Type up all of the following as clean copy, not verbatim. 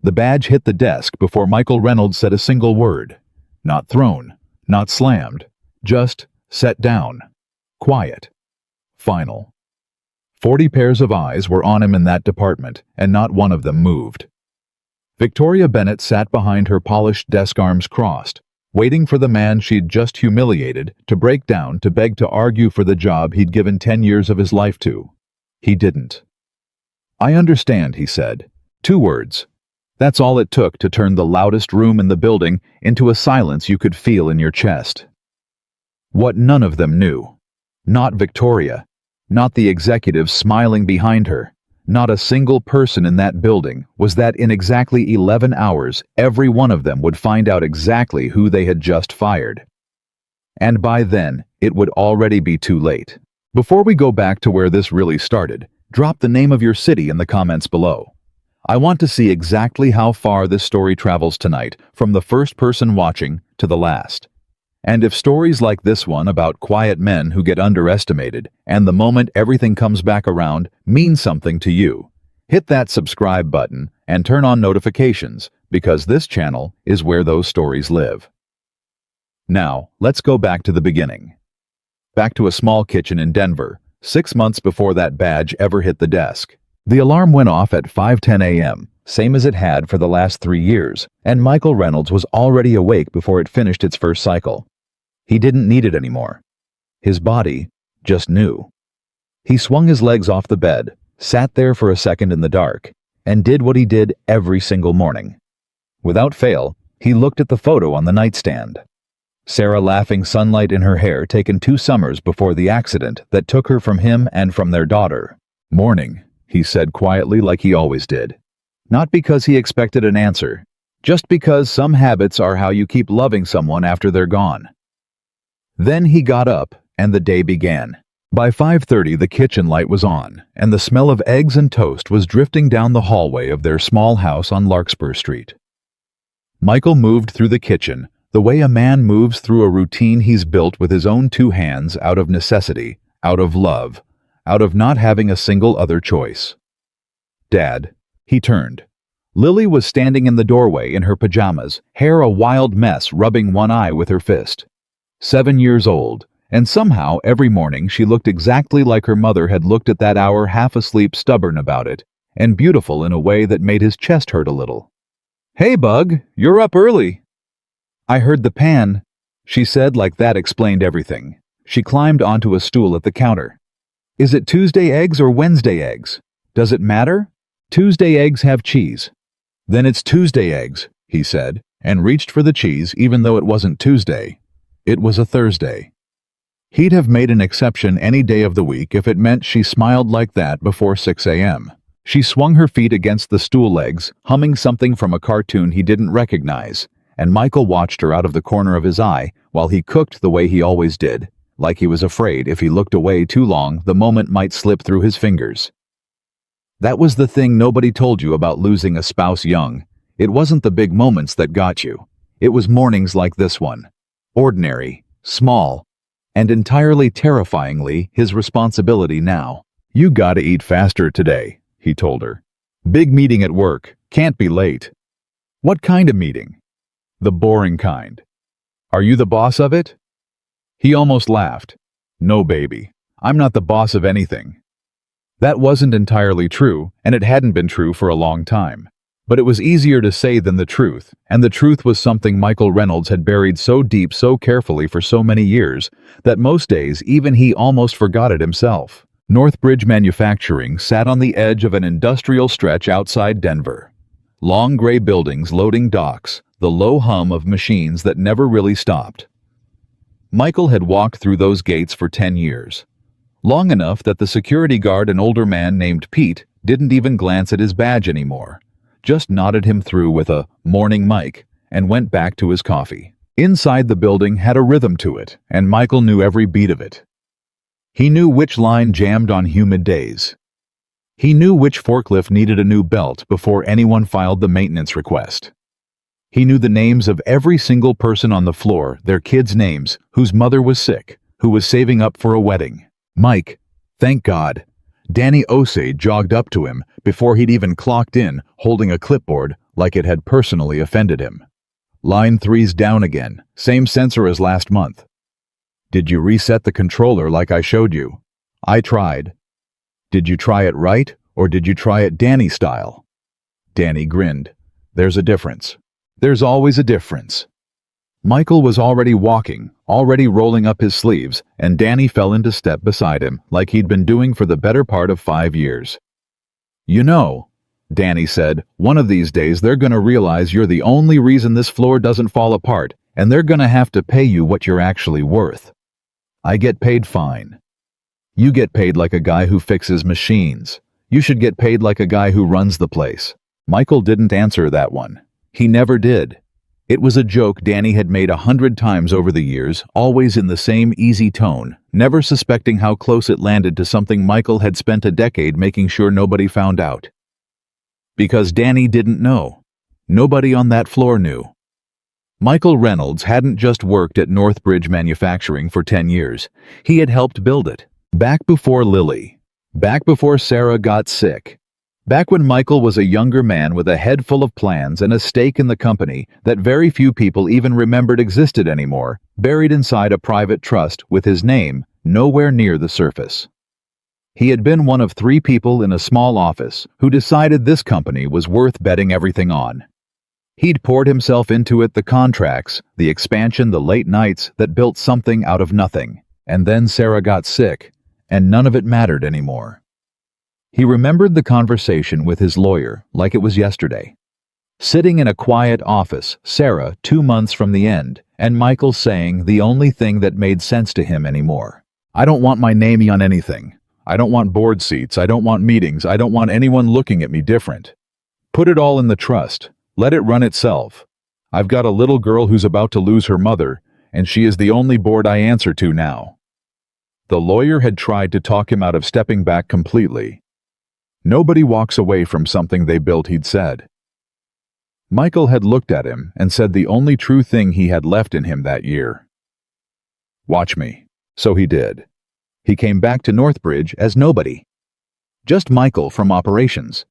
The badge hit the desk before Michael Reynolds said a single word. Not thrown, not slammed, just set down. Quiet. Final. 40 pairs of eyes were on him in that department, and not one of them moved. Victoria Bennett sat behind her polished desk, arms crossed, waiting for the man she'd just humiliated to break down, to beg to argue for the job he'd given 10 years of his life to. He didn't. "I understand," he said. 2 words. That's all it took to turn the loudest room in the building into a silence you could feel in your chest. What none of them knew, not Victoria, not the executives smiling behind her, not a single person in that building, was that in exactly 11 hours, every one of them would find out exactly who they had just fired. And by then, it would already be too late. Before we go back to where this really started, drop the name of your city in the comments below. I want to see exactly how far this story travels tonight, from the first person watching to the last. And if stories like this one about quiet men who get underestimated, and the moment everything comes back around, mean something to you, hit that subscribe button and turn on notifications, because this channel is where those stories live. Now, let's go back to the beginning. Back to a small kitchen in Denver, 6 months before that badge ever hit the desk. The alarm went off at 5:10 a.m., same as it had for the last 3 years, and Michael Reynolds was already awake before it finished its first cycle. He didn't need it anymore. His body just knew. He swung his legs off the bed, sat there for a second in the dark, and did what he did every single morning. Without fail, he looked at the photo on the nightstand. Sarah, laughing, sunlight in her hair, taken 2 summers before the accident that took her from him and from their daughter. "Morning," he said quietly, like he always did. Not because he expected an answer, just because some habits are how you keep loving someone after they're gone. Then he got up, and the day began. By 5:30, the kitchen light was on, and the smell of eggs and toast was drifting down the hallway of their small house on Larkspur Street. Michael moved through the kitchen the way a man moves through a routine he's built with his own 2 hands, out of necessity, out of love, out of not having a single other choice. "Dad." He turned. Lily was standing in the doorway in her pajamas, hair a wild mess, rubbing one eye with her fist. 7 years old, and somehow every morning she looked exactly like her mother had looked at that hour, half asleep, stubborn about it, and beautiful in a way that made his chest hurt a little. "Hey, Bug, you're up early." "I heard the pan," she said, like that explained everything. She climbed onto a stool at the counter. "Is it Tuesday eggs or Wednesday eggs? Does it matter? Tuesday eggs have cheese." "Then it's Tuesday eggs," he said, and reached for the cheese even though it wasn't Tuesday. It was a Thursday. He'd have made an exception any day of the week if it meant she smiled like that before 6 a.m. She swung her feet against the stool legs, humming something from a cartoon he didn't recognize, and Michael watched her out of the corner of his eye while he cooked the way he always did, like he was afraid if he looked away too long the moment might slip through his fingers. That was the thing nobody told you about losing a spouse young. It wasn't the big moments that got you. It was mornings like this one. Ordinary, small, and entirely terrifyingly his responsibility now. "You gotta eat faster today," he told her. "Big meeting at work. Can't be late." "What kind of meeting?" "The boring kind." "Are you the boss of it?" He almost laughed. "No, baby. I'm not the boss of anything." That wasn't entirely true, and it hadn't been true for a long time. But it was easier to say than the truth, and the truth was something Michael Reynolds had buried so deep, so carefully for so many years, that most days even he almost forgot it himself. Northbridge Manufacturing sat on the edge of an industrial stretch outside Denver. Long gray buildings, loading docks, the low hum of machines that never really stopped. Michael had walked through those gates for 10 years. Long enough that the security guard, an older man named Pete, didn't even glance at his badge anymore. Just nodded him through with a "Morning, Mike," and went back to his coffee. Inside the building had a rhythm to it, and Michael knew every beat of it. He knew which line jammed on humid days. He knew which forklift needed a new belt before anyone filed the maintenance request. He knew the names of every single person on the floor, their kids' names, whose mother was sick, who was saving up for a wedding. Mike, thank God. Danny Osei jogged up to him before he'd even clocked in, holding a clipboard like it had personally offended him. Line 3's down again, same sensor as last month. Did you reset the controller like I showed you? I tried. Did you try it right, or did you try it Danny style? Danny grinned. There's a difference. There's always a difference. Michael was already walking, already rolling up his sleeves, and Danny fell into step beside him like he'd been doing for the better part of 5 years. You know, Danny said, one of these days they're gonna realize you're the only reason this floor doesn't fall apart, and they're gonna have to pay you what you're actually worth. I get paid fine. You get paid like a guy who fixes machines. You should get paid like a guy who runs the place. Michael didn't answer that one. He never did. It was a joke Danny had made 100 times over the years, always in the same easy tone, never suspecting how close it landed to something Michael had spent a decade making sure nobody found out. Because Danny didn't know. Nobody on that floor knew. Michael Reynolds hadn't just worked at Northbridge Manufacturing for 10 years. He had helped build it. Back before Lily. Back before Sarah got sick. Back when Michael was a younger man with a head full of plans and a stake in the company that very few people even remembered existed anymore, buried inside a private trust with his name nowhere near the surface. He had been one of 3 people in a small office who decided this company was worth betting everything on. He'd poured himself into it, the contracts, the expansion, the late nights that built something out of nothing. And then Sarah got sick, and none of it mattered anymore. He remembered the conversation with his lawyer like it was yesterday. Sitting in a quiet office, Sarah 2 months from the end, and Michael saying the only thing that made sense to him anymore. I don't want my name on anything. I don't want board seats. I don't want meetings. I don't want anyone looking at me different. Put it all in the trust. Let it run itself. I've got a little girl who's about to lose her mother, and she is the only board I answer to now. The lawyer had tried to talk him out of stepping back completely. Nobody walks away from something they built, he'd said. Michael had looked at him and said the only true thing he had left in him that year. Watch me. So he did. He came back to Northbridge as nobody. Just Michael from operations.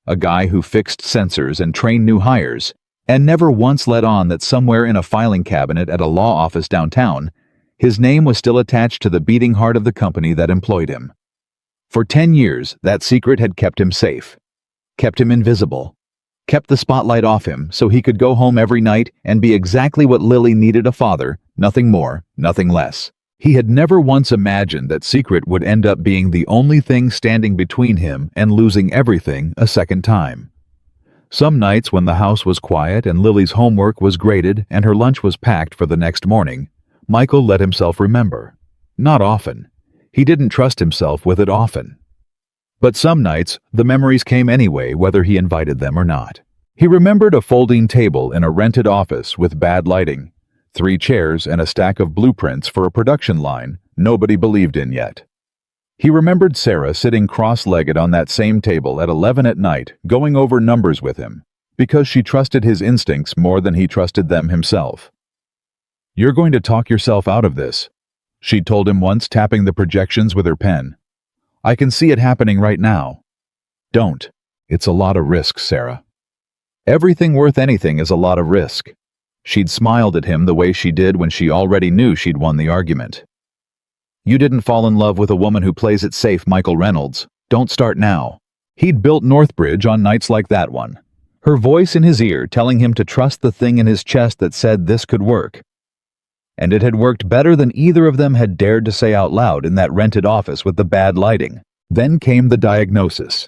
A guy who fixed sensors and trained new hires, and never once let on that somewhere in a filing cabinet at a law office downtown, his name was still attached to the beating heart of the company that employed him. For 10 years, that secret had kept him safe, kept him invisible, kept the spotlight off him so he could go home every night and be exactly what Lily needed: a father, nothing more, nothing less. He had never once imagined that secret would end up being the only thing standing between him and losing everything a second time. Some nights when the house was quiet and Lily's homework was graded and her lunch was packed for the next morning, Michael let himself remember. Not often. He didn't trust himself with it often. But some nights, the memories came anyway, whether he invited them or not. He remembered a folding table in a rented office with bad lighting, 3 chairs and a stack of blueprints for a production line nobody believed in yet. He remembered Sarah sitting cross-legged on that same table at 11 at night, going over numbers with him, because she trusted his instincts more than he trusted them himself. You're going to talk yourself out of this, she'd told him once, tapping the projections with her pen. I can see it happening right now. Don't. It's a lot of risk, Sarah. Everything worth anything is a lot of risk. She'd smiled at him the way she did when she already knew she'd won the argument. You didn't fall in love with a woman who plays it safe, Michael Reynolds. Don't start now. He'd built Northbridge on nights like that one. Her voice in his ear telling him to trust the thing in his chest that said this could work. And it had worked better than either of them had dared to say out loud in that rented office with the bad lighting. Then came the diagnosis.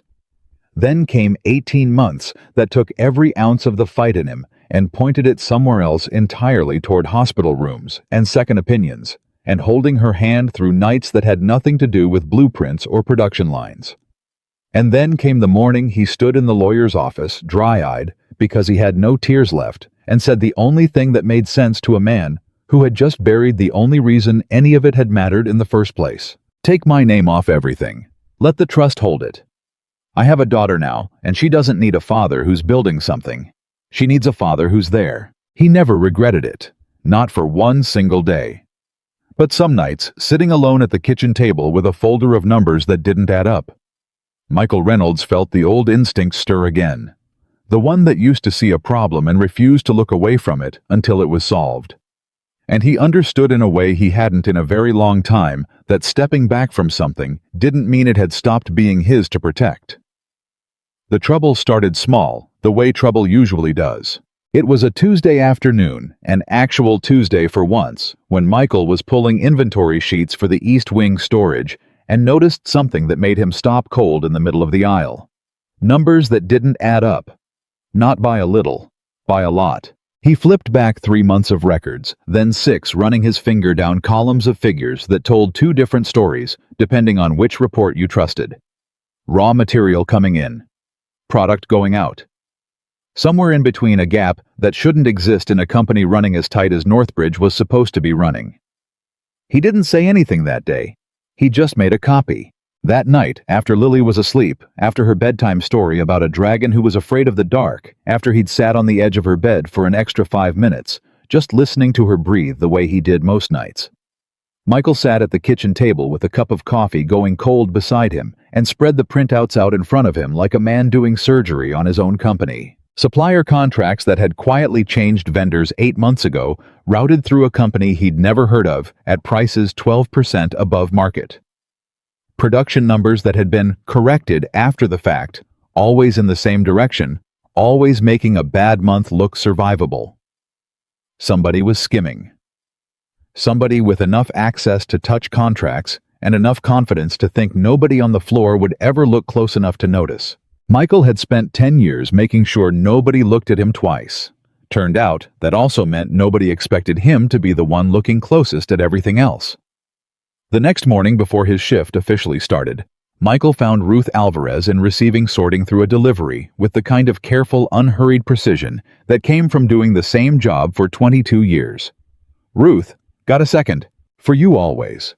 Then came 18 months that took every ounce of the fight in him and pointed it somewhere else entirely toward hospital rooms and second opinions, and holding her hand through nights that had nothing to do with blueprints or production lines. And then came the morning he stood in the lawyer's office, dry-eyed, because he had no tears left, and said the only thing that made sense to a man who had just buried the only reason any of it had mattered in the first place. Take my name off everything. Let the trust hold it. I have a daughter now, and she doesn't need a father who's building something. She needs a father who's there. He never regretted it. Not for one single day. But some nights, sitting alone at the kitchen table with a folder of numbers that didn't add up, Michael Reynolds felt the old instinct stir again, the one that used to see a problem and refused to look away from it until it was solved. And he understood in a way he hadn't in a very long time that stepping back from something didn't mean it had stopped being his to protect. The trouble started small, the way trouble usually does. It was a Tuesday afternoon, an actual Tuesday for once, when Michael was pulling inventory sheets for the East Wing storage and noticed something that made him stop cold in the middle of the aisle. Numbers that didn't add up. Not by a little, by a lot. He flipped back 3 months of records, then 6, running his finger down columns of figures that told 2 different stories, depending on which report you trusted. Raw material coming in. Product going out. Somewhere in between a gap that shouldn't exist in a company running as tight as Northbridge was supposed to be running. He didn't say anything that day. He just made a copy. That night, after Lily was asleep, after her bedtime story about a dragon who was afraid of the dark, after he'd sat on the edge of her bed for an extra 5 minutes, just listening to her breathe the way he did most nights. Michael sat at the kitchen table with a cup of coffee going cold beside him and spread the printouts out in front of him like a man doing surgery on his own company. Supplier contracts that had quietly changed vendors 8 months ago routed through a company he'd never heard of at prices 12% above market. Production numbers that had been corrected after the fact, always in the same direction, always making a bad month look survivable. Somebody was skimming. Somebody with enough access to touch contracts and enough confidence to think nobody on the floor would ever look close enough to notice. Michael had spent 10 years making sure nobody looked at him twice. Turned out, that also meant nobody expected him to be the one looking closest at everything else. The next morning before his shift officially started, Michael found Ruth Alvarez in receiving sorting through a delivery with the kind of careful, unhurried precision that came from doing the same job for 22 years. "Ruth, got a second? For you always."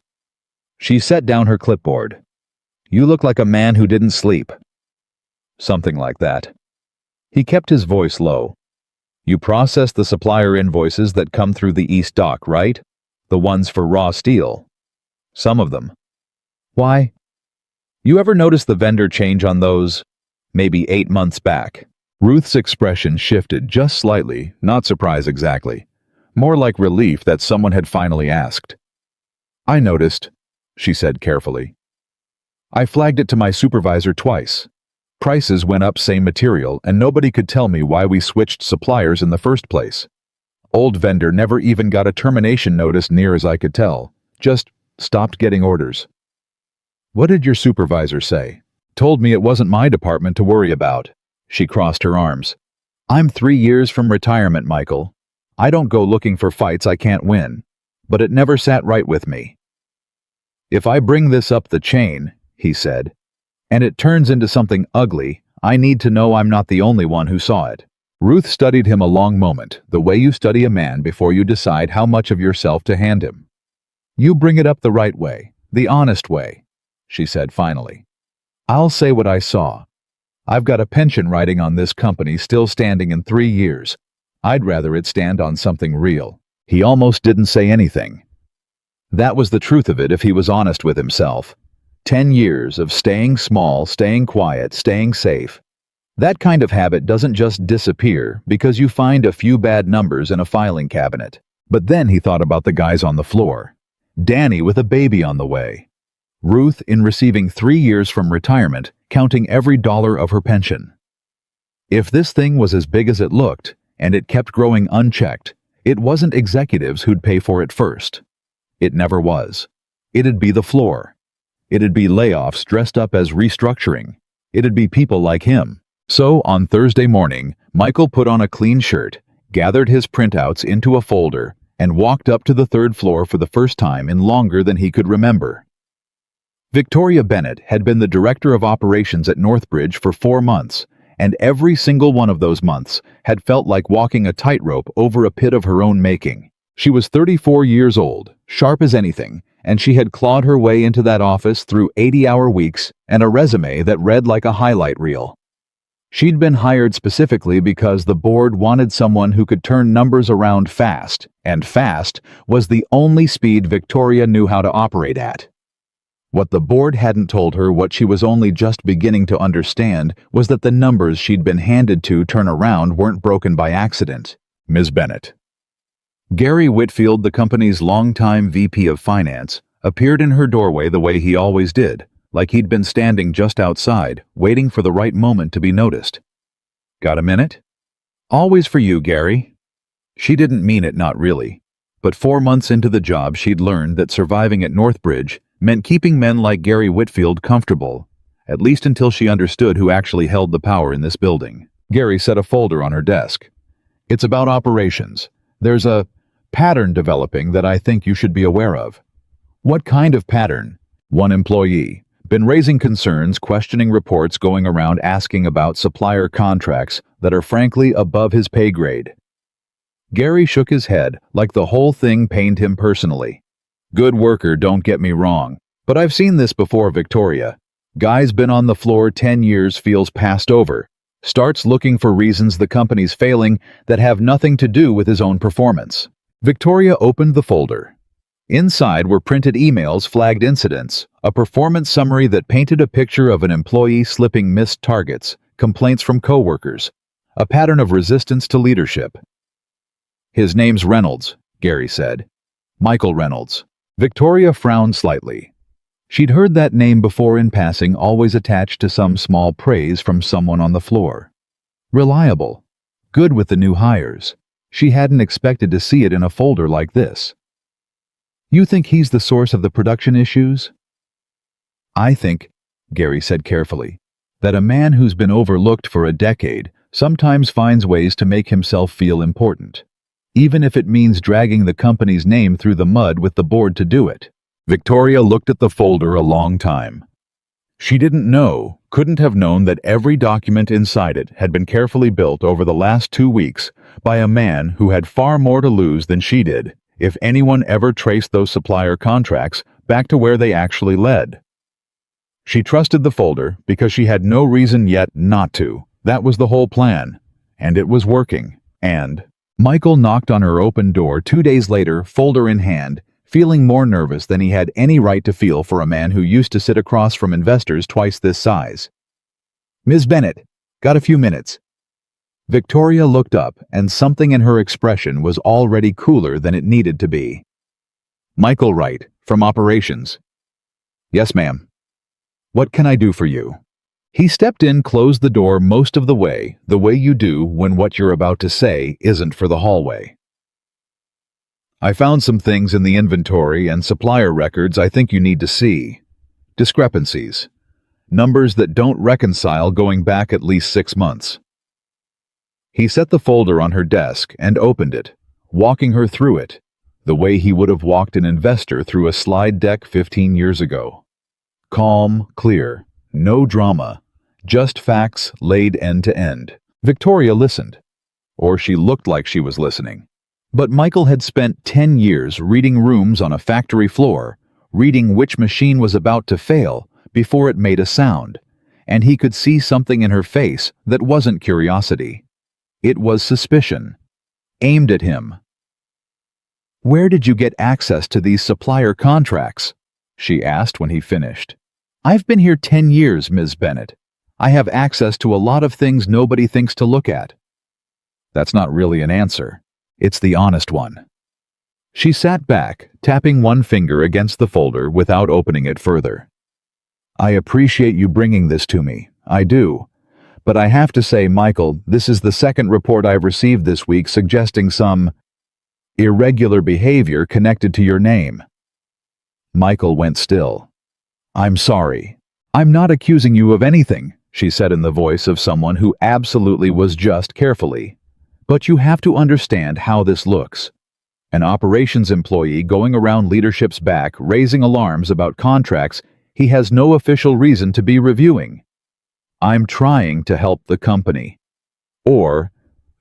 She set down her clipboard. "You look like a man who didn't sleep." Something like that. He kept his voice low. "You process the supplier invoices that come through the East Dock, right? The ones for raw steel." "Some of them." "Why? You ever notice the vendor change on those? Maybe 8 months back." Ruth's expression shifted just slightly, not surprise exactly. More like relief that someone had finally asked. "I noticed," she said carefully. "I flagged it to my supervisor twice. Prices went up same material, and nobody could tell me why we switched suppliers in the first place. Old vendor never even got a termination notice near as I could tell. Just stopped getting orders." "What did your supervisor say?" "Told me it wasn't my department to worry about." She crossed her arms. "I'm 3 years from retirement, Michael. I don't go looking for fights I can't win. But it never sat right with me." "If I bring this up the chain," he said, "and it turns into something ugly, I need to know I'm not the only one who saw it." Ruth studied him a long moment, the way you study a man before you decide how much of yourself to hand him. "You bring it up the right way, the honest way," she said finally. "I'll say what I saw. I've got a pension writing on this company still standing in 3 years. I'd rather it stand on something real." He almost didn't say anything. That was the truth of it if he was honest with himself. 10 years of staying small, staying quiet, staying safe. That kind of habit doesn't just disappear because you find a few bad numbers in a filing cabinet. But then he thought about the guys on the floor. Danny with a baby on the way. Ruth in receiving 3 years from retirement, counting every dollar of her pension. If this thing was as big as it looked, and it kept growing unchecked, it wasn't executives who'd pay for it first. It never was. It'd be the floor. It'd be layoffs dressed up as restructuring. It'd be people like him. So, on Thursday morning, Michael put on a clean shirt, gathered his printouts into a folder, and walked up to the 3rd floor for the first time in longer than he could remember. Victoria Bennett had been the director of operations at Northbridge for 4 months, and every single one of those months had felt like walking a tightrope over a pit of her own making. She was 34 years old, sharp as anything, and she had clawed her way into that office through 80-hour weeks and a resume that read like a highlight reel. She'd been hired specifically because the board wanted someone who could turn numbers around fast, and fast was the only speed Victoria knew how to operate at. What the board hadn't told her, what she was only just beginning to understand, was that the numbers she'd been handed to turn around weren't broken by accident. Ms. Bennett. Gary Whitfield, the company's longtime VP of Finance, appeared in her doorway the way he always did, like he'd been standing just outside, waiting for the right moment to be noticed. Got a minute? Always for you, Gary. She didn't mean it, not really. But 4 months into the job, she'd learned that surviving at Northbridge meant keeping men like Gary Whitfield comfortable, at least until she understood who actually held the power in this building. Gary set a folder on her desk. It's about operations. There's a pattern developing that I think you should be aware of. What kind of pattern? One employee. Been raising concerns, questioning reports going around asking about supplier contracts that are frankly above his pay grade. Gary shook his head like the whole thing pained him personally. Good worker, don't get me wrong, but I've seen this before, Victoria. Guy's been on the floor 10 years, feels passed over, starts looking for reasons the company's failing that have nothing to do with his own performance. Victoria opened the folder. Inside were printed emails flagged incidents, a performance summary that painted a picture of an employee slipping missed targets, complaints from coworkers, a pattern of resistance to leadership. His name's Reynolds, Gary said. Michael Reynolds. Victoria frowned slightly. She'd heard that name before in passing, always attached to some small praise from someone on the floor. Reliable. Good with the new hires. She hadn't expected to see it in a folder like this. You think he's the source of the production issues? I think, Gary said carefully, that a man who's been overlooked for a decade sometimes finds ways to make himself feel important, even if it means dragging the company's name through the mud with the board to do it. Victoria looked at the folder a long time. She didn't know, couldn't have known that every document inside it had been carefully built over the last 2 weeks by a man who had far more to lose than she did if anyone ever traced those supplier contracts back to where they actually led. She trusted the folder because she had no reason yet not to. That was the whole plan, and it was working. And Michael knocked on her open door 2 days later, folder in hand, feeling more nervous than he had any right to feel for a man who used to sit across from investors twice this size. Ms. Bennett, got a few minutes? Victoria looked up, and something in her expression was already cooler than it needed to be. Michael Wright, from Operations. Yes, ma'am. What can I do for you? He stepped in, closed the door most of the way you do when what you're about to say isn't for the hallway. I found some things in the inventory and supplier records I think you need to see. Discrepancies. Numbers that don't reconcile going back at least 6 months. He set the folder on her desk and opened it, walking her through it, the way he would have walked an investor through a slide deck 15 years ago. Calm, clear, no drama, just facts laid end to end. Victoria listened, or she looked like she was listening. But Michael had spent 10 years reading rooms on a factory floor, reading which machine was about to fail before it made a sound, and he could see something in her face that wasn't curiosity. It was suspicion, aimed at him. Where did you get access to these supplier contracts? She asked when he finished. I've been here 10 years, Ms. Bennett. I have access to a lot of things nobody thinks to look at. That's not really an answer. It's the honest one. She sat back, tapping one finger against the folder without opening it further. I appreciate you bringing this to me. I do. But I have to say, Michael, this is the second report I've received this week suggesting some irregular behavior connected to your name. Michael went still. I'm sorry. I'm not accusing you of anything, she said in the voice of someone who absolutely was just carefully. But you have to understand how this looks. An operations employee going around leadership's back raising alarms about contracts he has no official reason to be reviewing. I'm trying to help the company. Or,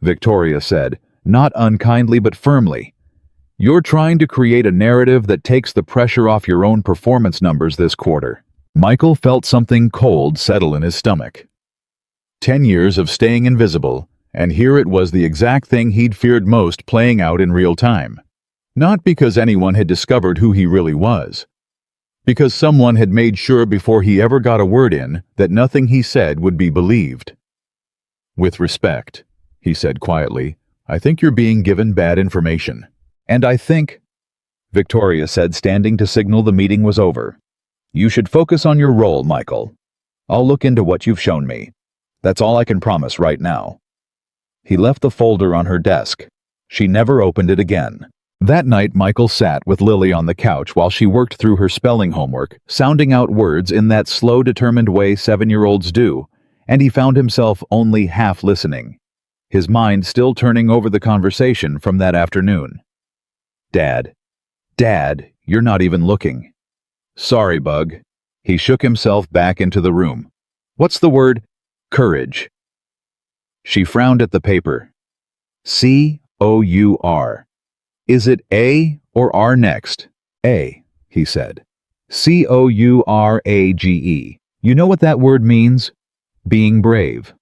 Victoria said, not unkindly but firmly, you're trying to create a narrative that takes the pressure off your own performance numbers this quarter. Michael felt something cold settle in his stomach. 10 years of staying invisible, and here it was the exact thing he'd feared most playing out in real time. Not because anyone had discovered who he really was. Because someone had made sure before he ever got a word in that nothing he said would be believed. "With respect," he said quietly, "I think you're being given bad information. And I think," Victoria said, standing to signal the meeting was over, "you should focus on your role, Michael. I'll look into what you've shown me. That's all I can promise right now." He left the folder on her desk. She never opened it again. That night, Michael sat with Lily on the couch while she worked through her spelling homework, sounding out words in that slow, determined way 7-year-olds do, and he found himself only half listening, his mind still turning over the conversation from that afternoon. Dad, you're not even looking." "Sorry, Bug." He shook himself back into the room. "What's the word?" "Courage." She frowned at the paper. C-O-U-R. "Is it A or R next?" "A," he said. C-O-U-R-A-G-E. You know what that word means? Being brave.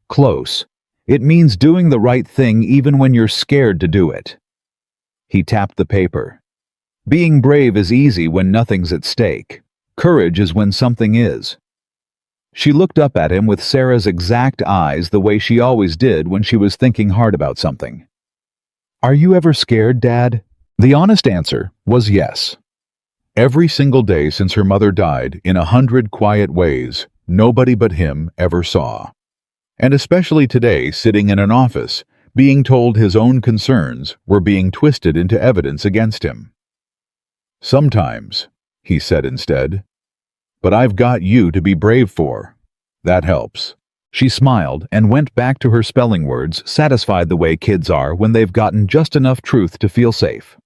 Close. It means doing the right thing even when you're scared to do it. He tapped the paper. Being brave is easy when nothing's at stake. Courage is when something is. She looked up at him with Sarah's exact eyes, the way she always did when she was thinking hard about something. "Are you ever scared, Dad?" The honest answer was yes. Every single day since her mother died, in 100 quiet ways, nobody but him ever saw. And especially today, sitting in an office, being told his own concerns were being twisted into evidence against him. "Sometimes," he said instead. "But I've got you to be brave for. That helps." She smiled and went back to her spelling words, satisfied the way kids are when they've gotten just enough truth to feel safe.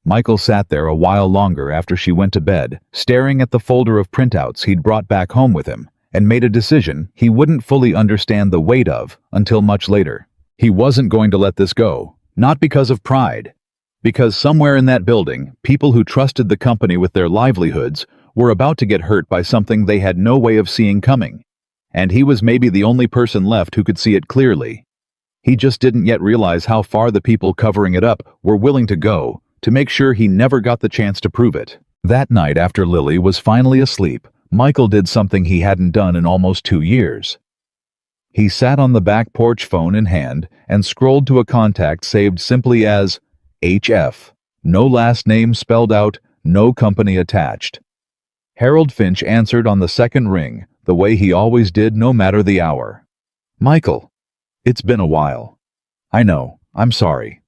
Michael sat there a while longer after she went to bed, staring at the folder of printouts he'd brought back home with him, and made a decision he wouldn't fully understand the weight of until much later. He wasn't going to let this go, not because of pride. Because somewhere in that building, people who trusted the company with their livelihoods were about to get hurt by something they had no way of seeing coming. And he was maybe the only person left who could see it clearly. He just didn't yet realize how far the people covering it up were willing to go to make sure he never got the chance to prove it. That night, after Lily was finally asleep, Michael did something he hadn't done in almost 2 years. He sat on the back porch, phone in hand, and scrolled to a contact saved simply as HF. No last name spelled out, no company attached. Harold Finch answered on the second ring, the way he always did, no matter the hour. "Michael, it's been a while. I know, I'm sorry."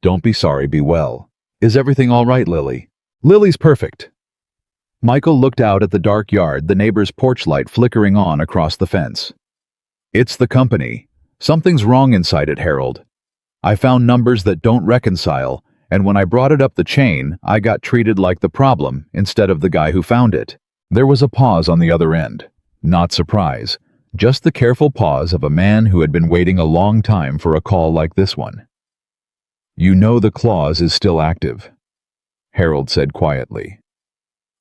"Don't be sorry, be well. Is everything all right, Lily?" "Lily's perfect." Michael looked out at the dark yard, the neighbor's porch light flickering on across the fence. "It's the company. Something's wrong inside it, Harold. I found numbers that don't reconcile, and when I brought it up the chain, I got treated like the problem instead of the guy who found it." There was a pause on the other end. Not surprise, just the careful pause of a man who had been waiting a long time for a call like this one. "You know the clause is still active," Harold said quietly.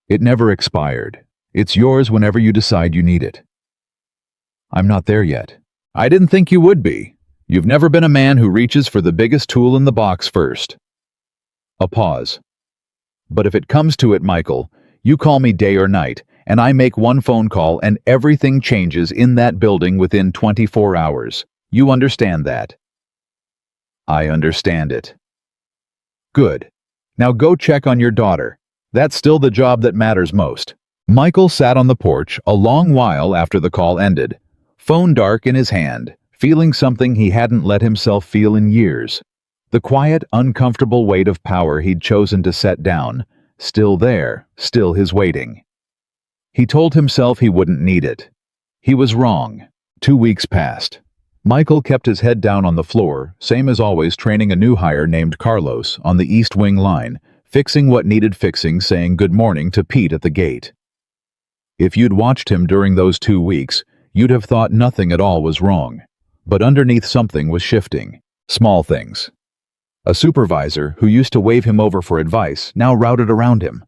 "It never expired. It's yours whenever you decide you need it." "I'm not there yet." "I didn't think you would be. You've never been a man who reaches for the biggest tool in the box first." A pause. "But if it comes to it, Michael, you call me day or night, and I make one phone call and everything changes in that building within 24 hours. You understand that?" "I understand it." "Good. Now go check on your daughter. That's still the job that matters most." Michael sat on the porch a long while after the call ended, phone dark in his hand, feeling something he hadn't let himself feel in years. The quiet, uncomfortable weight of power he'd chosen to set down, still there, still his waiting. He told himself he wouldn't need it. He was wrong. 2 weeks passed. Michael kept his head down on the floor, same as always, training a new hire named Carlos on the East Wing line, fixing what needed fixing, saying good morning to Pete at the gate. If you'd watched him during those 2 weeks, you'd have thought nothing at all was wrong. But underneath, something was shifting. Small things. A supervisor who used to wave him over for advice now routed around him.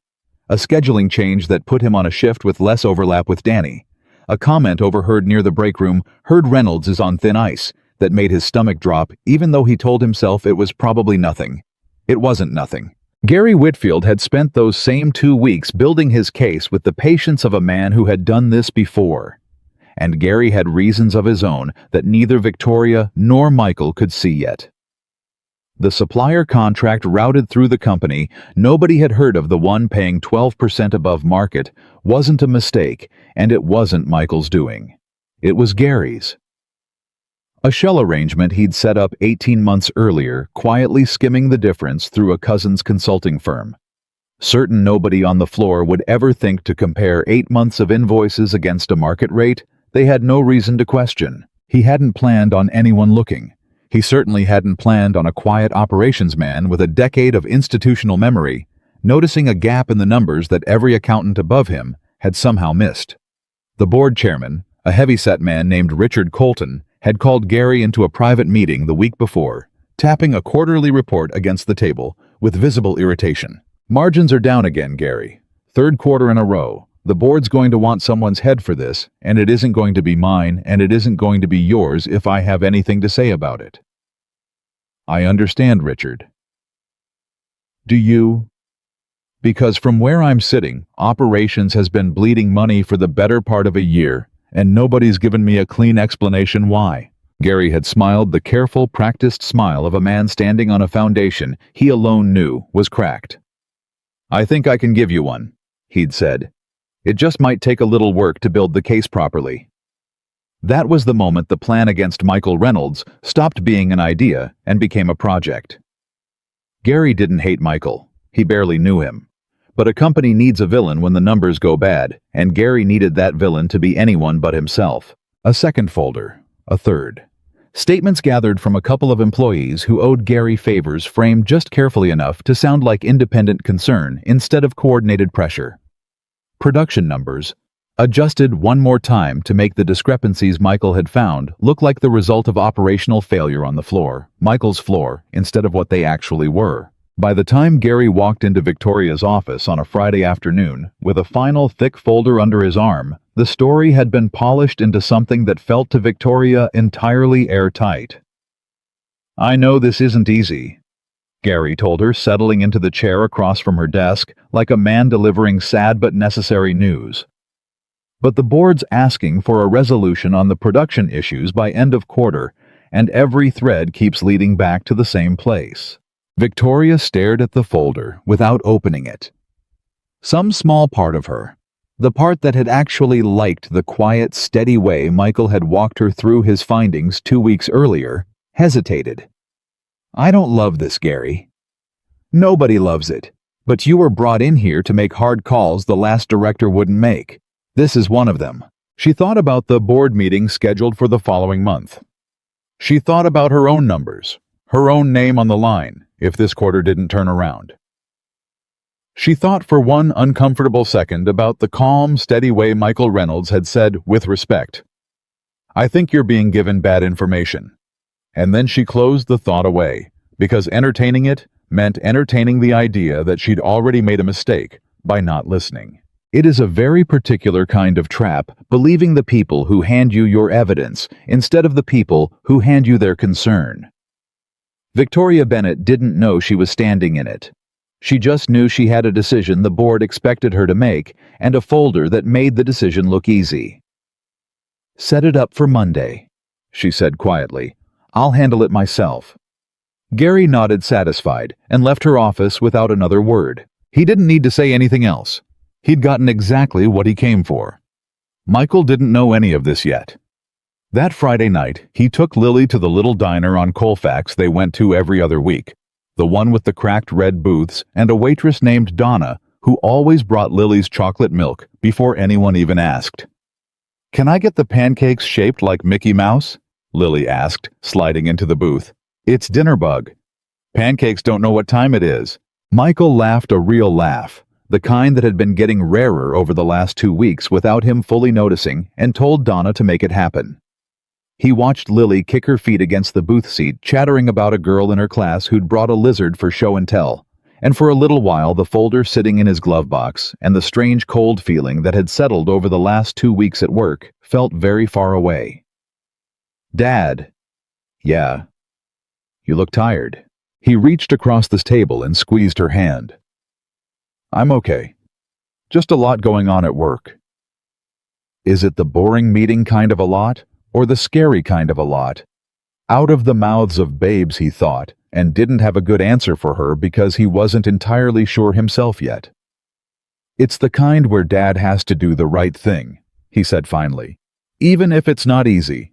A scheduling change that put him on a shift with less overlap with Danny. A comment overheard near the break room, "Heard Reynolds is on thin ice," that made his stomach drop even though he told himself it was probably nothing. It wasn't nothing. Gary Whitfield had spent those same 2 weeks building his case with the patience of a man who had done this before. And Gary had reasons of his own that neither Victoria nor Michael could see yet. The supplier contract routed through the company, nobody had heard of the one paying 12% above market, wasn't a mistake, and it wasn't Michael's doing. It was Gary's. A shell arrangement he'd set up 18 months earlier, quietly skimming the difference through a cousin's consulting firm. Certain nobody on the floor would ever think to compare 8 months of invoices against a market rate, they had no reason to question. He hadn't planned on anyone looking. He certainly hadn't planned on a quiet operations man with a decade of institutional memory, noticing a gap in the numbers that every accountant above him had somehow missed. The board chairman, a heavyset man named Richard Colton, had called Gary into a private meeting the week before, tapping a quarterly report against the table with visible irritation. "Margins are down again, Gary. 3rd quarter in a row. The board's going to want someone's head for this, and it isn't going to be mine, and it isn't going to be yours if I have anything to say about it." "I understand, Richard." "Do you?" "Because from where I'm sitting, operations has been bleeding money for the better part of a year, and nobody's given me a clean explanation why." Gary had smiled the careful, practiced smile of a man standing on a foundation he alone knew was cracked. "I think I can give you one," he'd said. "It just might take a little work to build the case properly." That was the moment the plan against Michael Reynolds stopped being an idea and became a project. Gary didn't hate Michael. He barely knew him. But a company needs a villain when the numbers go bad, and Gary needed that villain to be anyone but himself. A second folder. A third. Statements gathered from a couple of employees who owed Gary favors framed just carefully enough to sound like independent concern instead of coordinated pressure. Production numbers, adjusted one more time to make the discrepancies Michael had found look like the result of operational failure on the floor, Michael's floor, instead of what they actually were. By the time Gary walked into Victoria's office on a Friday afternoon, with a final thick folder under his arm, the story had been polished into something that felt to Victoria entirely airtight. "I know this isn't easy," Gary told her, settling into the chair across from her desk like a man delivering sad but necessary news. "But the board's asking for a resolution on the production issues by end of quarter, and every thread keeps leading back to the same place." Victoria stared at the folder without opening it. Some small part of her, the part that had actually liked the quiet, steady way Michael had walked her through his findings 2 weeks earlier, hesitated. "I don't love this, Gary." "Nobody loves it. But you were brought in here to make hard calls the last director wouldn't make. This is one of them." She thought about the board meeting scheduled for the following month. She thought about her own numbers, her own name on the line, if this quarter didn't turn around. She thought for one uncomfortable second about the calm, steady way Michael Reynolds had said, with respect, "I think you're being given bad information." And then she closed the thought away, because entertaining it meant entertaining the idea that she'd already made a mistake by not listening. It is a very particular kind of trap, believing the people who hand you your evidence instead of the people who hand you their concern. Victoria Bennett didn't know she was standing in it. She just knew she had a decision the board expected her to make and a folder that made the decision look easy. "Set it up for Monday," she said quietly. "I'll handle it myself." Gary nodded satisfied and left her office without another word. He didn't need to say anything else. He'd gotten exactly what he came for. Michael didn't know any of this yet. That Friday night, he took Lily to the little diner on Colfax they went to every other week, the one with the cracked red booths and a waitress named Donna who always brought Lily's chocolate milk before anyone even asked. "Can I get the pancakes shaped like Mickey Mouse?" Lily asked, sliding into the booth. "It's Dinnerbug. Pancakes don't know what time it is." Michael laughed a real laugh, the kind that had been getting rarer over the last 2 weeks without him fully noticing, and told Donna to make it happen. He watched Lily kick her feet against the booth seat, chattering about a girl in her class who'd brought a lizard for show and tell, and for a little while the folder sitting in his glove box and the strange cold feeling that had settled over the last 2 weeks at work felt very far away. "Dad." "Yeah." "You look tired." He reached across the table and squeezed her hand. I'm okay. Just a lot going on at work. Is it the boring meeting kind of a lot, or the scary kind of a lot? Out of the mouths of babes, he thought, and didn't have a good answer for her because he wasn't entirely sure himself yet. It's the kind where Dad has to do the right thing, he said finally. Even if it's not easy.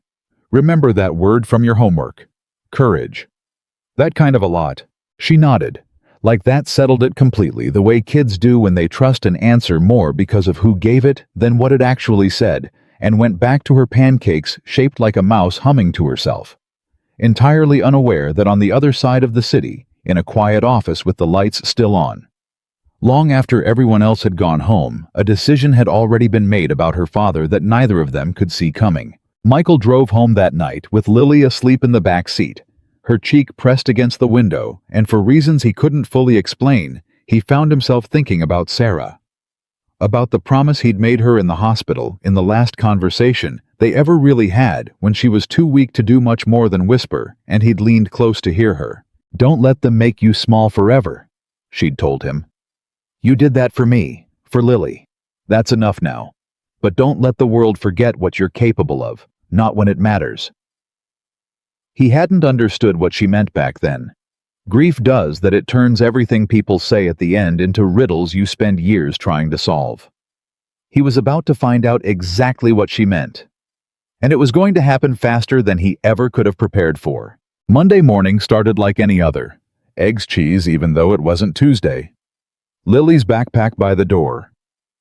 Remember that word from your homework. Courage. That kind of a lot. She nodded. Like that settled it completely, the way kids do when they trust an answer more because of who gave it than what it actually said, and went back to her pancakes shaped like a mouse humming to herself, entirely unaware that on the other side of the city, in a quiet office with the lights still on, long after everyone else had gone home, a decision had already been made about her father that neither of them could see coming. Michael drove home that night with Lily asleep in the back seat, her cheek pressed against the window, and for reasons he couldn't fully explain, he found himself thinking about Sarah. About the promise he'd made her in the hospital in the last conversation they ever really had when she was too weak to do much more than whisper, and he'd leaned close to hear her. Don't let them make you small forever, she'd told him. You did that for me, for Lily. That's enough now. But don't let the world forget what you're capable of, not when it matters. He hadn't understood what she meant back then. Grief does that, it turns everything people say at the end into riddles you spend years trying to solve. He was about to find out exactly what she meant. And it was going to happen faster than he ever could have prepared for. Monday morning started like any other. Eggs, cheese, even though it wasn't Tuesday. Lily's backpack by the door.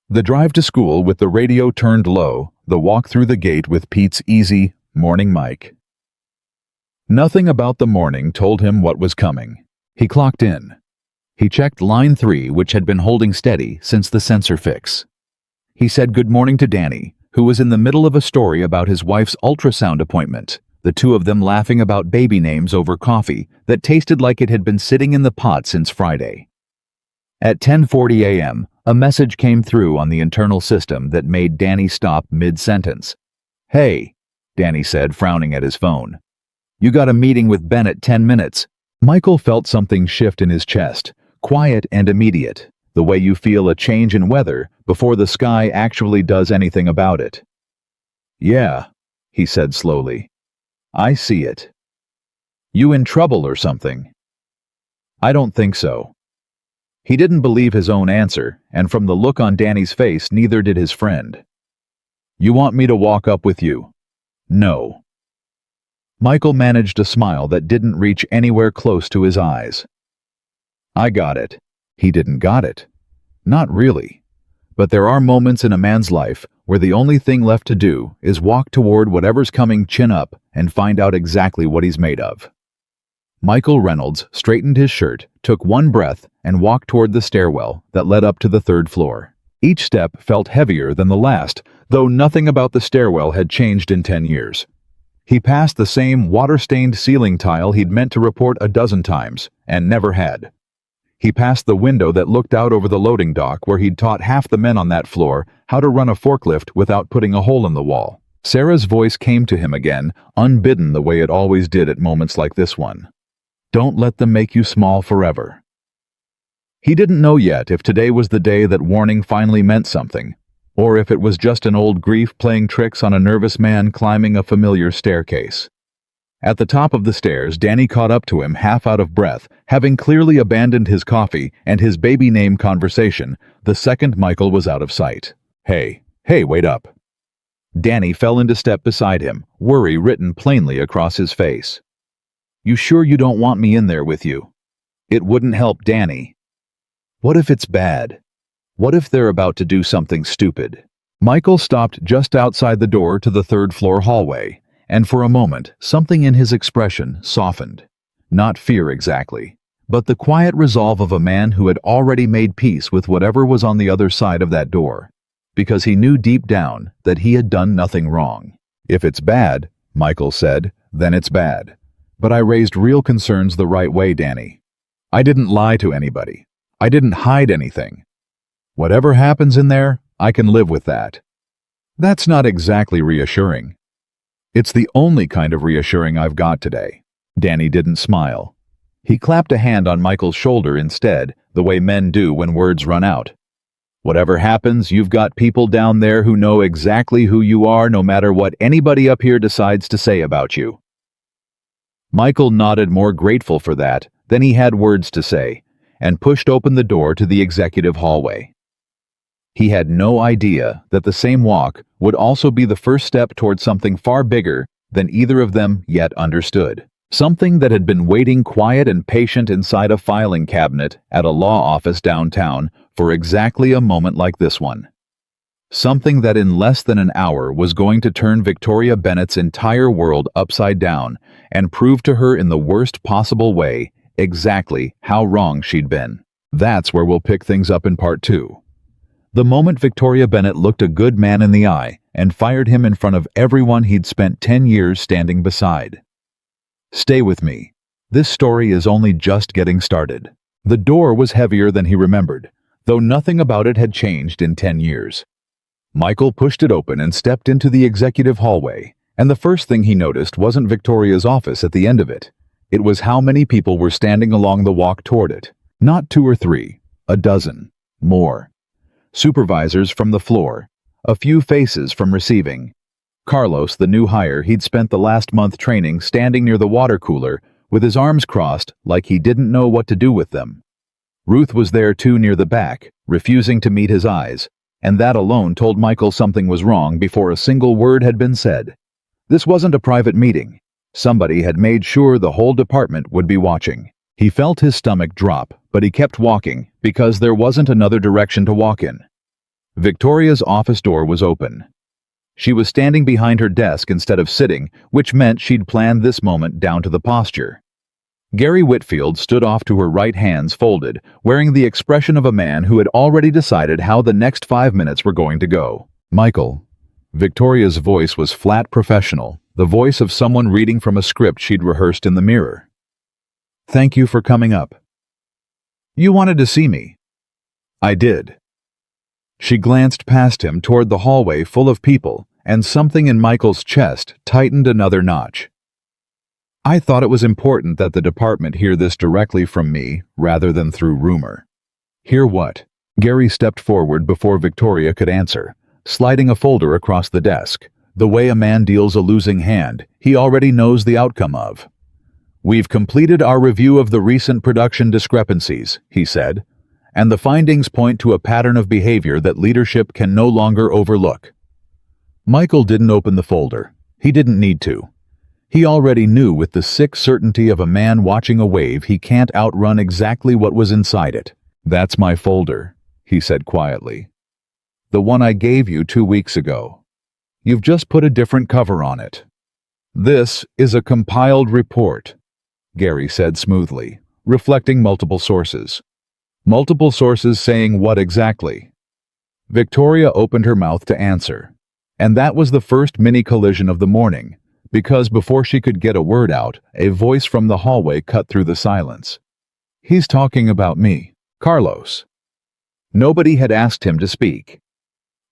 The drive to school with the radio turned low, the walk through the gate with Pete's easy, morning mic. Nothing about the morning told him what was coming. He clocked in. He checked line 3, which had been holding steady since the sensor fix. He said good morning to Danny, who was in the middle of a story about his wife's ultrasound appointment, the two of them laughing about baby names over coffee that tasted like it had been sitting in the pot since Friday. At 10:40 a.m., a message came through on the internal system that made Danny stop mid-sentence. Hey, Danny said, frowning at his phone. You got a meeting with Ben at 10 minutes. Michael felt something shift in his chest, quiet and immediate, the way you feel a change in weather before the sky actually does anything about it. Yeah, he said slowly. I see it. You in trouble or something? I don't think so. He didn't believe his own answer, and from the look on Danny's face, neither did his friend. You want me to walk up with you? No. Michael managed a smile that didn't reach anywhere close to his eyes. I got it. He didn't got it. Not really. But there are moments in a man's life where the only thing left to do is walk toward whatever's coming chin up and find out exactly what he's made of. Michael Reynolds straightened his shirt, took one breath, and walked toward the stairwell that led up to the 3rd floor. Each step felt heavier than the last, though nothing about the stairwell had changed in 10 years. He passed the same water-stained ceiling tile he'd meant to report a dozen times, and never had. He passed the window that looked out over the loading dock where he'd taught half the men on that floor how to run a forklift without putting a hole in the wall. Sarah's voice came to him again, unbidden the way it always did at moments like this one. Don't let them make you small forever. He didn't know yet if today was the day that warning finally meant something, or if it was just an old grief playing tricks on a nervous man climbing a familiar staircase. At the top of the stairs, Danny caught up to him, half out of breath, having clearly abandoned his coffee and his baby name conversation the second Michael was out of sight. Hey, wait up. Danny fell into step beside him, worry written plainly across his face. You sure you don't want me in there with you? It wouldn't help Danny. What if it's bad? What if they're about to do something stupid? Michael stopped just outside the door to the 3rd floor hallway, and for a moment, something in his expression softened. Not fear exactly, but the quiet resolve of a man who had already made peace with whatever was on the other side of that door, because he knew deep down that he had done nothing wrong. If it's bad, Michael said, then it's bad. But I raised real concerns the right way, Danny. I didn't lie to anybody. I didn't hide anything. Whatever happens in there, I can live with that. That's not exactly reassuring. It's the only kind of reassuring I've got today. Danny didn't smile. He clapped a hand on Michael's shoulder instead, the way men do when words run out. Whatever happens, you've got people down there who know exactly who you are no matter what anybody up here decides to say about you. Michael nodded, more grateful for that than he had words to say, and pushed open the door to the executive hallway. He had no idea that the same walk would also be the first step toward something far bigger than either of them yet understood. Something that had been waiting quiet and patient inside a filing cabinet at a law office downtown for exactly a moment like this one. Something that in less than an hour was going to turn Victoria Bennett's entire world upside down and prove to her in the worst possible way exactly how wrong she'd been. That's where we'll pick things up in part 2. The moment Victoria Bennett looked a good man in the eye and fired him in front of everyone he'd spent 10 years standing beside. Stay with me. This story is only just getting started. The door was heavier than he remembered, though nothing about it had changed in 10 years. Michael pushed it open and stepped into the executive hallway, and the first thing he noticed wasn't Victoria's office at the end of it. It was how many people were standing along the walk toward it. Not 2 or 3, a dozen, more. Supervisors from the floor, a few faces from receiving. Carlos, the new hire he'd spent the last month training, standing near the water cooler with his arms crossed like he didn't know what to do with them. Ruth was there too, near the back, refusing to meet his eyes, and that alone told Michael something was wrong before a single word had been said. This wasn't a private meeting. Somebody had made sure the whole department would be watching. He felt his stomach drop, but he kept walking because there wasn't another direction to walk in. Victoria's office door was open. She was standing behind her desk instead of sitting, which meant she'd planned this moment down to the posture. Gary Whitfield stood off to her right, hands folded, wearing the expression of a man who had already decided how the next 5 minutes were going to go. Michael. Victoria's voice was flat professional, the voice of someone reading from a script she'd rehearsed in the mirror. Thank you for coming up. You wanted to see me. I did. She glanced past him toward the hallway full of people, and something in Michael's chest tightened another notch. I thought it was important that the department hear this directly from me rather than through rumor. Hear what? Gary stepped forward before Victoria could answer, sliding a folder across the desk, the way a man deals a losing hand he already knows the outcome of. We've completed our review of the recent production discrepancies, he said, and the findings point to a pattern of behavior that leadership can no longer overlook. Michael didn't open the folder. He didn't need to. He already knew with the sick certainty of a man watching a wave he can't outrun exactly what was inside it. That's my folder, he said quietly. The one I gave you 2 weeks ago. You've just put a different cover on it. This is a compiled report, Gary said smoothly, reflecting multiple sources. Multiple sources saying what exactly? Victoria opened her mouth to answer, and that was the first mini collision of the morning, because before she could get a word out, a voice from the hallway cut through the silence. He's talking about me, Carlos. Nobody had asked him to speak.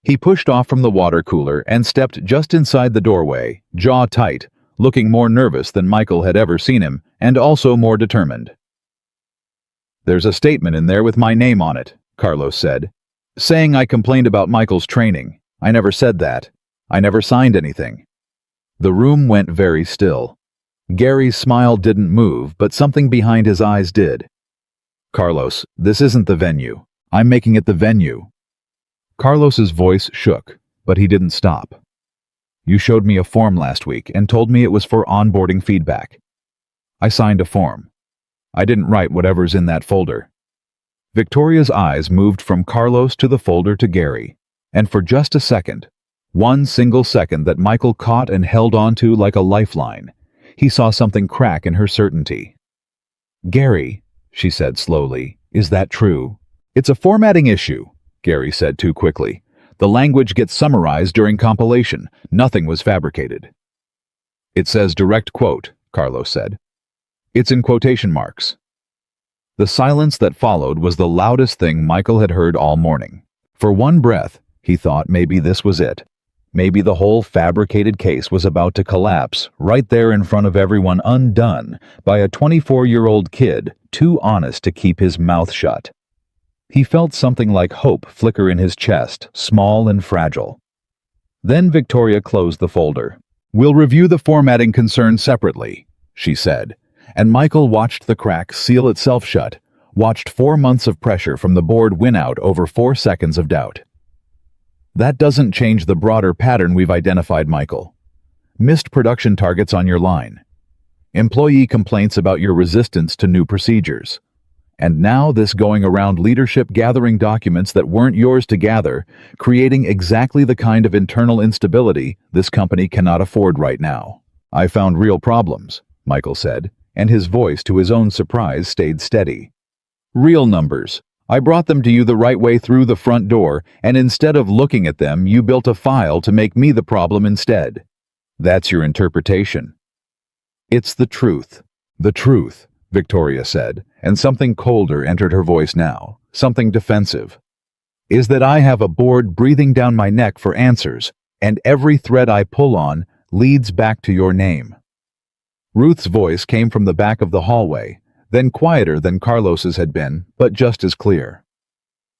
He pushed off from the water cooler and stepped just inside the doorway, jaw tight, looking more nervous than Michael had ever seen him, and also more determined. There's a statement in there with my name on it, Carlos said, saying I complained about Michael's training. I never said that. I never signed anything. The room went very still. Gary's smile didn't move, but something behind his eyes did. Carlos, this isn't the venue. I'm making it the venue. Carlos's voice shook, but he didn't stop. You showed me a form last week and told me it was for onboarding feedback. I signed a form. I didn't write whatever's in that folder. Victoria's eyes moved from Carlos to the folder to Gary, and for just a second, one single second that Michael caught and held onto like a lifeline, he saw something crack in her certainty. Gary, she said slowly, is that true? It's a formatting issue, Gary said too quickly. The language gets summarized during compilation. Nothing was fabricated. It says direct quote, Carlos said. It's in quotation marks. The silence that followed was the loudest thing Michael had heard all morning. For one breath, he thought maybe this was it. Maybe the whole fabricated case was about to collapse, right there in front of everyone, undone by a 24-year-old kid too honest to keep his mouth shut. He felt something like hope flicker in his chest, small and fragile. Then Victoria closed the folder. "We'll review the formatting concerns separately," she said, and Michael watched the crack seal itself shut, watched 4 months of pressure from the board win out over 4 seconds of doubt. "That doesn't change the broader pattern we've identified, Michael. Missed production targets on your line. Employee complaints about your resistance to new procedures. And now this going around leadership gathering documents that weren't yours to gather, creating exactly the kind of internal instability this company cannot afford right now." "I found real problems," Michael said, and his voice, to his own surprise, stayed steady. "Real numbers. I brought them to you the right way through the front door, and instead of looking at them, you built a file to make me the problem instead. That's your interpretation." "It's the truth." "The truth," Victoria said, and something colder entered her voice now, something defensive, "is that I have a board breathing down my neck for answers, and every thread I pull on leads back to your name." Ruth's voice came from the back of the hallway, then quieter than Carlos's had been, but just as clear.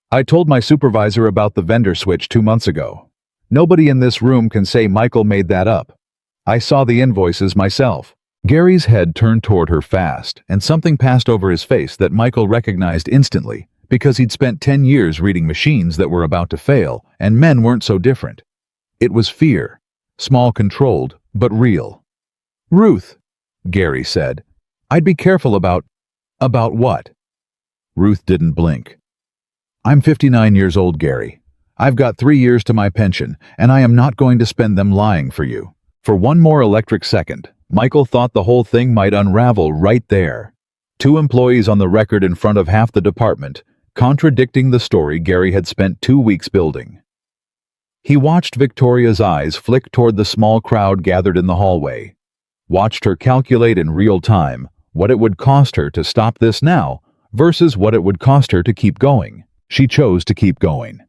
"I told my supervisor about the vendor switch 2 months ago. Nobody in this room can say Michael made that up. I saw the invoices myself." Gary's head turned toward her fast, and something passed over his face that Michael recognized instantly, because he'd spent 10 years reading machines that were about to fail, and men weren't so different. It was fear, small, controlled, but real. "Ruth," Gary said, "I'd be careful about what?" Ruth didn't blink. "I'm 59 years old, Gary. I've got 3 years to my pension, and I am not going to spend them lying for you." For one more electric second, Michael thought the whole thing might unravel right there. 2 employees on the record in front of half the department, contradicting the story Gary had spent 2 weeks building. He watched Victoria's eyes flick toward the small crowd gathered in the hallway, watched her calculate in real time what it would cost her to stop this now versus what it would cost her to keep going. She chose to keep going.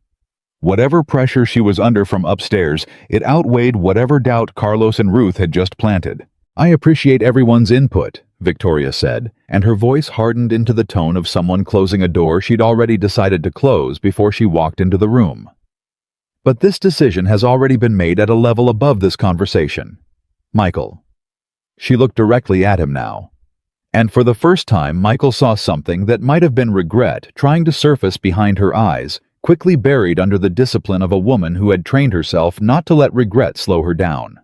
Whatever pressure she was under from upstairs, it outweighed whatever doubt Carlos and Ruth had just planted. "I appreciate everyone's input," Victoria said, and her voice hardened into the tone of someone closing a door she'd already decided to close before she walked into the room. "But this decision has already been made at a level above this conversation. Michael." She looked directly at him now. And for the first time, Michael saw something that might have been regret trying to surface behind her eyes, quickly buried under the discipline of a woman who had trained herself not to let regret slow her down.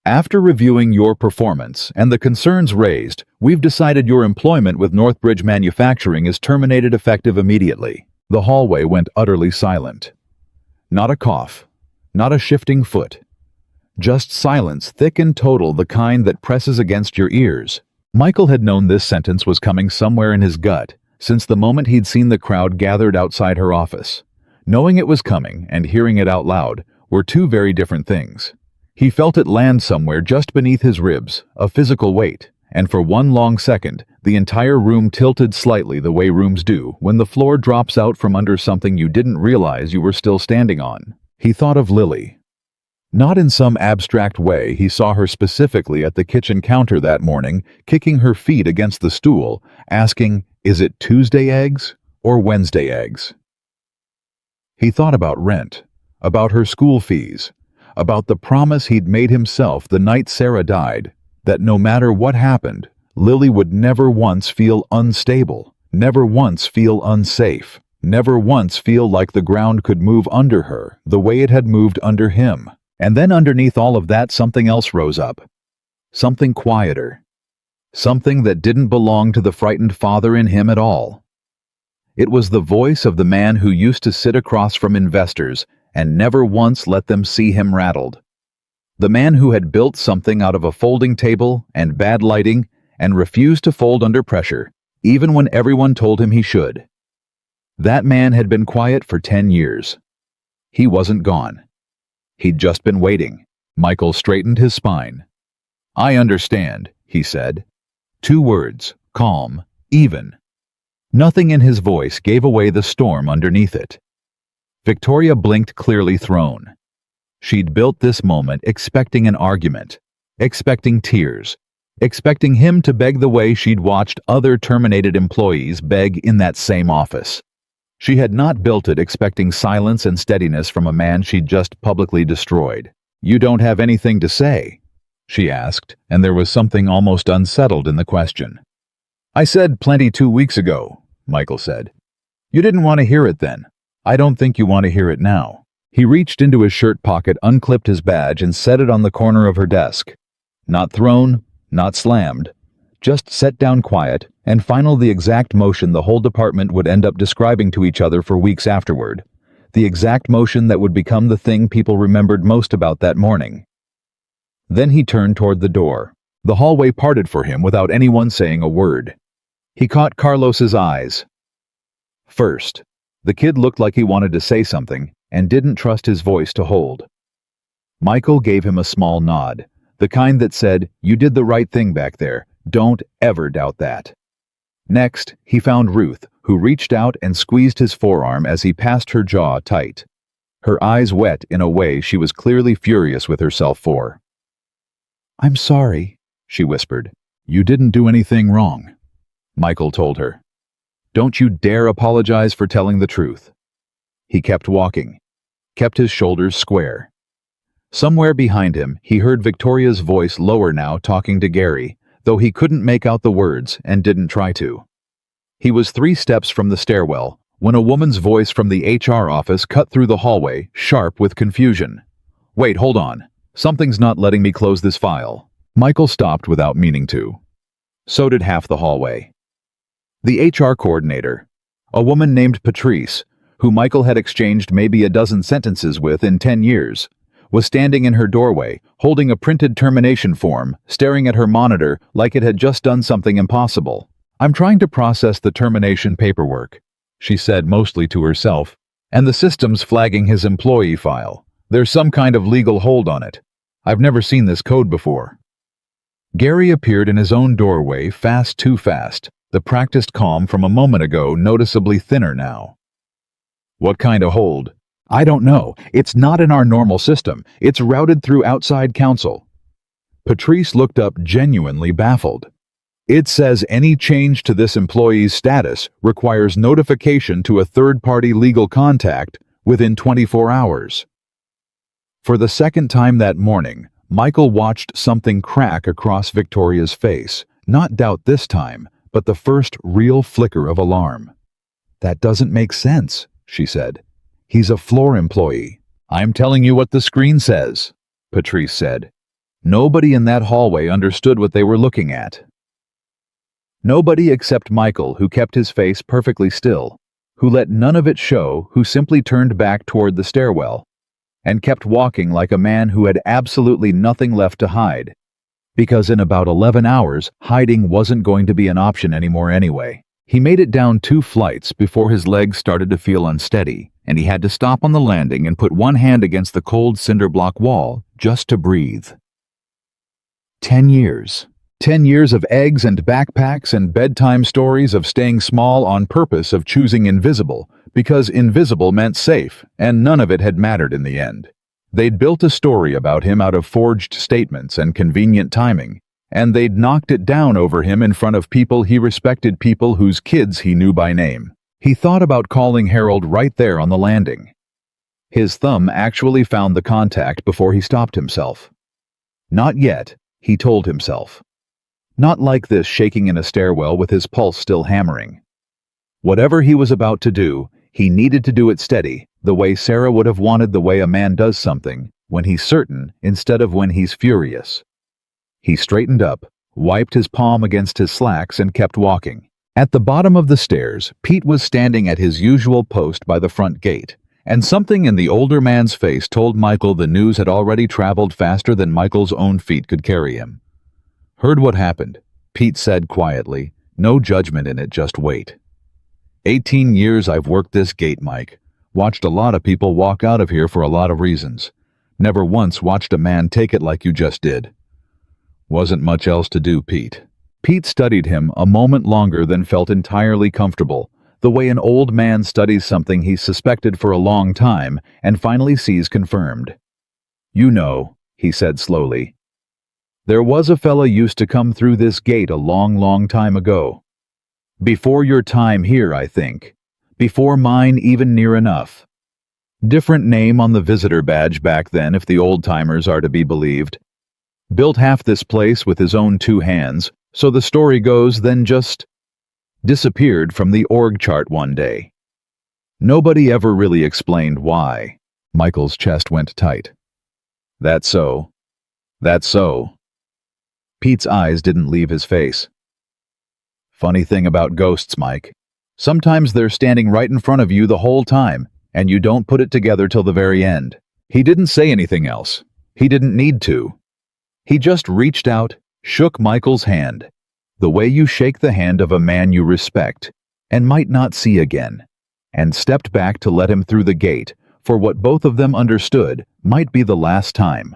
"After reviewing your performance and the concerns raised, we've decided your employment with Northbridge Manufacturing is terminated effective immediately." The hallway went utterly silent. Not a cough, not a shifting foot. Just silence, thick and total, the kind that presses against your ears. Michael had known this sentence was coming somewhere in his gut since the moment he'd seen the crowd gathered outside her office. Knowing it was coming and hearing it out loud were 2 very different things. He felt it land somewhere just beneath his ribs, a physical weight, and for one long second, the entire room tilted slightly the way rooms do when the floor drops out from under something you didn't realize you were still standing on. He thought of Lily. Not in some abstract way, he saw her specifically at the kitchen counter that morning, kicking her feet against the stool, asking, "Is it Tuesday eggs or Wednesday eggs?" He thought about rent, about her school fees, about the promise he'd made himself the night Sarah died, that no matter what happened, Lily would never once feel unstable, never once feel unsafe, never once feel like the ground could move under her the way it had moved under him. And then underneath all of that, something else rose up. Something quieter. Something that didn't belong to the frightened father in him at all. It was the voice of the man who used to sit across from investors and never once let them see him rattled. The man who had built something out of a folding table and bad lighting and refused to fold under pressure, even when everyone told him he should. That man had been quiet for 10 years. He wasn't gone. He'd just been waiting. Michael straightened his spine. "I understand," he said. 2 words, calm, even. Nothing in his voice gave away the storm underneath it. Victoria blinked, clearly thrown. She'd built this moment expecting an argument, expecting tears, expecting him to beg the way she'd watched other terminated employees beg in that same office. She had not built it expecting silence and steadiness from a man she'd just publicly destroyed. "You don't have anything to say?" she asked, and there was something almost unsettled in the question. "I said plenty 2 weeks ago," Michael said. "You didn't want to hear it then. I don't think you want to hear it now." He reached into his shirt pocket, unclipped his badge, and set it on the corner of her desk. Not thrown, not slammed, just set down quiet, and final the exact motion the whole department would end up describing to each other for weeks afterward. The exact motion that would become the thing people remembered most about that morning. Then he turned toward the door. The hallway parted for him without anyone saying a word. He caught Carlos's eyes. First, the kid looked like he wanted to say something and didn't trust his voice to hold. Michael gave him a small nod, the kind that said, "You did the right thing back there. Don't ever doubt that." Next, he found Ruth, who reached out and squeezed his forearm as he passed her jaw tight. Her eyes wet in a way she was clearly furious with herself for. "I'm sorry," she whispered. "You didn't do anything wrong," Michael told her. "Don't you dare apologize for telling the truth." He kept walking, kept his shoulders square. Somewhere behind him, he heard Victoria's voice lower now, talking to Gary, though he couldn't make out the words and didn't try to. He was 3 steps from the stairwell when a woman's voice from the HR office cut through the hallway, sharp with confusion. "Wait, hold on. Something's not letting me close this file." Michael stopped without meaning to. So did half the hallway. The HR coordinator, a woman named Patrice, who Michael had exchanged maybe a dozen sentences with in 10 years, was standing in her doorway, holding a printed termination form, staring at her monitor like it had just done something impossible. "I'm trying to process the termination paperwork," she said mostly to herself, "and the system's flagging his employee file. There's some kind of legal hold on it. I've never seen this code before." Gary appeared in his own doorway, too fast, the practiced calm from a moment ago noticeably thinner now. "What kind of hold?" "I don't know. It's not in our normal system. It's routed through outside counsel." Patrice looked up, genuinely baffled. "It says any change to this employee's status requires notification to a third-party legal contact within 24 hours. For the second time that morning, Michael watched something crack across Victoria's face. Not doubt this time, but the first real flicker of alarm. "That doesn't make sense," she said. "He's a floor employee." "I'm telling you what the screen says," Patrice said. Nobody in that hallway understood what they were looking at. Nobody except Michael, who kept his face perfectly still, who let none of it show, who simply turned back toward the stairwell, and kept walking like a man who had absolutely nothing left to hide, because in about 11 hours, hiding wasn't going to be an option anymore anyway. He made it down 2 flights before his legs started to feel unsteady, and he had to stop on the landing and put one hand against the cold cinder block wall just to breathe. 10 years. 10 years of eggs and backpacks and bedtime stories of staying small on purpose, of choosing invisible, because invisible meant safe, and none of it had mattered in the end. They'd built a story about him out of forged statements and convenient timing, and they'd knocked it down over him in front of people he respected, people whose kids he knew by name. He thought about calling Harold right there on the landing. His thumb actually found the contact before he stopped himself. Not yet, he told himself. Not like this, shaking in a stairwell with his pulse still hammering. Whatever he was about to do, he needed to do it steady, the way Sarah would have wanted, the way a man does something, when he's certain instead of when he's furious. He straightened up, wiped his palm against his slacks, and kept walking. At the bottom of the stairs, Pete was standing at his usual post by the front gate, and something in the older man's face told Michael the news had already traveled faster than Michael's own feet could carry him. "Heard what happened," Pete said quietly, no judgment in it, just wait. 18 years I've worked this gate, Mike. Watched a lot of people walk out of here for a lot of reasons. Never once watched a man take it like you just did." "Wasn't much else to do, Pete." Pete studied him a moment longer, then felt entirely comfortable, the way an old man studies something he's suspected for a long time and finally sees confirmed. You know, he said slowly. There was a fella used to come through this gate a long, long time ago. Before your time here, I think. Before mine even near enough. Different name on the visitor badge back then if the old-timers are to be believed. Built half this place with his own 2 hands, so the story goes, then just disappeared from the org chart one day. Nobody ever really explained why. Michael's chest went tight. That's so. That's so. Pete's eyes didn't leave his face. Funny thing about ghosts, Mike. Sometimes they're standing right in front of you the whole time, and you don't put it together till the very end. He didn't say anything else. He didn't need to. He just reached out, shook Michael's hand, the way you shake the hand of a man you respect and might not see again, and stepped back to let him through the gate for what both of them understood might be the last time.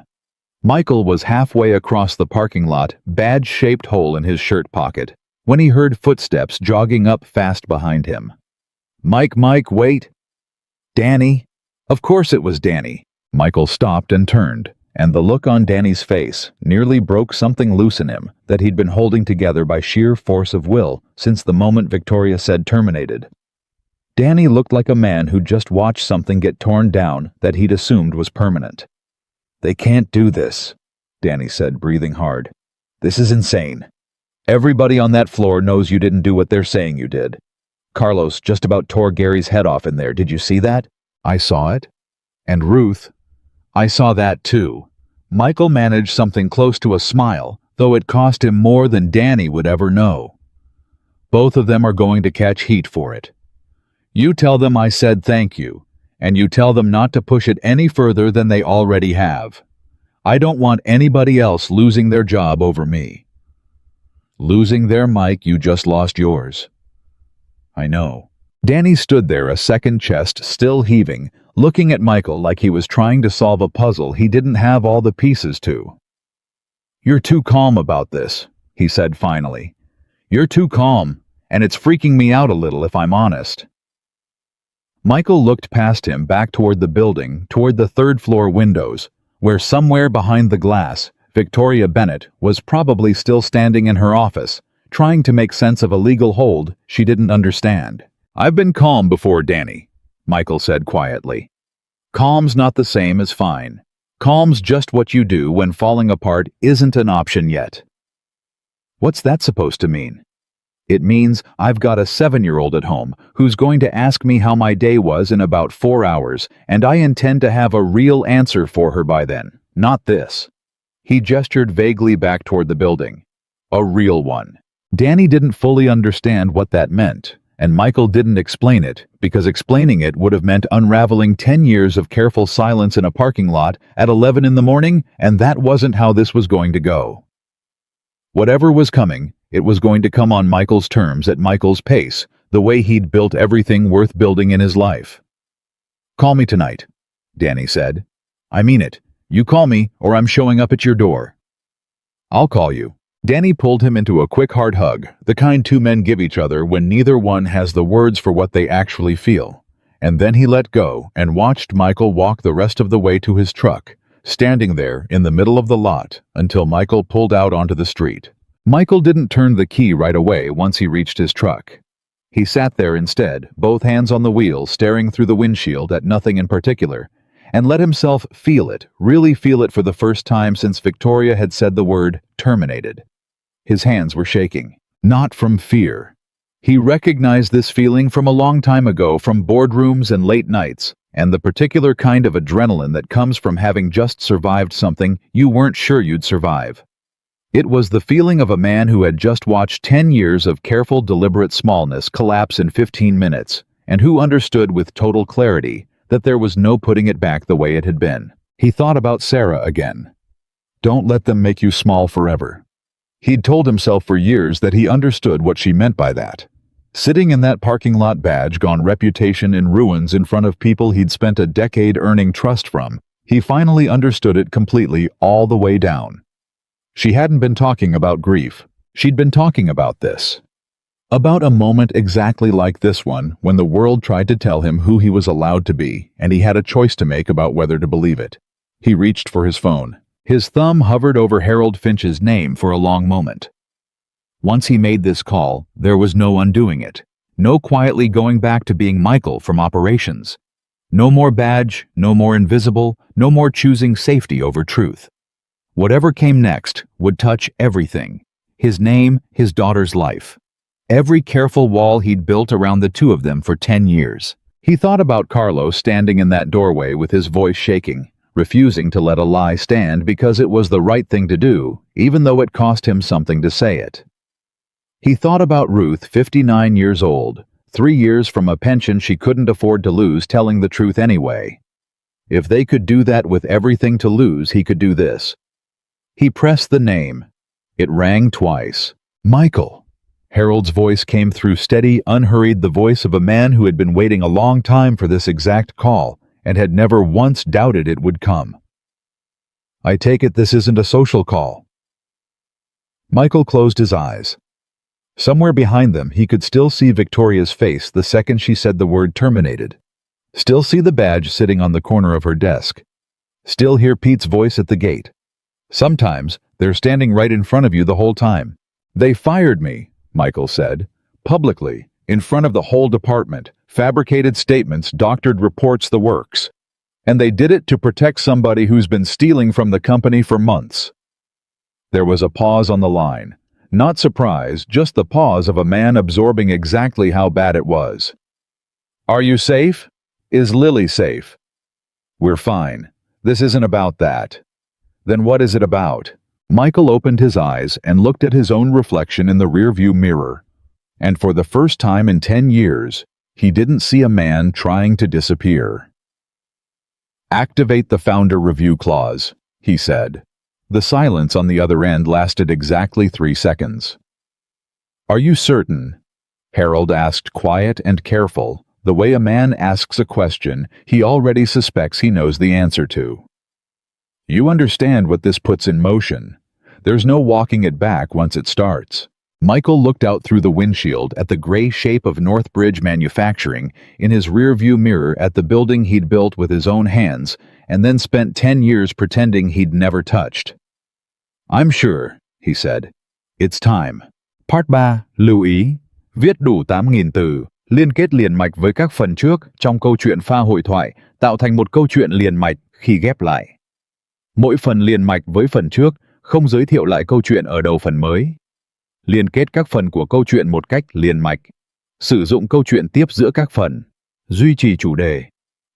Michael was halfway across the parking lot, badge-shaped hole in his shirt pocket, when he heard footsteps jogging up fast behind him. Mike, wait. Danny? Of course it was Danny. Michael stopped and turned, and the look on Danny's face nearly broke something loose in him that he'd been holding together by sheer force of will since the moment Victoria said terminated. Danny looked like a man who'd just watched something get torn down that he'd assumed was permanent. They can't do this, Danny said, breathing hard. This is insane. Everybody on that floor knows you didn't do what they're saying you did. Carlos just about tore Gary's head off in there. Did you see that? I saw it. And Ruth, I saw that too. Michael managed something close to a smile, though it cost him more than Danny would ever know. Both of them are going to catch heat for it. You tell them I said thank you, and you tell them not to push it any further than they already have. I don't want anybody else losing their job over me. Losing their Mike, you just lost yours. I know. Danny stood there, a second chest still heaving, looking at Michael like he was trying to solve a puzzle he didn't have all the pieces to. You're too calm about this, he said finally. You're too calm, and it's freaking me out a little if I'm honest. Michael looked past him back toward the building, toward the third-floor windows, where somewhere behind the glass, Victoria Bennett was probably still standing in her office, trying to make sense of a legal hold she didn't understand. I've been calm before, Danny, Michael said quietly. Calm's not the same as fine. Calm's just what you do when falling apart isn't an option yet. What's that supposed to mean? It means I've got a 7-year-old at home who's going to ask me how my day was in about 4 hours, and I intend to have a real answer for her by then, not this. He gestured vaguely back toward the building. A real one. Danny didn't fully understand what that meant, and Michael didn't explain it, because explaining it would have meant unraveling 10 years of careful silence in a parking lot at 11 in the morning, and that wasn't how this was going to go. Whatever was coming, it was going to come on Michael's terms at Michael's pace, the way he'd built everything worth building in his life. Call me tonight, Danny said. I mean it. You call me, or I'm showing up at your door. I'll call you. Danny pulled him into a quick hard hug, the kind 2 men give each other when neither one has the words for what they actually feel. And then he let go and watched Michael walk the rest of the way to his truck, standing there in the middle of the lot until Michael pulled out onto the street. Michael didn't turn the key right away once he reached his truck. He sat there instead, both hands on the wheel, staring through the windshield at nothing in particular, and let himself feel it, really feel it for the first time since Victoria had said the word terminated. His hands were shaking, not from fear. He recognized this feeling from a long time ago from boardrooms and late nights, and the particular kind of adrenaline that comes from having just survived something you weren't sure you'd survive. It was the feeling of a man who had just watched 10 years of careful, deliberate smallness collapse in 15 minutes, and who understood with total clarity that there was no putting it back the way it had been. He thought about Sarah again. Don't let them make you small forever. He'd told himself for years that he understood what she meant by that. Sitting in that parking lot, badge gone, reputation in ruins in front of people he'd spent a decade earning trust from, he finally understood it completely all the way down. She hadn't been talking about grief. She'd been talking about this. About a moment exactly like this one when the world tried to tell him who he was allowed to be, and he had a choice to make about whether to believe it. He reached for his phone. His thumb hovered over Harold Finch's name for a long moment. Once he made this call, there was no undoing it. No quietly going back to being Michael from operations. No more badge, no more invisible, no more choosing safety over truth. Whatever came next would touch everything. His name, his daughter's life. Every careful wall he'd built around the two of them for 10 years. He thought about Carlos standing in that doorway with his voice shaking, refusing to let a lie stand because it was the right thing to do, even though it cost him something to say it. He thought about Ruth, 59 years old, 3 years from a pension she couldn't afford to lose, telling the truth anyway. If they could do that with everything to lose, he could do this. He pressed the name. It rang twice. Michael. Harold's voice came through steady, unhurried, the voice of a man who had been waiting a long time for this exact call and had never once doubted it would come. I take it this isn't a social call. Michael closed his eyes. Somewhere behind them, he could still see Victoria's face the second she said the word terminated. Still see the badge sitting on the corner of her desk. Still hear Pete's voice at the gate. Sometimes they're standing right in front of you the whole time. They fired me, Michael said, publicly, in front of the whole department, fabricated statements, doctored reports, the works. And they did it to protect somebody who's been stealing from the company for months. There was a pause on the line. Not surprise, just the pause of a man absorbing exactly how bad it was. Are you safe? Is Lily safe? We're fine. This isn't about that. Then what is it about? Michael opened his eyes and looked at his own reflection in the rearview mirror. And for the first time in 10 years, he didn't see a man trying to disappear. Activate the founder review clause, he said. The silence on the other end lasted exactly 3 seconds. Are you certain? Harold asked, quiet and careful, the way a man asks a question he already suspects he knows the answer to. You understand what this puts in motion. There's no walking it back once it starts. Michael looked out through the windshield at the gray shape of Northbridge Manufacturing in his rearview mirror at the building he'd built with his own hands and then spent 10 years pretending he'd never touched. I'm sure, he said. It's time. Part 3. Lưu ý. Viết đủ 8.000 từ, liên kết liền mạch với các phần trước trong câu chuyện pha hội thoại, tạo thành một câu chuyện liền mạch khi ghép lại. Mỗi phần liền mạch với phần trước, không giới thiệu lại câu chuyện ở đầu phần mới. Liên kết các phần của câu chuyện một cách liền mạch. Sử dụng câu chuyện tiếp giữa các phần. Duy trì chủ đề.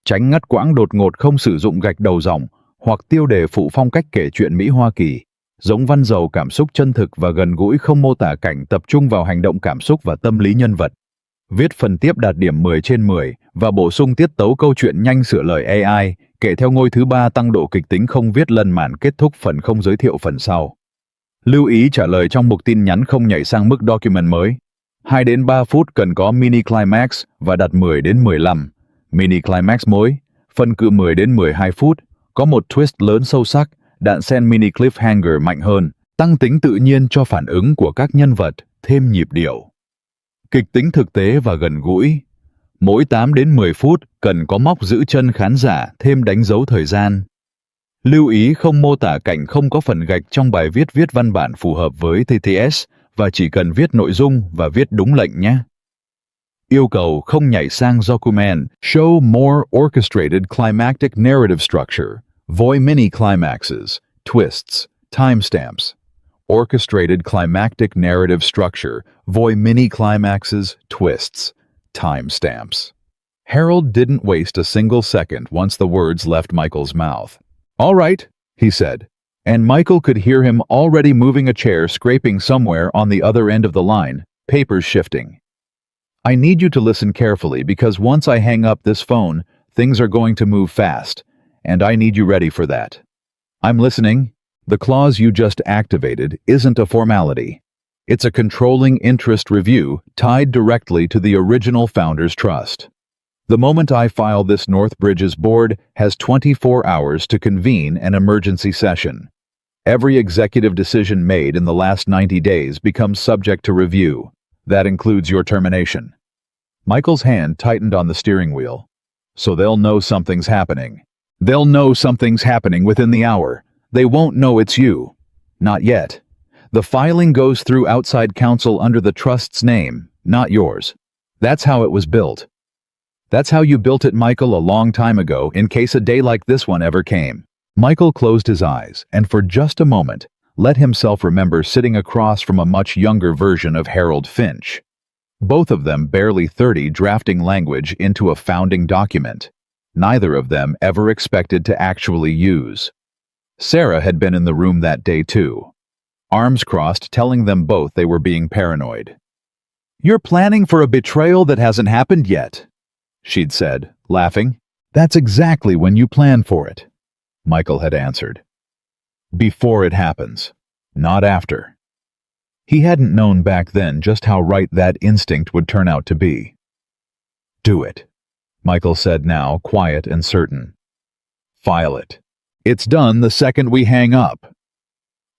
Tránh ngắt quãng đột ngột, không sử dụng gạch đầu dòng hoặc tiêu đề phụ phong cách kể chuyện Mỹ Hoa Kỳ. Giống văn giàu cảm xúc chân thực và gần gũi, không mô tả cảnh, tập trung vào hành động, cảm xúc và tâm lý nhân vật. Viết phần tiếp đạt điểm 10 trên 10 và bổ sung tiết tấu câu chuyện nhanh, sửa lời AI, kể theo ngôi thứ 3, tăng độ kịch tính, không viết lân màn, kết thúc phần không giới thiệu phần sau. Lưu ý trả lời trong mục tin nhắn không nhảy sang mức document mới. 2 đến 3 phút cần có mini climax và đặt 10 đến 15. Mini climax mỗi, phần cự 10 đến 12 phút, có một twist lớn sâu sắc, đạn xen mini cliffhanger mạnh hơn, tăng tính tự nhiên cho phản ứng của các nhân vật, thêm nhịp điệu. Kịch tính thực tế và gần gũi. Mỗi 8 đến 10 phút cần có móc giữ chân khán giả, thêm đánh dấu thời gian. Lưu ý không mô tả cảnh, không có phần gạch trong bài viết, viết văn bản phù hợp với TTS và chỉ cần viết nội dung và viết đúng lệnh nhé. Yêu cầu không nhảy sang document, show more orchestrated climactic narrative structure, void mini climaxes, twists, timestamps. Orchestrated climactic narrative structure, void mini climaxes, twists, timestamps. Harold didn't waste a single second once the words left Michael's mouth. All right, he said, and Michael could hear him already moving a chair, scraping somewhere on the other end of the line, papers shifting. I need you to listen carefully because once I hang up this phone, things are going to move fast, and I need you ready for that. I'm listening. The clause you just activated isn't a formality. It's a controlling interest review tied directly to the original founder's trust. The moment I file this, Northbridge's board has 24 hours to convene an emergency session. Every executive decision made in the last 90 days becomes subject to review. That includes your termination. Michael's hand tightened on the steering wheel. So they'll know something's happening. They'll know something's happening within the hour. They won't know it's you. Not yet. The filing goes through outside counsel under the trust's name, not yours. That's how it was built. That's how you built it, Michael, a long time ago, in case a day like this one ever came. Michael closed his eyes and for just a moment let himself remember sitting across from a much younger version of Harold Finch. Both of them barely 30, drafting language into a founding document. Neither of them ever expected to actually use. Sarah had been in the room that day too, arms crossed, telling them both they were being paranoid. "You're planning for a betrayal that hasn't happened yet," she'd said, laughing. "That's exactly when you plan for it," Michael had answered. "Before it happens, not after." He hadn't known back then just how right that instinct would turn out to be. "Do it," Michael said now, quiet and certain. "File it. It's done the second we hang up."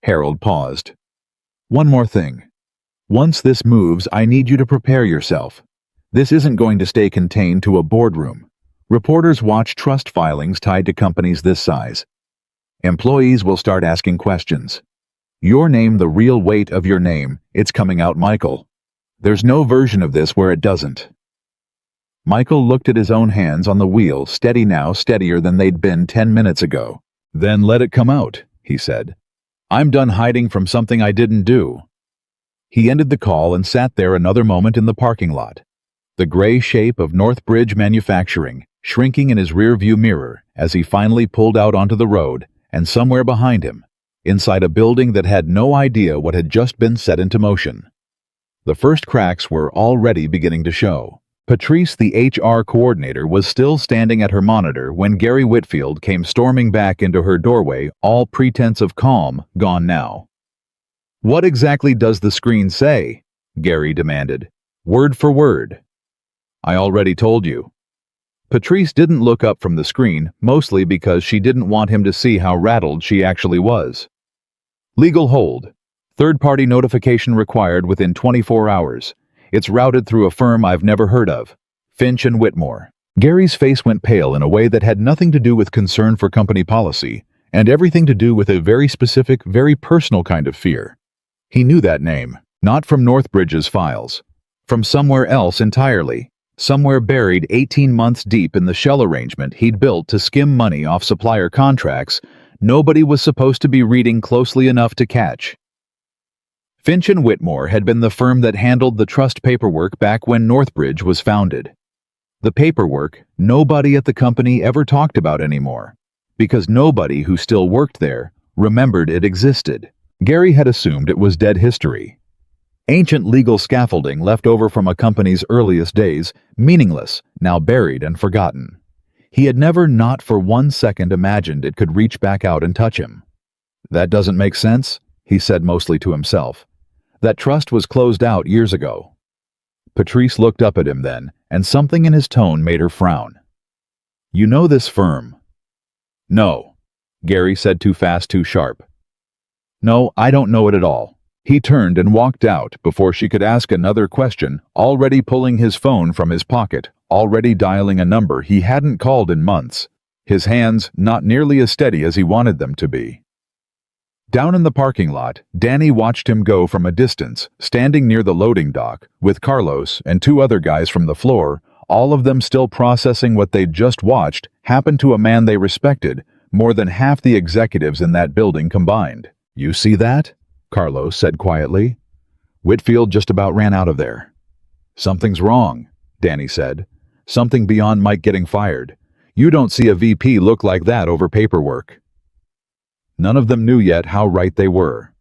Harold paused. "One more thing. Once this moves, I need you to prepare yourself. This isn't going to stay contained to a boardroom. Reporters watch trust filings tied to companies this size. Employees will start asking questions. Your name, the real weight of your name, it's coming out, Michael. There's no version of this where it doesn't." Michael looked at his own hands on the wheel, steady now, steadier than they'd been 10 minutes ago. "Then let it come out," he said. "I'm done hiding from something I didn't do." He ended the call and sat there another moment in the parking lot. The gray shape of Northbridge Manufacturing shrinking in his rear-view mirror as he finally pulled out onto the road, and somewhere behind him, inside a building that had no idea what had just been set into motion. The first cracks were already beginning to show. Patrice, the HR coordinator, was still standing at her monitor when Gary Whitfield came storming back into her doorway, all pretense of calm gone now. "What exactly does the screen say?" Gary demanded. "Word for word." "I already told you." Patrice didn't look up from the screen, mostly because she didn't want him to see how rattled she actually was. "Legal hold. Third-party notification required within 24 hours. It's routed through a firm I've never heard of. Finch and Whitmore." Gary's face went pale in a way that had nothing to do with concern for company policy, and everything to do with a very specific, very personal kind of fear. He knew that name, not from Northbridge's files. From somewhere else entirely. Somewhere buried 18 months deep in the shell arrangement he'd built to skim money off supplier contracts nobody was supposed to be reading closely enough to catch. Finch and Whitmore had been the firm that handled the trust paperwork back when Northbridge was founded. The paperwork nobody at the company ever talked about anymore, because nobody who still worked there remembered it existed. Gary had assumed it was dead history. Ancient legal scaffolding left over from a company's earliest days, meaningless, now buried and forgotten. He had never, not for 1 second, imagined it could reach back out and touch him. "That doesn't make sense," he said mostly to himself. "That trust was closed out years ago." Patrice looked up at him then, and something in his tone made her frown. "You know this firm?" "No," Gary said, too fast, too sharp. "No, I don't know it at all." He turned and walked out before she could ask another question, already pulling his phone from his pocket, already dialing a number he hadn't called in months, his hands not nearly as steady as he wanted them to be. Down in the parking lot, Danny watched him go from a distance, standing near the loading dock, with Carlos and 2 other guys from the floor, all of them still processing what they'd just watched happen to a man they respected, more than half the executives in that building combined. "You see that?" Carlos said quietly. "Whitfield just about ran out of there." "Something's wrong," Danny said. "Something beyond Mike getting fired. You don't see a VP look like that over paperwork." None of them knew yet how right they were.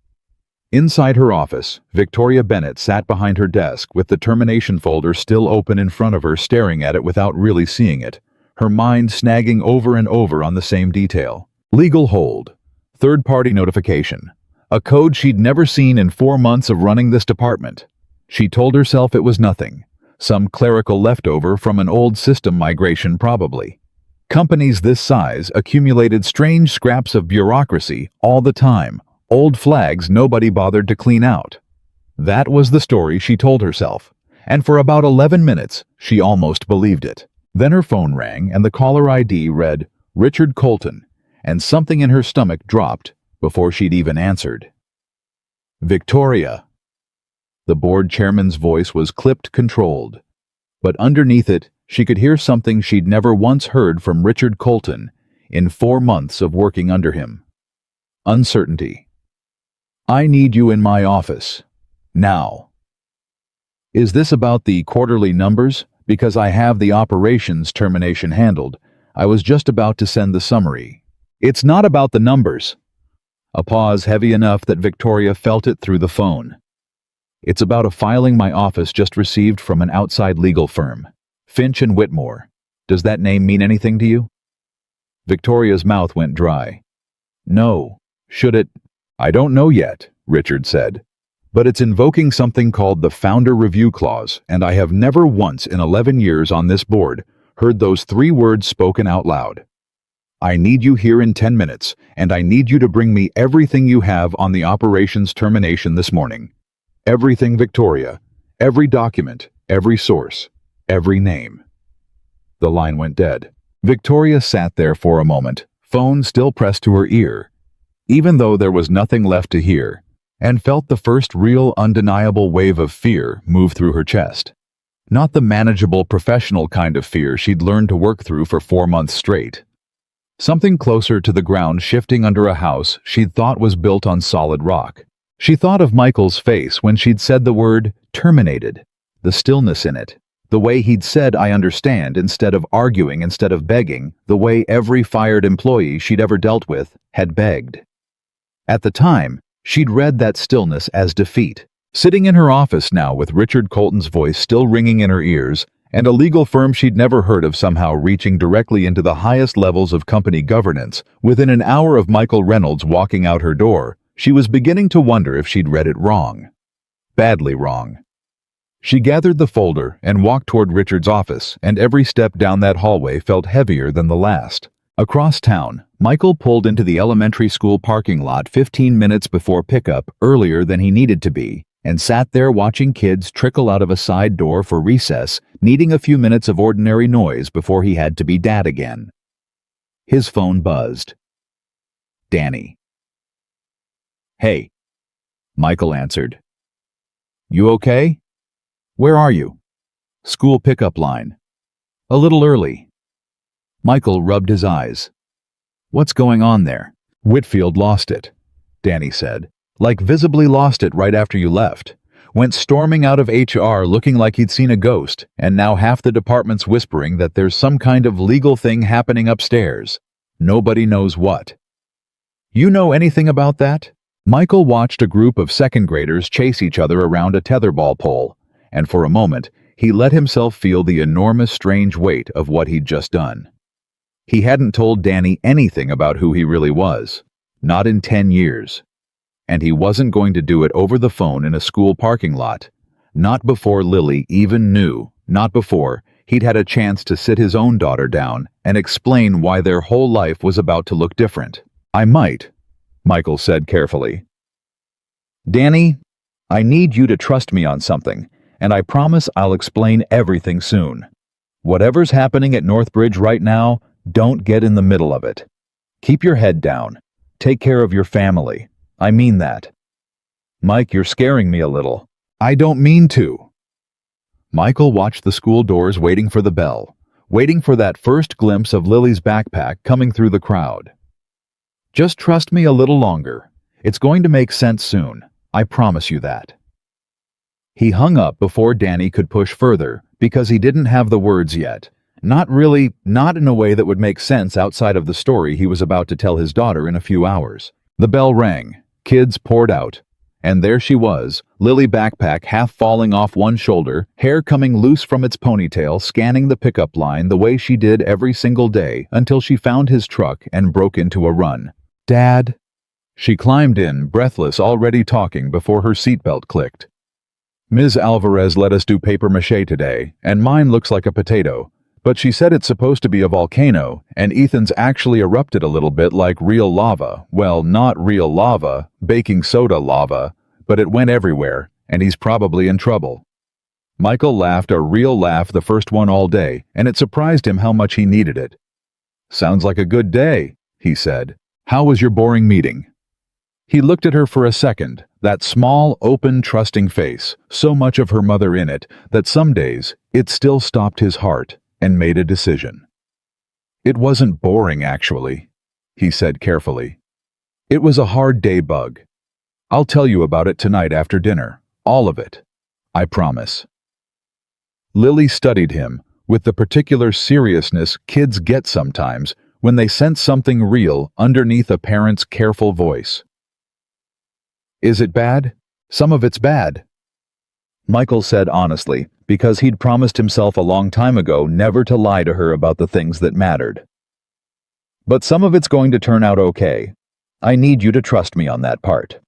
Inside her office, Victoria Bennett sat behind her desk with the termination folder still open in front of her, staring at it without really seeing it, her mind snagging over and over on the same detail. Legal hold. Third-party notification. A code she'd never seen in 4 months of running this department. She told herself it was nothing. Some clerical leftover from an old system migration, probably. Companies this size accumulated strange scraps of bureaucracy all the time, old flags nobody bothered to clean out. That was the story she told herself, and for about 11 minutes she almost believed it. Then her phone rang and the caller ID read, Richard Colton, and something in her stomach dropped before she'd even answered. Victoria. The board chairman's voice was clipped, controlled, but underneath it, she could hear something she'd never once heard from Richard Colton in 4 months of working under him. Uncertainty. I need you in my office. Now. Is this about the quarterly numbers? Because I have the operations termination handled. I was just about to send the summary. It's not about the numbers. A pause heavy enough that Victoria felt it through the phone. It's about a filing my office just received from an outside legal firm. Finch and Whitmore. Does that name mean anything to you? Victoria's mouth went dry. No. Should it? I don't know yet, Richard said. But it's invoking something called the Founder Review Clause, and I have never once in 11 years on this board heard those 3 words spoken out loud. I need you here in 10 minutes, and I need you to bring me everything you have on the operations termination this morning. Everything, Victoria. Every document, every source, every name. The line went dead. Victoria sat there for a moment, phone still pressed to her ear, even though there was nothing left to hear, and felt the first real, undeniable wave of fear move through her chest. Not the manageable, professional kind of fear she'd learned to work through for 4 months straight. Something closer to the ground shifting under a house she'd thought was built on solid rock. She thought of Michael's face when she'd said the word terminated, the stillness in it, the way he'd said I understand instead of arguing, instead of begging, the way every fired employee she'd ever dealt with had begged. At the time, she'd read that stillness as defeat. Sitting in her office now with Richard Colton's voice still ringing in her ears, and a legal firm she'd never heard of somehow reaching directly into the highest levels of company governance, within an hour of Michael Reynolds walking out her door, she was beginning to wonder if she'd read it wrong. Badly wrong. She gathered the folder and walked toward Richard's office, and every step down that hallway felt heavier than the last. Across town, Michael pulled into the elementary school parking lot 15 minutes before pickup, earlier than he needed to be, and sat there watching kids trickle out of a side door for recess, needing a few minutes of ordinary noise before he had to be dad again. His phone buzzed. Danny. Hey. Michael answered. You okay? Where are you? School pickup line. A little early. Michael rubbed his eyes. What's going on there? Whitfield lost it, Danny said. Like visibly lost it right after you left. Went storming out of HR looking like he'd seen a ghost, and now half the department's whispering that there's some kind of legal thing happening upstairs. Nobody knows what. You know anything about that? Michael watched a group of second graders chase each other around a tetherball pole, and for a moment, he let himself feel the enormous strange weight of what he'd just done. He hadn't told Danny anything about who he really was. Not in 10 years. And he wasn't going to do it over the phone in a school parking lot. Not before Lily even knew, not before he'd had a chance to sit his own daughter down and explain why their whole life was about to look different. I might, Michael said carefully. Danny, I need you to trust me on something, and I promise I'll explain everything soon. Whatever's happening at Northbridge right now, don't get in the middle of it. Keep your head down. Take care of your family. I mean that. Mike, you're scaring me a little. I don't mean to. Michael watched the school doors waiting for the bell, waiting for that first glimpse of Lily's backpack coming through the crowd. Just trust me a little longer. It's going to make sense soon. I promise you that. He hung up before Danny could push further because he didn't have the words yet. Not really, not in a way that would make sense outside of the story he was about to tell his daughter in a few hours. The bell rang. Kids poured out. And there she was, Lily backpack half falling off one shoulder, hair coming loose from its ponytail, scanning the pickup line the way she did every single day until she found his truck and broke into a run. Dad? She climbed in, breathless, already talking before her seatbelt clicked. Ms. Alvarez let us do papier-mâché today, and mine looks like a potato. But she said it's supposed to be a volcano, and Ethan's actually erupted a little bit like real lava. Well, not real lava, baking soda lava, but it went everywhere, and he's probably in trouble. Michael laughed a real laugh, the first one all day, and it surprised him how much he needed it. "Sounds like a good day," he said. "How was your boring meeting?" He looked at her for a second, that small, open, trusting face, so much of her mother in it that some days it still stopped his heart, and made a decision. "It wasn't boring, actually," he said carefully. "It was a hard day bug. I'll tell you about it tonight after dinner, all of it. I promise." Lily studied him with the particular seriousness kids get sometimes when they sense something real underneath a parent's careful voice. "Is it bad?" "Some of it's bad," Michael said honestly, because he'd promised himself a long time ago never to lie to her about the things that mattered. "But some of it's going to turn out okay. I need you to trust me on that part."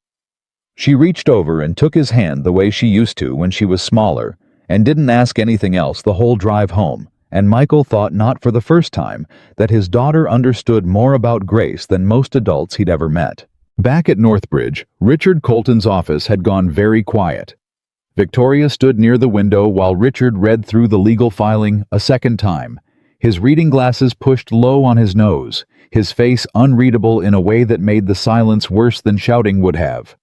She reached over and took his hand the way she used to when she was smaller, and didn't ask anything else the whole drive home, and Michael thought not for the first time that his daughter understood more about Grace than most adults he'd ever met. Back at Northbridge, Richard Colton's office had gone very quiet. Victoria stood near the window while Richard read through the legal filing a second time, his reading glasses pushed low on his nose, his face unreadable in a way that made the silence worse than shouting would have.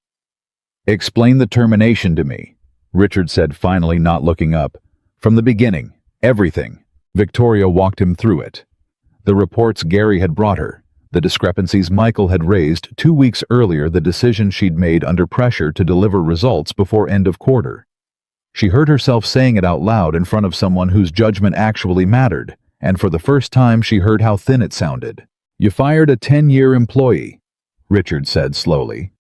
"Explain the termination to me," Richard said, finally not looking up. "From the beginning, everything." Victoria walked him through it. The reports Gary had brought her, the discrepancies Michael had raised 2 weeks earlier, the decision she'd made under pressure to deliver results before end of quarter. She heard herself saying it out loud in front of someone whose judgment actually mattered, and for the first time she heard how thin it sounded. "You fired a 10-year employee," Richard said slowly,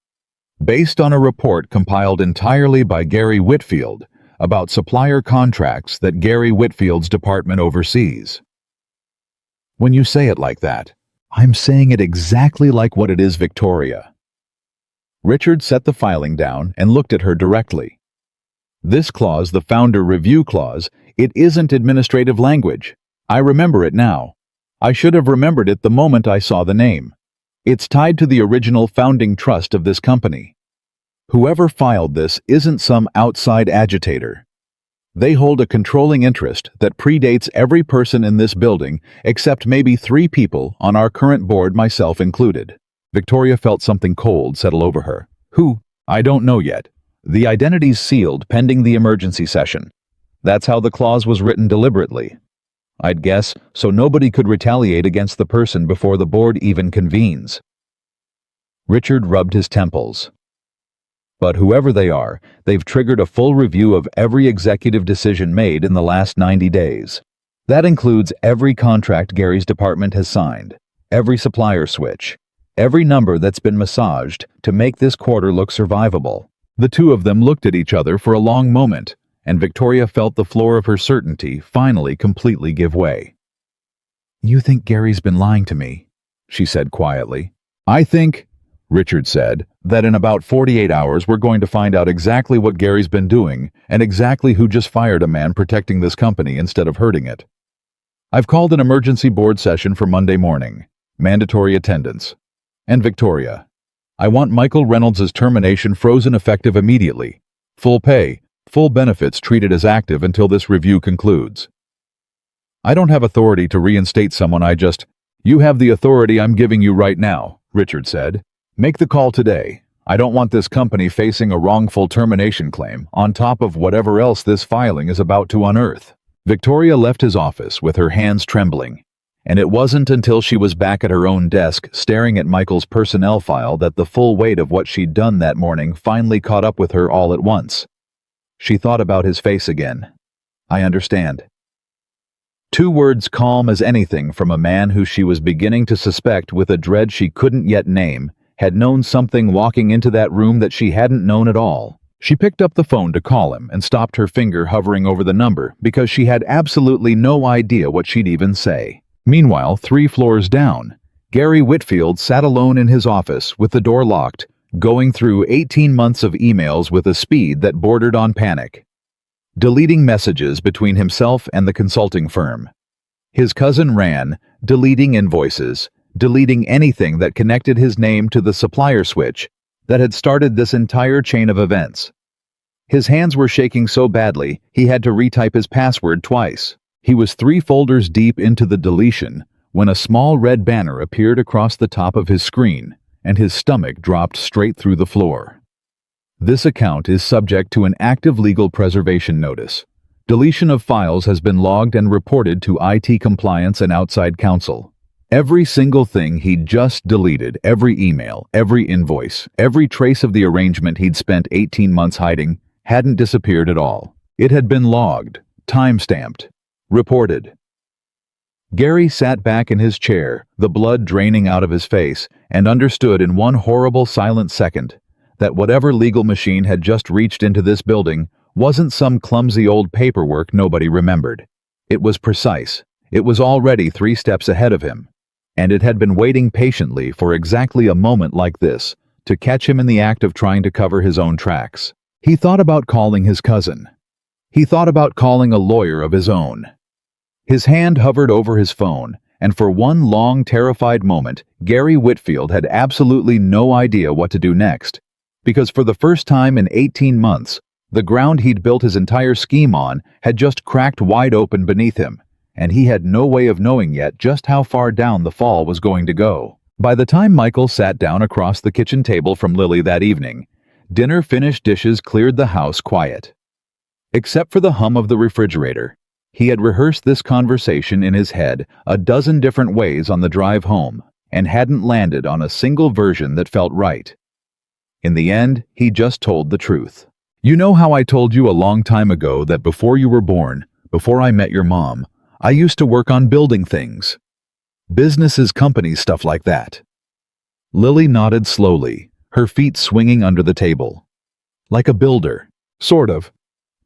"based on a report compiled entirely by Gary Whitfield about supplier contracts that Gary Whitfield's department oversees." "When you say it like that, I'm saying it exactly like what it is, Victoria." Richard set the filing down and looked at her directly. "This clause, the founder review clause, it isn't administrative language. I remember it now. I should have remembered it the moment I saw the name. It's tied to the original founding trust of this company. Whoever filed this isn't some outside agitator. They hold a controlling interest that predates every person in this building except maybe 3 people on our current board, myself included." Victoria felt something cold settle over her. "Who? I don't know yet. The identity's sealed pending the emergency session. That's how the clause was written deliberately, I'd guess, so nobody could retaliate against the person before the board even convenes." Richard rubbed his temples. "But whoever they are, they've triggered a full review of every executive decision made in the last 90 days. That includes every contract Gary's department has signed, every supplier switch, every number that's been massaged to make this quarter look survivable." The two of them looked at each other for a long moment, and Victoria felt the floor of her certainty finally completely give way. "You think Gary's been lying to me?" she said quietly. "I think," Richard said, "that in about 48 hours we're going to find out exactly what Gary's been doing and exactly who just fired a man protecting this company instead of hurting it. I've called an emergency board session for Monday morning. Mandatory attendance. And Victoria, I want Michael Reynolds' termination frozen effective immediately. Full pay, full benefits treated as active until this review concludes. I don't have authority to reinstate someone, You have the authority I'm giving you right now," Richard said. "Make the call today. I don't want this company facing a wrongful termination claim on top of whatever else this filing is about to unearth." Victoria left his office with her hands trembling, and it wasn't until she was back at her own desk staring at Michael's personnel file that the full weight of what she'd done that morning finally caught up with her all at once. She thought about his face again. "I understand." 2 words calm as anything from a man who she was beginning to suspect with a dread she couldn't yet name had known something walking into that room that she hadn't known at all. She picked up the phone to call him and stopped her finger hovering over the number because she had absolutely no idea what she'd even say. Meanwhile, 3 floors down, Gary Whitfield sat alone in his office with the door locked, going through 18 months of emails with a speed that bordered on panic. Deleting messages between himself and the consulting firm. His cousin ran, deleting invoices, deleting anything that connected his name to the supplier switch that had started this entire chain of events. His hands were shaking so badly he had to retype his password twice. He was 3 folders deep into the deletion when a small red banner appeared across the top of his screen, and his stomach dropped straight through the floor. This account is subject to an active legal preservation notice. Deletion of files has been logged and reported to IT compliance and outside counsel. Every single thing he'd just deleted, every email, every invoice, every trace of the arrangement he'd spent 18 months hiding, hadn't disappeared at all. It had been logged, time-stamped, reported. Gary sat back in his chair, the blood draining out of his face, and understood in one horrible silent second that whatever legal machine had just reached into this building wasn't some clumsy old paperwork nobody remembered. It was precise. It was already 3 steps ahead of him, and it had been waiting patiently for exactly a moment like this to catch him in the act of trying to cover his own tracks. He thought about calling his cousin. He thought about calling a lawyer of his own. His hand hovered over his phone, and for one long, terrified moment, Gary Whitfield had absolutely no idea what to do next, because for the first time in 18 months, the ground he'd built his entire scheme on had just cracked wide open beneath him, and he had no way of knowing yet just how far down the fall was going to go. By the time Michael sat down across the kitchen table from Lily that evening, dinner-finished dishes cleared the house quiet. Except for the hum of the refrigerator, he had rehearsed this conversation in his head a dozen different ways on the drive home, and hadn't landed on a single version that felt right. In the end, he just told the truth. "You know how I told you a long time ago that before you were born, before I met your mom, I used to work on building things. Businesses, companies, stuff like that." Lily nodded slowly, her feet swinging under the table. "Like a builder. Sort of.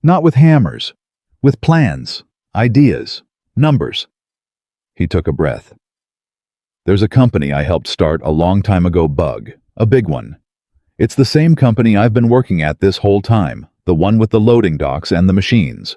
Not with hammers. With plans, ideas, numbers." He took a breath. "There's a company I helped start a long time ago, Bug. A big one. It's the same company I've been working at this whole time, the one with the loading docks and the machines.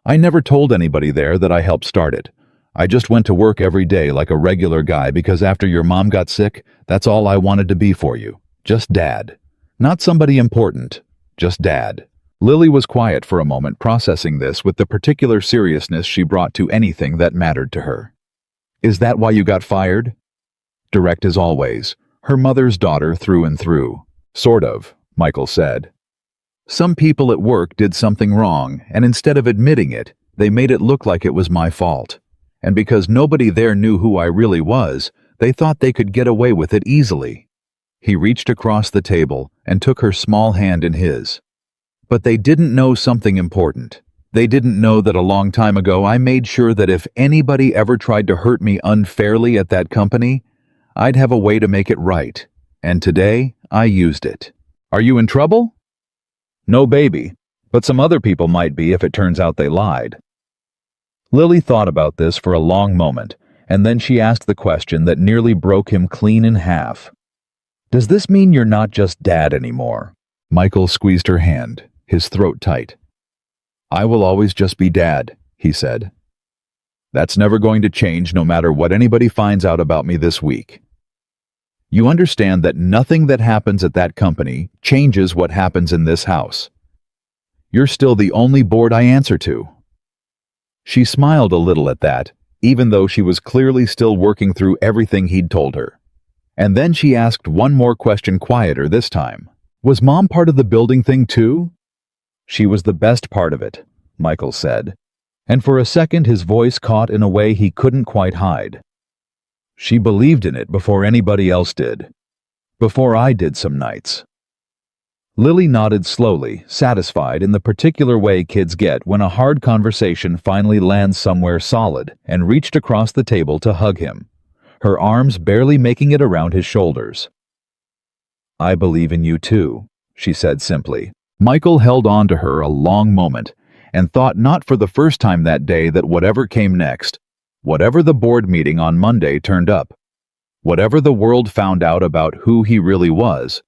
I never told anybody there that I helped start it. I just went to work every day like a regular guy because after your mom got sick, that's all I wanted to be for you. Just Dad. Not somebody important. Just Dad." Lily was quiet for a moment, processing this with the particular seriousness she brought to anything that mattered to her. "Is that why you got fired?" Direct as always, her mother's daughter through and through. "Sort of," Michael said. "Some people at work did something wrong, and instead of admitting it, they made it look like it was my fault. And because nobody there knew who I really was, they thought they could get away with it easily." He reached across the table and took her small hand in his. "But they didn't know something important. They didn't know that a long time ago I made sure that if anybody ever tried to hurt me unfairly at that company, I'd have a way to make it right. And today, I used it. Are you in trouble?" "No, baby, but some other people might be if it turns out they lied." Lily thought about this for a long moment, and then she asked the question that nearly broke him clean in half. "Does this mean you're not just Dad anymore?" Michael squeezed her hand, his throat tight. "I will always just be Dad," he said. "That's never going to change no matter what anybody finds out about me this week. You understand that nothing that happens at that company changes what happens in this house. You're still the only board I answer to." She smiled a little at that, even though she was clearly still working through everything he'd told her. And then she asked one more question, quieter this time. "Was Mom part of the building thing too?" "She was the best part of it," Michael said, and for a second his voice caught in a way he couldn't quite hide. "She believed in it before anybody else did. Before I did some nights." Lily nodded slowly, satisfied in the particular way kids get when a hard conversation finally lands somewhere solid, and reached across the table to hug him, her arms barely making it around his shoulders. "I believe in you too," she said simply. Michael held on to her a long moment, and thought not for the first time that day that whatever came next, whatever the board meeting on Monday turned up, whatever the world found out about who he really was,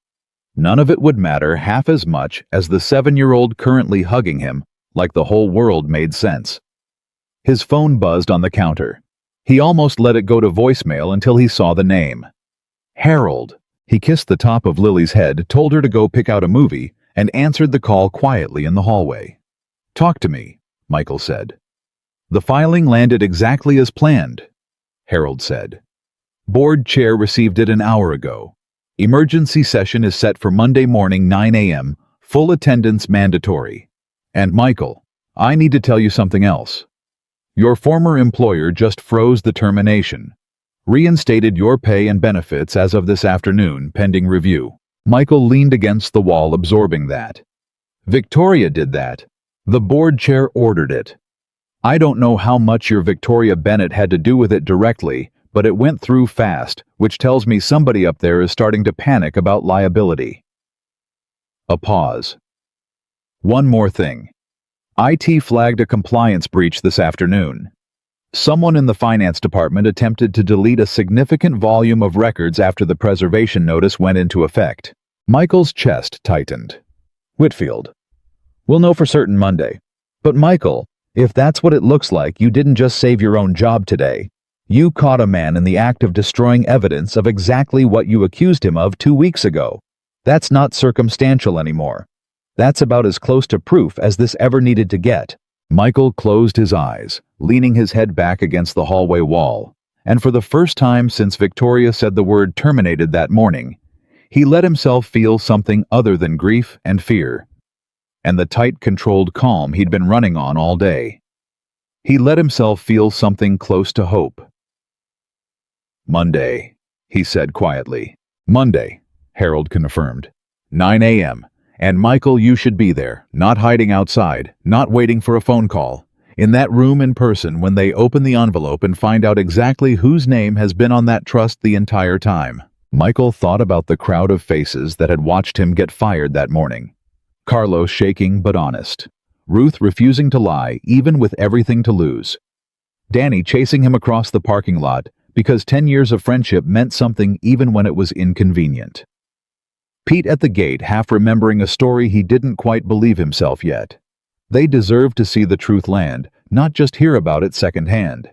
none of it would matter half as much as the 7-year-old currently hugging him like the whole world made sense. His phone buzzed on the counter. He almost let it go to voicemail until he saw the name. Harold. He kissed the top of Lily's head, told her to go pick out a movie, and answered the call quietly in the hallway. "Talk to me," Michael said. "The filing landed exactly as planned. Harold said. Board chair received it an hour ago. Emergency session is set for Monday morning 9 a.m., full attendance mandatory. And Michael, I need to tell you something else. Your former employer just froze the termination. Reinstated your pay and benefits as of this afternoon, pending review. Michael leaned against the wall, absorbing that. Victoria did that. The board chair ordered it. I don't know how much your Victoria Bennett had to do with it directly, but it went through fast, which tells me somebody up there is starting to panic about liability. A pause. One more thing. IT flagged a compliance breach this afternoon. Someone in the finance department attempted to delete a significant volume of records after the preservation notice went into effect. Michael's chest tightened. Whitfield. We'll know for certain Monday. But Michael, if that's what it looks like, you didn't just save your own job today. You caught a man in the act of destroying evidence of exactly what you accused him of 2 weeks ago. That's not circumstantial anymore. That's about as close to proof as this ever needed to get. Michael closed his eyes, leaning his head back against the hallway wall, and for the first time since Victoria said the word terminated that morning, he let himself feel something other than grief and fear, and the tight, controlled calm he'd been running on all day. He let himself feel something close to hope. Monday, he said quietly. Monday, Harold confirmed. 9 a.m. And Michael, you should be there, not hiding outside, not waiting for a phone call. In that room in person when they open the envelope and find out exactly whose name has been on that trust the entire time. Michael thought about the crowd of faces that had watched him get fired that morning. Carlos shaking but honest. Ruth refusing to lie, even with everything to lose. Danny chasing him across the parking lot because 10 years of friendship meant something even when it was inconvenient. Pete at the gate, half remembering a story he didn't quite believe himself yet. They deserved to see the truth land, not just hear about it secondhand.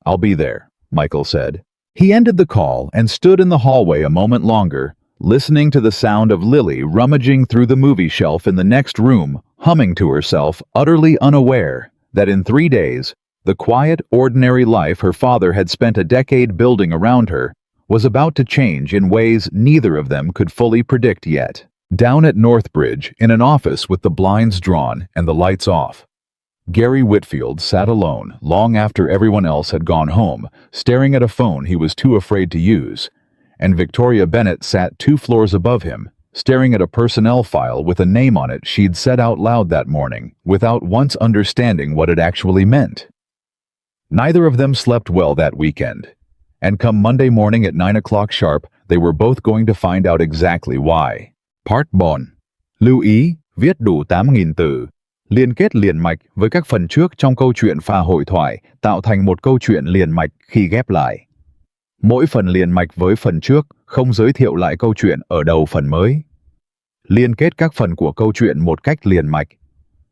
I'll be there, Michael said. He ended the call and stood in the hallway a moment longer, listening to the sound of Lily rummaging through the movie shelf in the next room, humming to herself, utterly unaware that in 3 days, the quiet, ordinary life her father had spent a decade building around her was about to change in ways neither of them could fully predict yet. Down at Northbridge, in an office with the blinds drawn and the lights off, Gary Whitfield sat alone long after everyone else had gone home, staring at a phone he was too afraid to use, and Victoria Bennett sat 2 floors above him, staring at a personnel file with a name on it she'd said out loud that morning, without once understanding what it actually meant. Neither of them slept well that weekend, and come Monday morning at 9 o'clock sharp, they were both going to find out exactly why. Part 1. Lưu ý, viết đủ 8.000 từ. Liên kết liền mạch với các phần trước trong câu chuyện pha hội thoại, tạo thành một câu chuyện liền mạch khi ghép lại. Mỗi phần liền mạch với phần trước, không giới thiệu lại câu chuyện ở đầu phần mới. Liên kết các phần của câu chuyện một cách liền mạch.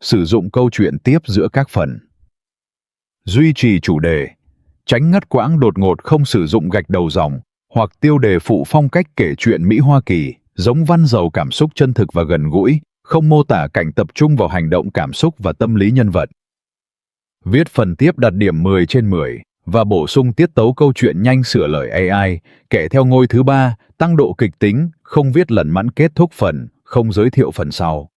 Sử dụng câu chuyện tiếp giữa các phần. Duy trì chủ đề. Tránh ngắt quãng đột ngột, không sử dụng gạch đầu dòng, hoặc tiêu đề phụ phong cách kể chuyện Mỹ Hoa Kỳ, giống văn giàu cảm xúc chân thực và gần gũi, không mô tả cảnh, tập trung vào hành động, cảm xúc và tâm lý nhân vật. Viết phần tiếp đạt điểm 10 trên 10, và bổ sung tiết tấu câu chuyện nhanh, sửa lời AI, kể theo ngôi thứ 3, tăng độ kịch tính, không viết lẩn mãn, kết thúc phần, không giới thiệu phần sau.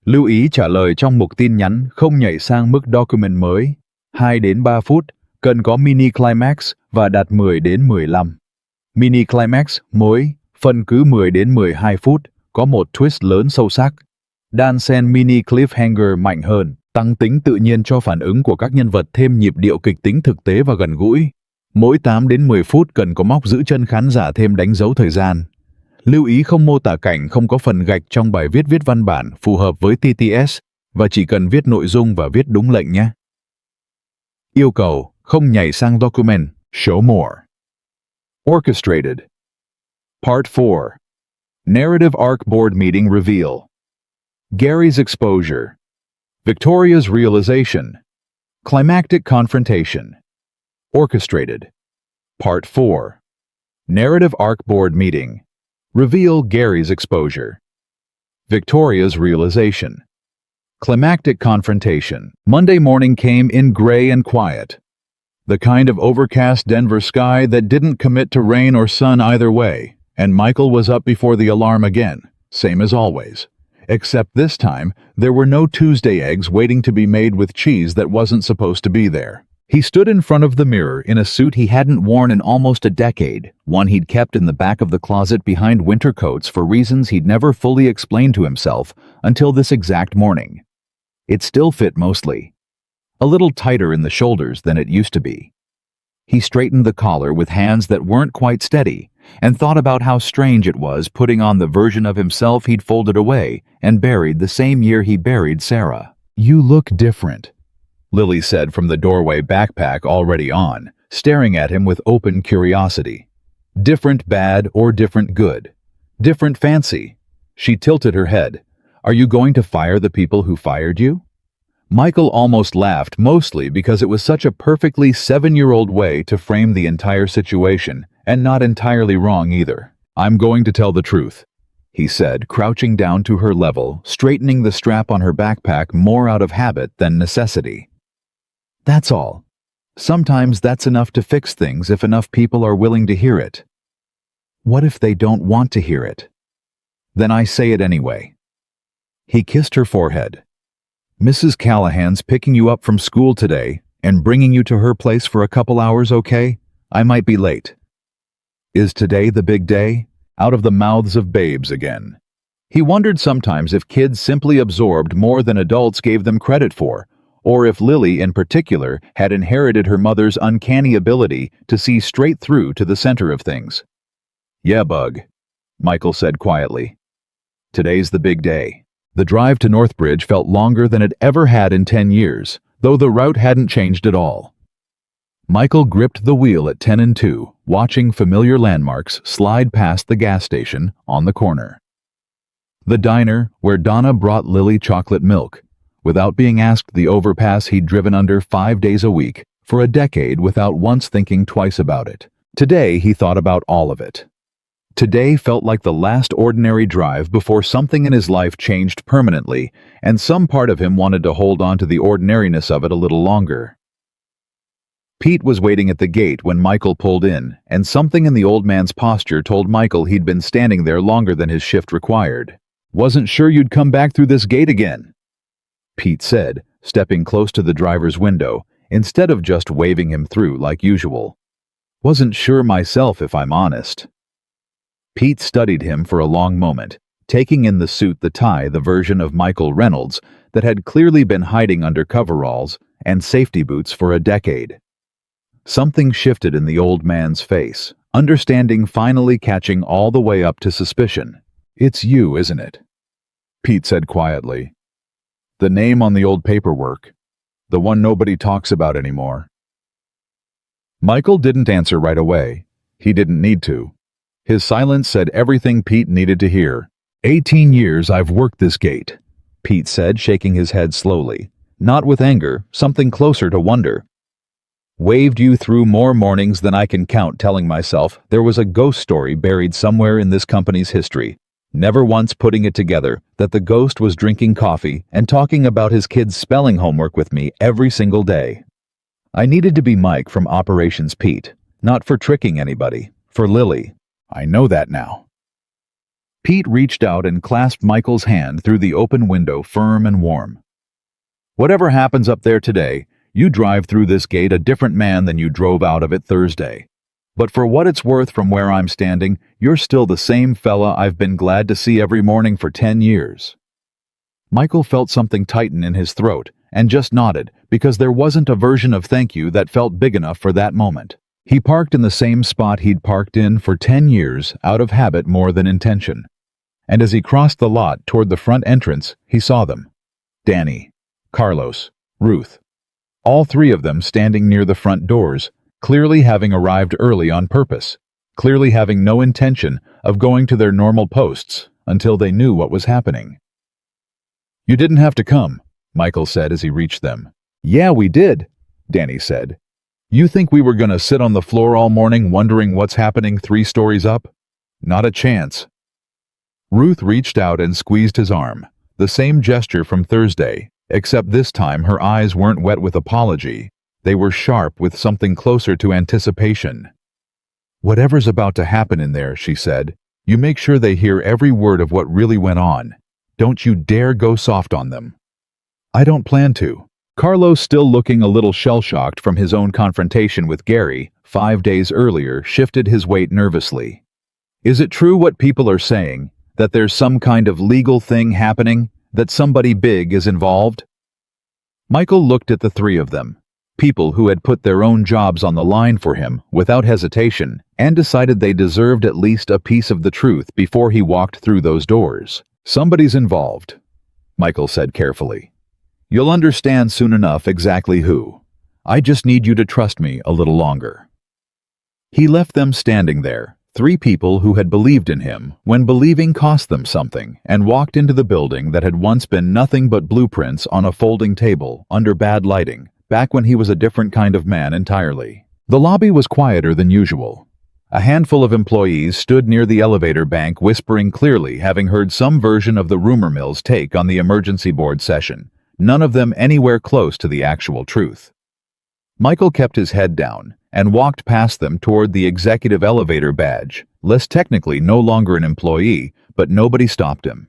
Lưu ý trả lời trong mục tin nhắn, không nhảy sang mức document mới, 2 đến 3 phút, cần có mini climax và đạt 10 đến 15. Mini climax, mỗi, phần cứ 10 đến 12 phút, có một twist lớn sâu sắc. Đan xen mini cliffhanger mạnh hơn, tăng tính tự nhiên cho phản ứng của các nhân vật, thêm nhịp điệu kịch tính thực tế và gần gũi. Mỗi 8 đến 10 phút cần có móc giữ chân khán giả, thêm đánh dấu thời gian. Lưu ý không mô tả cảnh, không có phần gạch trong bài viết, viết văn bản phù hợp với TTS và chỉ cần viết nội dung và viết đúng lệnh nhé. Yêu cầu, không nhảy sang document, show more. Orchestrated. Part 4. Narrative Arc Board Meeting Reveal. Gary's Exposure. Victoria's Realization. Climactic Confrontation. Orchestrated. Part 4. Narrative Arc Board Meeting. Reveal Gary's Exposure. Victoria's Realization. Climactic Confrontation. Monday morning came in gray and quiet. The kind of overcast Denver sky that didn't commit to rain or sun either way, and Michael was up before the alarm again, same as always. Except this time, there were no Tuesday eggs waiting to be made with cheese that wasn't supposed to be there. He stood in front of the mirror in a suit he hadn't worn in almost a decade, one he'd kept in the back of the closet behind winter coats for reasons he'd never fully explained to himself until this exact morning. It still fit mostly. A little tighter in the shoulders than it used to be. He straightened the collar with hands that weren't quite steady, and thought about how strange it was putting on the version of himself he'd folded away and buried the same year he buried Sarah. "You look different," Lily said from the doorway, backpack already on, staring at him with open curiosity. "Different bad or different good? Different fancy?" She tilted her head. "Are you going to fire the people who fired you?" Michael almost laughed, mostly because it was such a perfectly 7-year-old way to frame the entire situation, and not entirely wrong either. "I'm going to tell the truth," he said, crouching down to her level, straightening the strap on her backpack more out of habit than necessity. "That's all. Sometimes that's enough to fix things if enough people are willing to hear it." "What if they don't want to hear it?" "Then I say it anyway." He kissed her forehead. "Mrs. Callahan's picking you up from school today and bringing you to her place for a couple hours, okay? I might be late." Is today the big day? Out of the mouths of babes again. He wondered sometimes if kids simply absorbed more than adults gave them credit for, or if Lily in particular had inherited her mother's uncanny ability to see straight through to the center of things. "Yeah, Bug," Michael said quietly. "Today's the big day." The drive to Northbridge felt longer than it ever had in 10 years, though the route hadn't changed at all. Michael gripped the wheel at 10 and 2, watching familiar landmarks slide past the gas station on the corner. The diner where Donna brought Lily chocolate milk, without being asked, the overpass he'd driven under 5 days a week for a decade without once thinking twice about it. Today he thought about all of it. Today felt like the last ordinary drive before something in his life changed permanently, and some part of him wanted to hold on to the ordinariness of it a little longer. Pete was waiting at the gate when Michael pulled in, and something in the old man's posture told Michael he'd been standing there longer than his shift required. "Wasn't sure you'd come back through this gate again," Pete said, stepping close to the driver's window, instead of just waving him through like usual. "Wasn't sure myself, if I'm honest." Pete studied him for a long moment, taking in the suit, the tie, the version of Michael Reynolds that had clearly been hiding under coveralls and safety boots for a decade. Something shifted in the old man's face, understanding finally catching all the way up to suspicion. "It's you, isn't it?" Pete said quietly. "The name on the old paperwork. The one nobody talks about anymore." Michael didn't answer right away. He didn't need to. His silence said everything Pete needed to hear. 18 years I've worked this gate," Pete said, shaking his head slowly. Not with anger, something closer to wonder. "Waved you through more mornings than I can count, telling myself there was a ghost story buried somewhere in this company's history. Never once putting it together that the ghost was drinking coffee and talking about his kids' spelling homework with me every single day. I needed to be Mike from Operations Pete, not for tricking anybody, for Lily. I know that now." Pete reached out and clasped Michael's hand through the open window, firm and warm. "Whatever happens up there today, you drive through this gate a different man than you drove out of it Thursday. But for what it's worth, from where I'm standing, you're still the same fella I've been glad to see every morning for 10 years. Michael felt something tighten in his throat and just nodded, because there wasn't a version of thank you that felt big enough for that moment. He parked in the same spot he'd parked in for 10 years, out of habit more than intention. And as he crossed the lot toward the front entrance, he saw them. Danny, Carlos, Ruth. All three of them standing near the front doors, clearly having arrived early on purpose, clearly having no intention of going to their normal posts until they knew what was happening. "You didn't have to come," Michael said as he reached them. "Yeah, we did," Danny said. "You think we were going to sit on the floor all morning wondering what's happening 3 stories up? Not a chance." Ruth reached out and squeezed his arm, the same gesture from Thursday, except this time her eyes weren't wet with apology, They were sharp with something closer to anticipation. "Whatever's about to happen in there," she said, "you make sure they hear every word of what really went on. Don't you dare go soft on them." "I don't plan to." Carlos, still looking a little shell-shocked from his own confrontation with Gary 5 days earlier, shifted his weight nervously. "Is it true what people are saying, that there's some kind of legal thing happening, that somebody big is involved?" Michael looked at the three of them, people who had put their own jobs on the line for him without hesitation, and decided they deserved at least a piece of the truth before he walked through those doors. "Somebody's involved," Michael said carefully. "You'll understand soon enough exactly who. I just need you to trust me a little longer." He left them standing there, three people who had believed in him when believing cost them something, and walked into the building that had once been nothing but blueprints on a folding table under bad lighting, back when he was a different kind of man entirely. The lobby was quieter than usual. A handful of employees stood near the elevator bank, whispering clearly, having heard some version of the rumor mill's take on the emergency board session, none of them anywhere close to the actual truth. Michael kept his head down and walked past them toward the executive elevator badge, less technically no longer an employee, but nobody stopped him.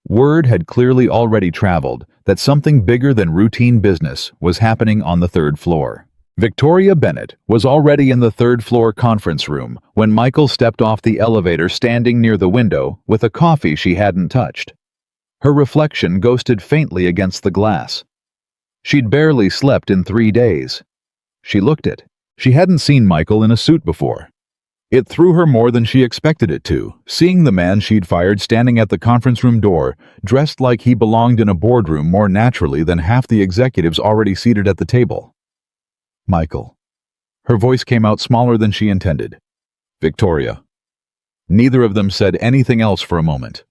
Word had clearly already traveled that something bigger than routine business was happening on the third floor. Victoria Bennett was already in the third-floor conference room when Michael stepped off the elevator, standing near the window with a coffee she hadn't touched. Her reflection ghosted faintly against the glass. She'd barely slept in 3 days. She looked it. She hadn't seen Michael in a suit before. It threw her more than she expected it to, seeing the man she'd fired standing at the conference room door, dressed like he belonged in a boardroom more naturally than half the executives already seated at the table. "Michael." Her voice came out smaller than she intended. "Victoria." Neither of them said anything else for a moment.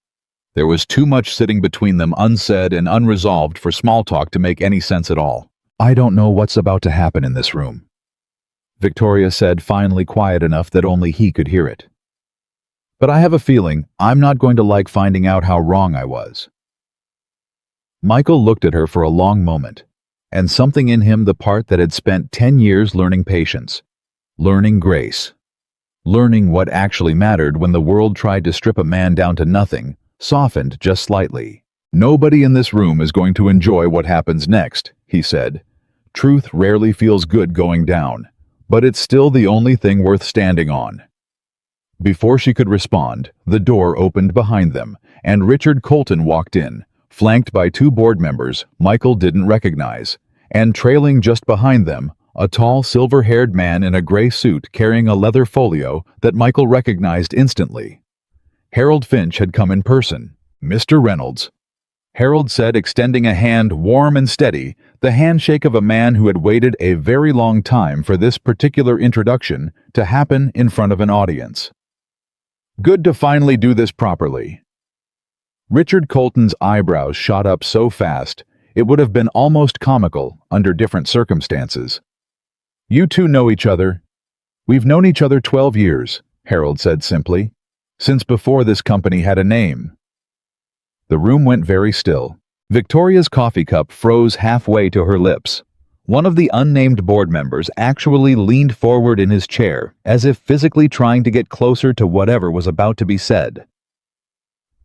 There was too much sitting between them, unsaid and unresolved, for small talk to make any sense at all. "I don't know what's about to happen in this room," Victoria said, finally quiet enough that only he could hear it. "But I have a feeling I'm not going to like finding out how wrong I was." Michael looked at her for a long moment, and something in him, the part that had spent 10 years learning patience, learning grace, learning what actually mattered when the world tried to strip a man down to nothing, softened just slightly. "Nobody in this room is going to enjoy what happens next," he said. "Truth rarely feels good going down, but it's still the only thing worth standing on." Before she could respond, the door opened behind them, and Richard Colton walked in, flanked by 2 board members Michael didn't recognize, and trailing just behind them, a tall, silver-haired man in a gray suit carrying a leather folio that Michael recognized instantly. Harold Finch had come in person. "Mr. Reynolds," Harold said, extending a hand, warm and steady, the handshake of a man who had waited a very long time for this particular introduction to happen in front of an audience. "Good to finally do this properly." Richard Colton's eyebrows shot up so fast, it would have been almost comical under different circumstances. "You two know each other?" "We've known each other 12 years, Harold said simply. "Since before this company had a name." The room went very still. Victoria's coffee cup froze halfway to her lips. One of the unnamed board members actually leaned forward in his chair, as if physically trying to get closer to whatever was about to be said.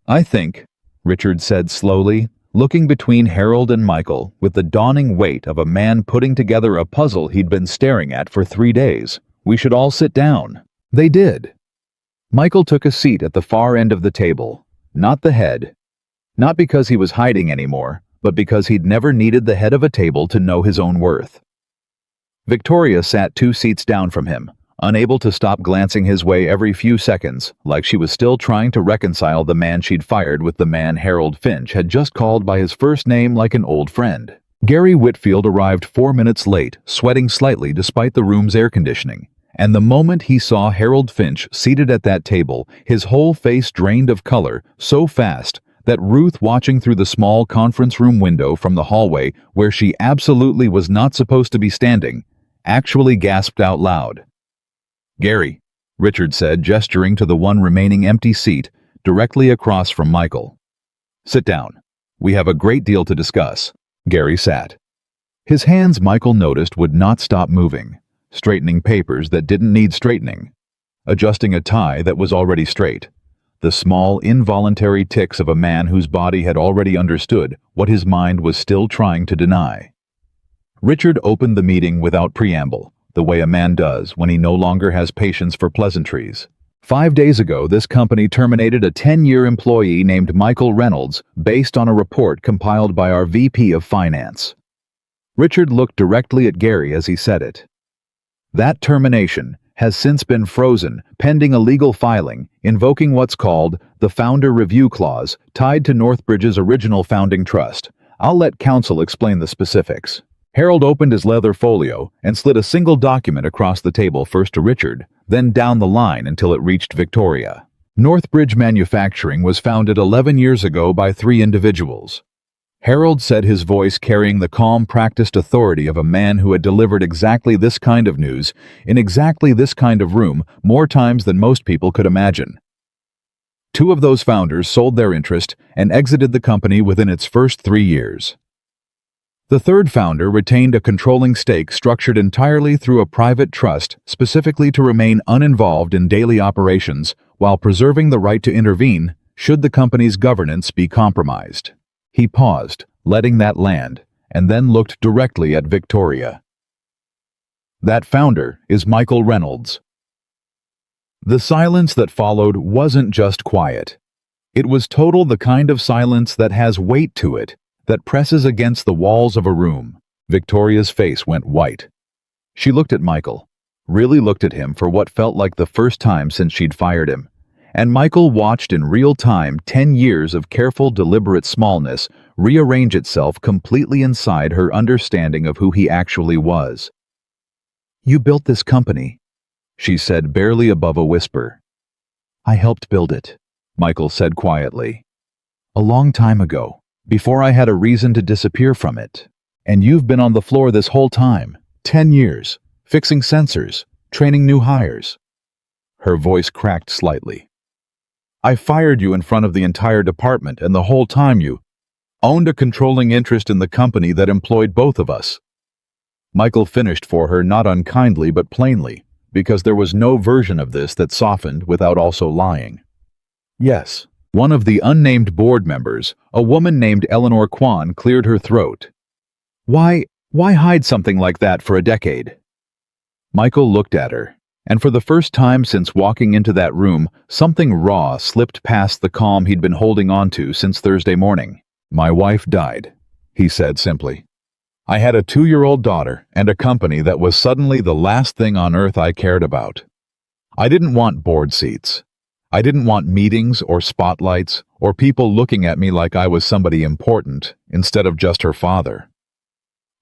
"I think," Richard said slowly, looking between Harold and Michael with the dawning weight of a man putting together a puzzle he'd been staring at for 3 days, "we should all sit down." They did. Michael took a seat at the far end of the table, not the head. Not because he was hiding anymore, but because he'd never needed the head of a table to know his own worth. Victoria sat 2 seats down from him, unable to stop glancing his way every few seconds, like she was still trying to reconcile the man she'd fired with the man Harold Finch had just called by his first name like an old friend. Gary Whitfield arrived 4 minutes late, sweating slightly despite the room's air conditioning, and the moment he saw Harold Finch seated at that table, his whole face drained of color so fast that Ruth, watching through the small conference room window from the hallway where she absolutely was not supposed to be standing, actually gasped out loud. "Gary," Richard said, gesturing to the one remaining empty seat directly across from Michael. "Sit down. We have a great deal to discuss." Gary sat. His hands, Michael noticed, would not stop moving, straightening papers that didn't need straightening, adjusting a tie that was already straight. The small, involuntary ticks of a man whose body had already understood what his mind was still trying to deny. Richard opened the meeting without preamble, the way a man does when he no longer has patience for pleasantries. 5 days ago, this company terminated a 10-year employee named Michael Reynolds based on a report compiled by our VP of Finance. Richard looked directly at Gary as he said it. That termination has since been frozen pending a legal filing invoking what's called the Founder Review Clause tied to Northbridge's original founding trust. I'll let counsel explain the specifics. Harold opened his leather folio and slid a single document across the table, first to Richard, then down the line until it reached Victoria. Northbridge Manufacturing was founded 11 years ago by 3 individuals. Harold said, his voice carrying the calm, practiced authority of a man who had delivered exactly this kind of news in exactly this kind of room more times than most people could imagine. 2 of those founders sold their interest and exited the company within its first 3 years. The 3rd founder retained a controlling stake structured entirely through a private trust specifically to remain uninvolved in daily operations while preserving the right to intervene should the company's governance be compromised. He paused, letting that land, and then looked directly at Victoria. That founder is Michael Reynolds. The silence that followed wasn't just quiet. It was total, the kind of silence that has weight to it, that presses against the walls of a room. Victoria's face went white. She looked at Michael, really looked at him for what felt like the first time since she'd fired him. And Michael watched in real time 10 years of careful, deliberate smallness rearrange itself completely inside her understanding of who he actually was. "You built this company," she said, barely above a whisper. "I helped build it," Michael said quietly. "A long time ago, before I had a reason to disappear from it. And you've been on the floor this whole time, 10 years, fixing sensors, training new hires." Her voice cracked slightly. "I fired you in front of the entire department, and the whole time you owned a controlling interest in the company that employed both of us." Michael finished for her, not unkindly but plainly, because there was no version of this that softened without also lying. "Yes." One of the unnamed board members, a woman named Eleanor Kwan, cleared her throat. Why hide something like that for a decade?" Michael looked at her, and for the first time since walking into that room, something raw slipped past the calm he'd been holding on to since Thursday morning. "My wife died," he said simply. "I had a 2-year-old daughter and a company that was suddenly the last thing on earth I cared about. I didn't want board seats. I didn't want meetings or spotlights or people looking at me like I was somebody important instead of just her father.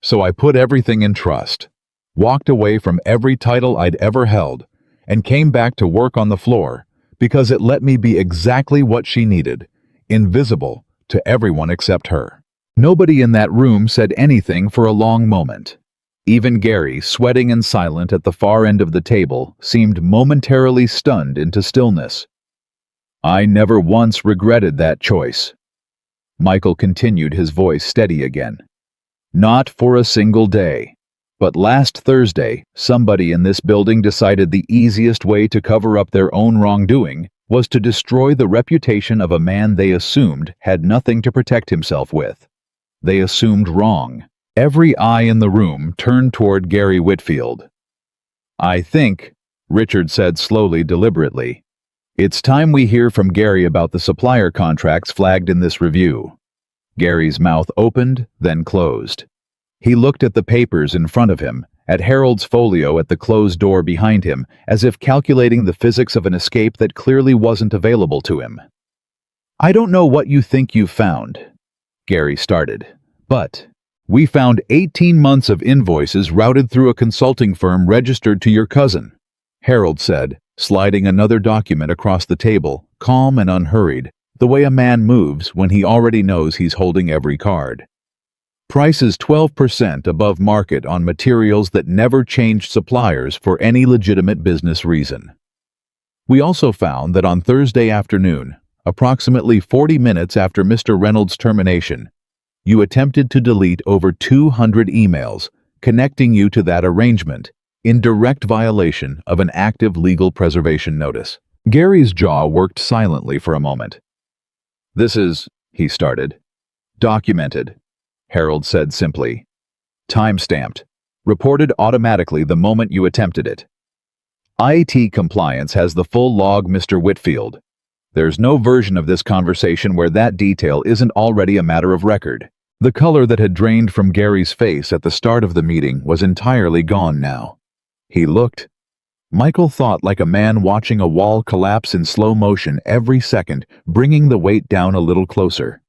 So I put everything in trust, walked away from every title I'd ever held, and came back to work on the floor because it let me be exactly what she needed, invisible to everyone except her." Nobody in that room said anything for a long moment. Even Gary, sweating and silent at the far end of the table, seemed momentarily stunned into stillness. "I never once regretted that choice." Michael continued, his voice steady again. "Not for a single day. But last Thursday, somebody in this building decided the easiest way to cover up their own wrongdoing was to destroy the reputation of a man they assumed had nothing to protect himself with. They assumed wrong." Every eye in the room turned toward Gary Whitfield. "I think," Richard said slowly, deliberately, "it's time we hear from Gary about the supplier contracts flagged in this review." Gary's mouth opened, then closed. He looked at the papers in front of him, at Harold's folio at the closed door behind him, as if calculating the physics of an escape that clearly wasn't available to him. "I don't know what you think you've found," Gary started, "but we found 18 months of invoices routed through a consulting firm registered to your cousin," Harold said, sliding another document across the table, calm and unhurried, the way a man moves when he already knows he's holding every card. "Prices 12% above market on materials that never changed suppliers for any legitimate business reason. We also found that on Thursday afternoon, approximately 40 minutes after Mr. Reynolds' termination, You attempted to delete over 200 emails connecting you to that arrangement in direct violation of an active legal preservation notice. Gary's jaw worked silently for a moment. "This is," he started. "Documented," Harold said simply. "Time-stamped. Reported automatically the moment you attempted it. IT compliance has the full log, Mr. Whitfield. There's no version of this conversation where that detail isn't already a matter of record." The color that had drained from Gary's face at the start of the meeting was entirely gone now. He looked. Michael thought like a man watching a wall collapse in slow motion every second, bringing the weight down a little closer.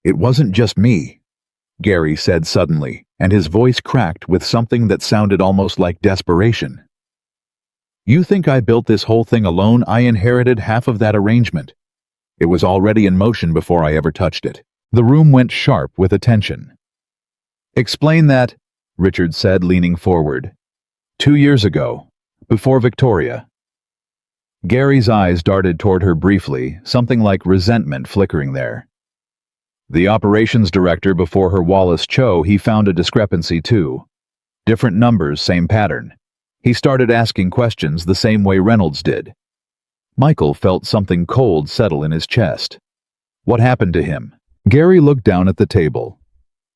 "It wasn't just me," Gary said suddenly, and his voice cracked with something that sounded almost like desperation. "You think I built this whole thing alone? I inherited half of that arrangement. It was already in motion before I ever touched it." The room went sharp with attention. "Explain that," Richard said, leaning forward. 2 years ago, before Victoria." Gary's eyes darted toward her briefly, something like resentment flickering there. "The operations director before her, Wallace Cho, he found a discrepancy too. Different numbers, same pattern. He started asking questions the same way Reynolds did." Michael felt something cold settle in his chest. "What happened to him?" Gary looked down at the table.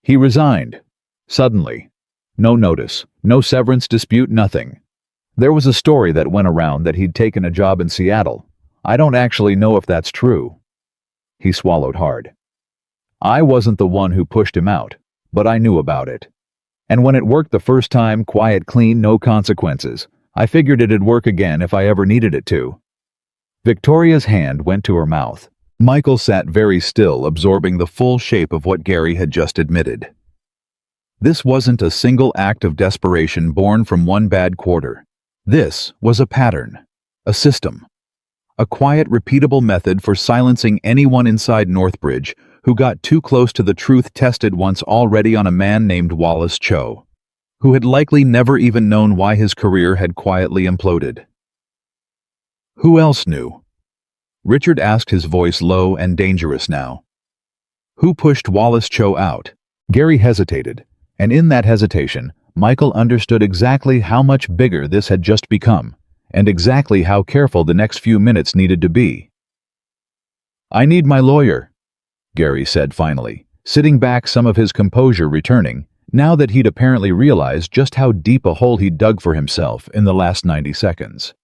"He resigned. Suddenly. No notice, no severance dispute, nothing. There was a story that went around that he'd taken a job in Seattle. I don't actually know if that's true." He swallowed hard. "I wasn't the one who pushed him out, but I knew about it. And when it worked the first time, quiet, clean, no consequences, I figured it'd work again if I ever needed it to." Victoria's hand went to her mouth. Michael sat very still, absorbing the full shape of what Gary had just admitted. This wasn't a single act of desperation born from one bad quarter. This was a pattern, a system, a quiet, repeatable method for silencing anyone inside Northbridge who got too close to the truth tested once already on a man named Wallace Cho, who had likely never even known why his career had quietly imploded. Who else knew? Richard asked, his voice low and dangerous now. Who pushed Wallace Cho out? Gary hesitated, and in that hesitation, Michael understood exactly how much bigger this had just become, and exactly how careful the next few minutes needed to be. "I need my lawyer," Gary said finally, sitting back, some of his composure returning, now that he'd apparently realized just how deep a hole he'd dug for himself in the last 90 seconds.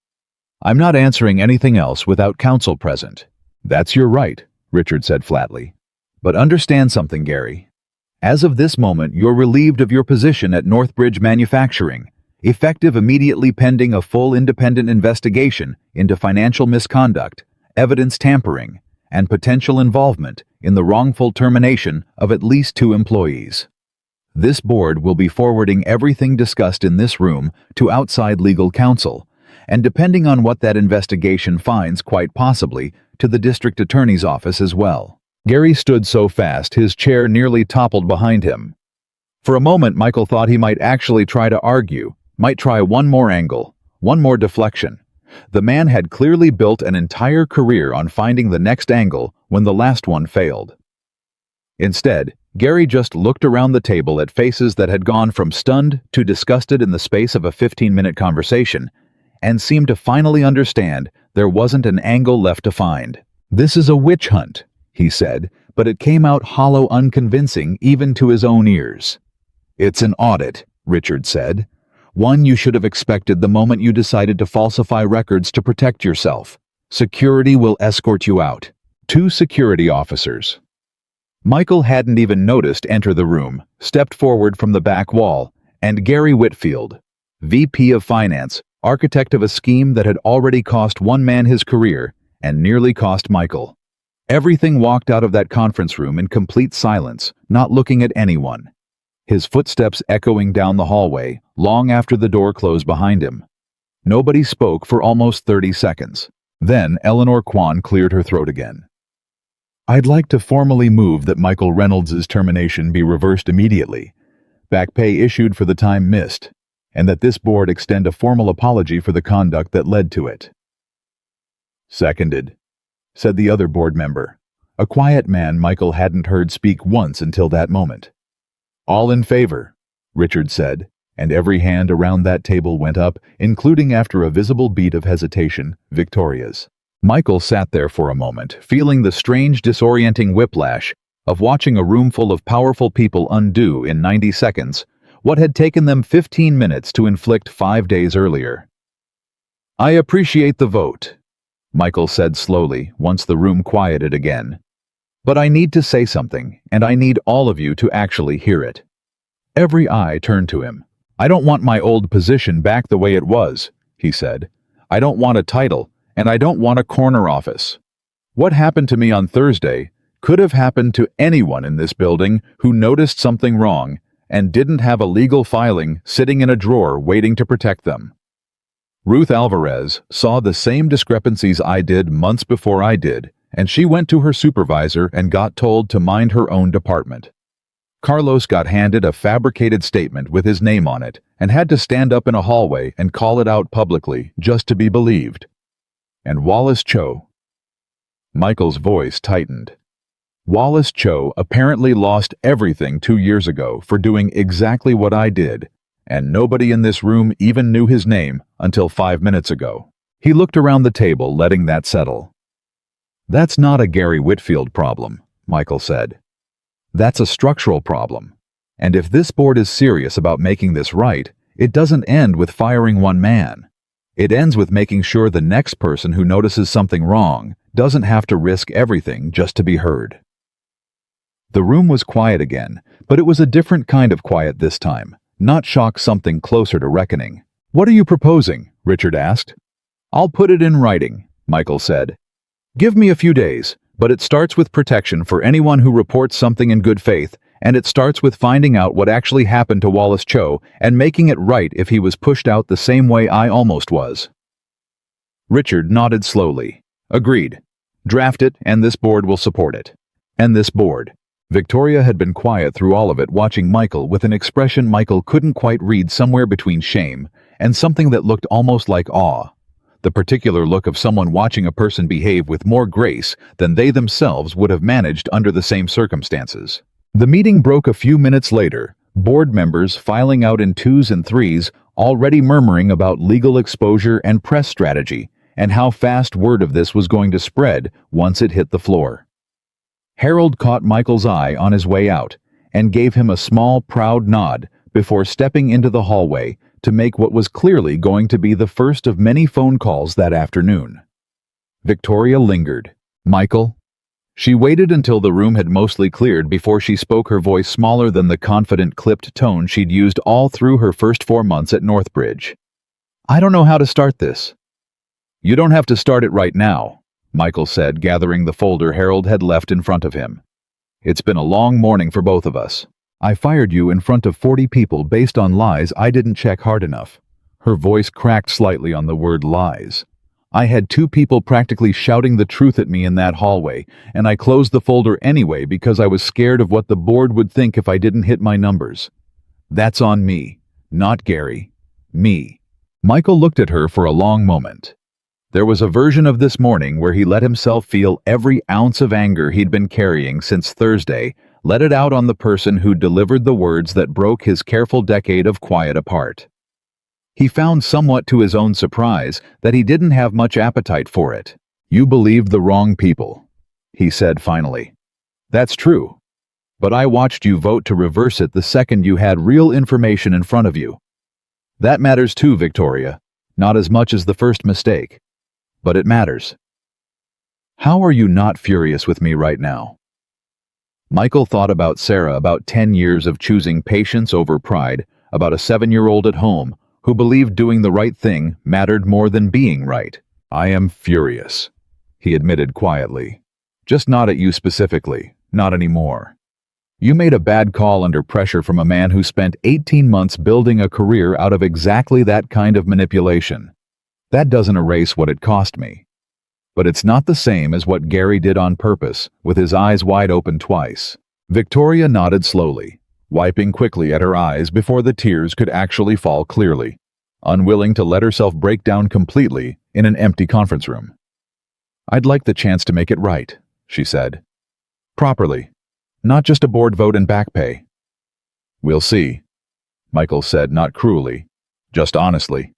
"I'm not answering anything else without counsel present." "That's your right," Richard said flatly. "But understand something, Gary. As of this moment, you're relieved of your position at Northbridge Manufacturing, effective immediately pending a full independent investigation into financial misconduct, evidence tampering, and potential involvement in the wrongful termination of at least 2 employees. This board will be forwarding everything discussed in this room to outside legal counsel, and depending on what that investigation finds, quite possibly to the district attorney's office as well." Gary stood so fast his chair nearly toppled behind him. For a moment, Michael thought he might actually try to argue, might try one more angle, one more deflection. The man had clearly built an entire career on finding the next angle when the last one failed. Instead, Gary just looked around the table at faces that had gone from stunned to disgusted in the space of a 15-minute conversation, and seemed to finally understand there wasn't an angle left to find. "This is a witch hunt," he said, but it came out hollow, unconvincing even to his own ears. "It's an audit," Richard said. "One you should have expected the moment you decided to falsify records to protect yourself. Security will escort you out." 2 security officers. Michael hadn't even noticed enter the room, stepped forward from the back wall, and Gary Whitfield, VP of Finance, architect of a scheme that had already cost one man his career and nearly cost Michael. Everything walked out of that conference room in complete silence, not looking at anyone, his footsteps echoing down the hallway long after the door closed behind him. Nobody spoke for almost 30 seconds. Then Eleanor Kwan cleared her throat again. "I'd like to formally move that Michael Reynolds' termination be reversed immediately, back pay issued for the time missed, and that this board extend a formal apology for the conduct that led to it." "Seconded," said the other board member, a quiet man Michael hadn't heard speak once until that moment. "All in favor," Richard said, and every hand around that table went up, including, after a visible beat of hesitation, Victoria's. Michael sat there for a moment, feeling the strange, disorienting whiplash of watching a room full of powerful people undo in 90 seconds what had taken them 15 minutes to inflict 5 days earlier. "I appreciate the vote," Michael said slowly once the room quieted again. "But I need to say something, and I need all of you to actually hear it." Every eye turned to him. "I don't want my old position back the way it was," he said. "I don't want a title, and I don't want a corner office. What happened to me on Thursday could have happened to anyone in this building who noticed something wrong and didn't have a legal filing sitting in a drawer waiting to protect them. Ruth Alvarez saw the same discrepancies I did months before I did, and she went to her supervisor and got told to mind her own department. Carlos got handed a fabricated statement with his name on it and had to stand up in a hallway and call it out publicly just to be believed. And Wallace Cho." Michael's voice tightened. "Wallace Cho apparently lost everything 2 years ago for doing exactly what I did, and nobody in this room even knew his name until 5 minutes ago." He looked around the table, letting that settle. "That's not a Gary Whitfield problem," Michael said. "That's a structural problem. And if this board is serious about making this right, it doesn't end with firing one man. It ends with making sure the next person who notices something wrong doesn't have to risk everything just to be heard." The room was quiet again, but it was a different kind of quiet this time, not shock, something closer to reckoning. "What are you proposing?" Richard asked. "I'll put it in writing," Michael said. "Give me a few days, but it starts with protection for anyone who reports something in good faith, and it starts with finding out what actually happened to Wallace Cho and making it right if he was pushed out the same way I almost was." Richard nodded slowly. "Agreed. Draft it, and this board will support it." And this board. Victoria had been quiet through all of it, watching Michael with an expression Michael couldn't quite read, somewhere between shame and something that looked almost like awe. The particular look of someone watching a person behave with more grace than they themselves would have managed under the same circumstances. The meeting broke a few minutes later, board members filing out in 2s and 3s, already murmuring about legal exposure and press strategy, and how fast word of this was going to spread once it hit the floor. Harold caught Michael's eye on his way out and gave him a small, proud nod before stepping into the hallway to make what was clearly going to be the first of many phone calls that afternoon. Victoria lingered. "Michael?" She waited until the room had mostly cleared before she spoke, her voice smaller than the confident, clipped tone she'd used all through her first 4 months at Northbridge. "I don't know how to start this." "You don't have to start it right now," Michael said, gathering the folder Harold had left in front of him. "It's been a long morning for both of us. I fired you in front of 40 people based on lies I didn't check hard enough." Her voice cracked slightly on the word lies. "I had 2 people practically shouting the truth at me in that hallway, and I closed the folder anyway because I was scared of what the board would think if I didn't hit my numbers. That's on me, not Gary. Me." Michael looked at her for a long moment. There was a version of this morning where he let himself feel every ounce of anger he'd been carrying since Thursday, let it out on the person who delivered the words that broke his careful decade of quiet apart. He found, somewhat to his own surprise, that he didn't have much appetite for it. "You believed the wrong people," he said finally. "That's true. But I watched you vote to reverse it the second you had real information in front of you. That matters too, Victoria. Not as much as the first mistake. But it matters. How are you not furious with me right now?" Michael thought about Sarah, about 10 years of choosing patience over pride, about a 7-year-old at home who believed doing the right thing mattered more than being right. "I am furious," he admitted quietly. "Just not at you specifically, not anymore. You made a bad call under pressure from a man who spent 18 months building a career out of exactly that kind of manipulation. That doesn't erase what it cost me. But it's not the same as what Gary did on purpose, with his eyes wide open twice." Victoria nodded slowly, wiping quickly at her eyes before the tears could actually fall clearly, unwilling to let herself break down completely in an empty conference room. "I'd like the chance to make it right," she said. Properly. Not just a board vote and back pay. We'll see, Michael said, not cruelly, just honestly.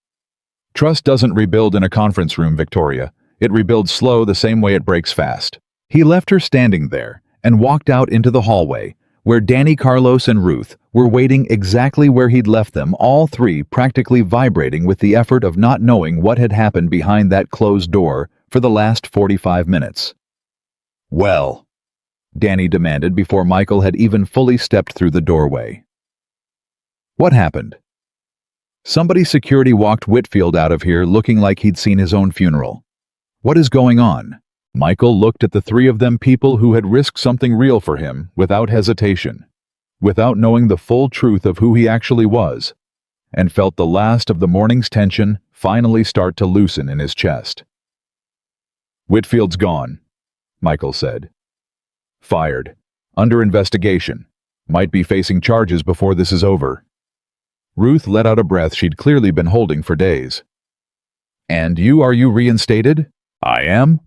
Trust doesn't rebuild in a conference room, Victoria. It rebuilds slow the same way it breaks fast. He left her standing there and walked out into the hallway, where Danny, Carlos, and Ruth were waiting exactly where he'd left them, all three practically vibrating with the effort of not knowing what had happened behind that closed door for the last 45 minutes. Well, Danny demanded before Michael had even fully stepped through the doorway. What happened? Somebody security walked Whitfield out of here looking like he'd seen his own funeral. What is going on? Michael looked at the three of them, people who had risked something real for him, without hesitation, without knowing the full truth of who he actually was, and felt the last of the morning's tension finally start to loosen in his chest. Whitfield's gone, Michael said. Fired. Under investigation. Might be facing charges before this is over. Ruth let out a breath she'd clearly been holding for days. And are you reinstated? I am.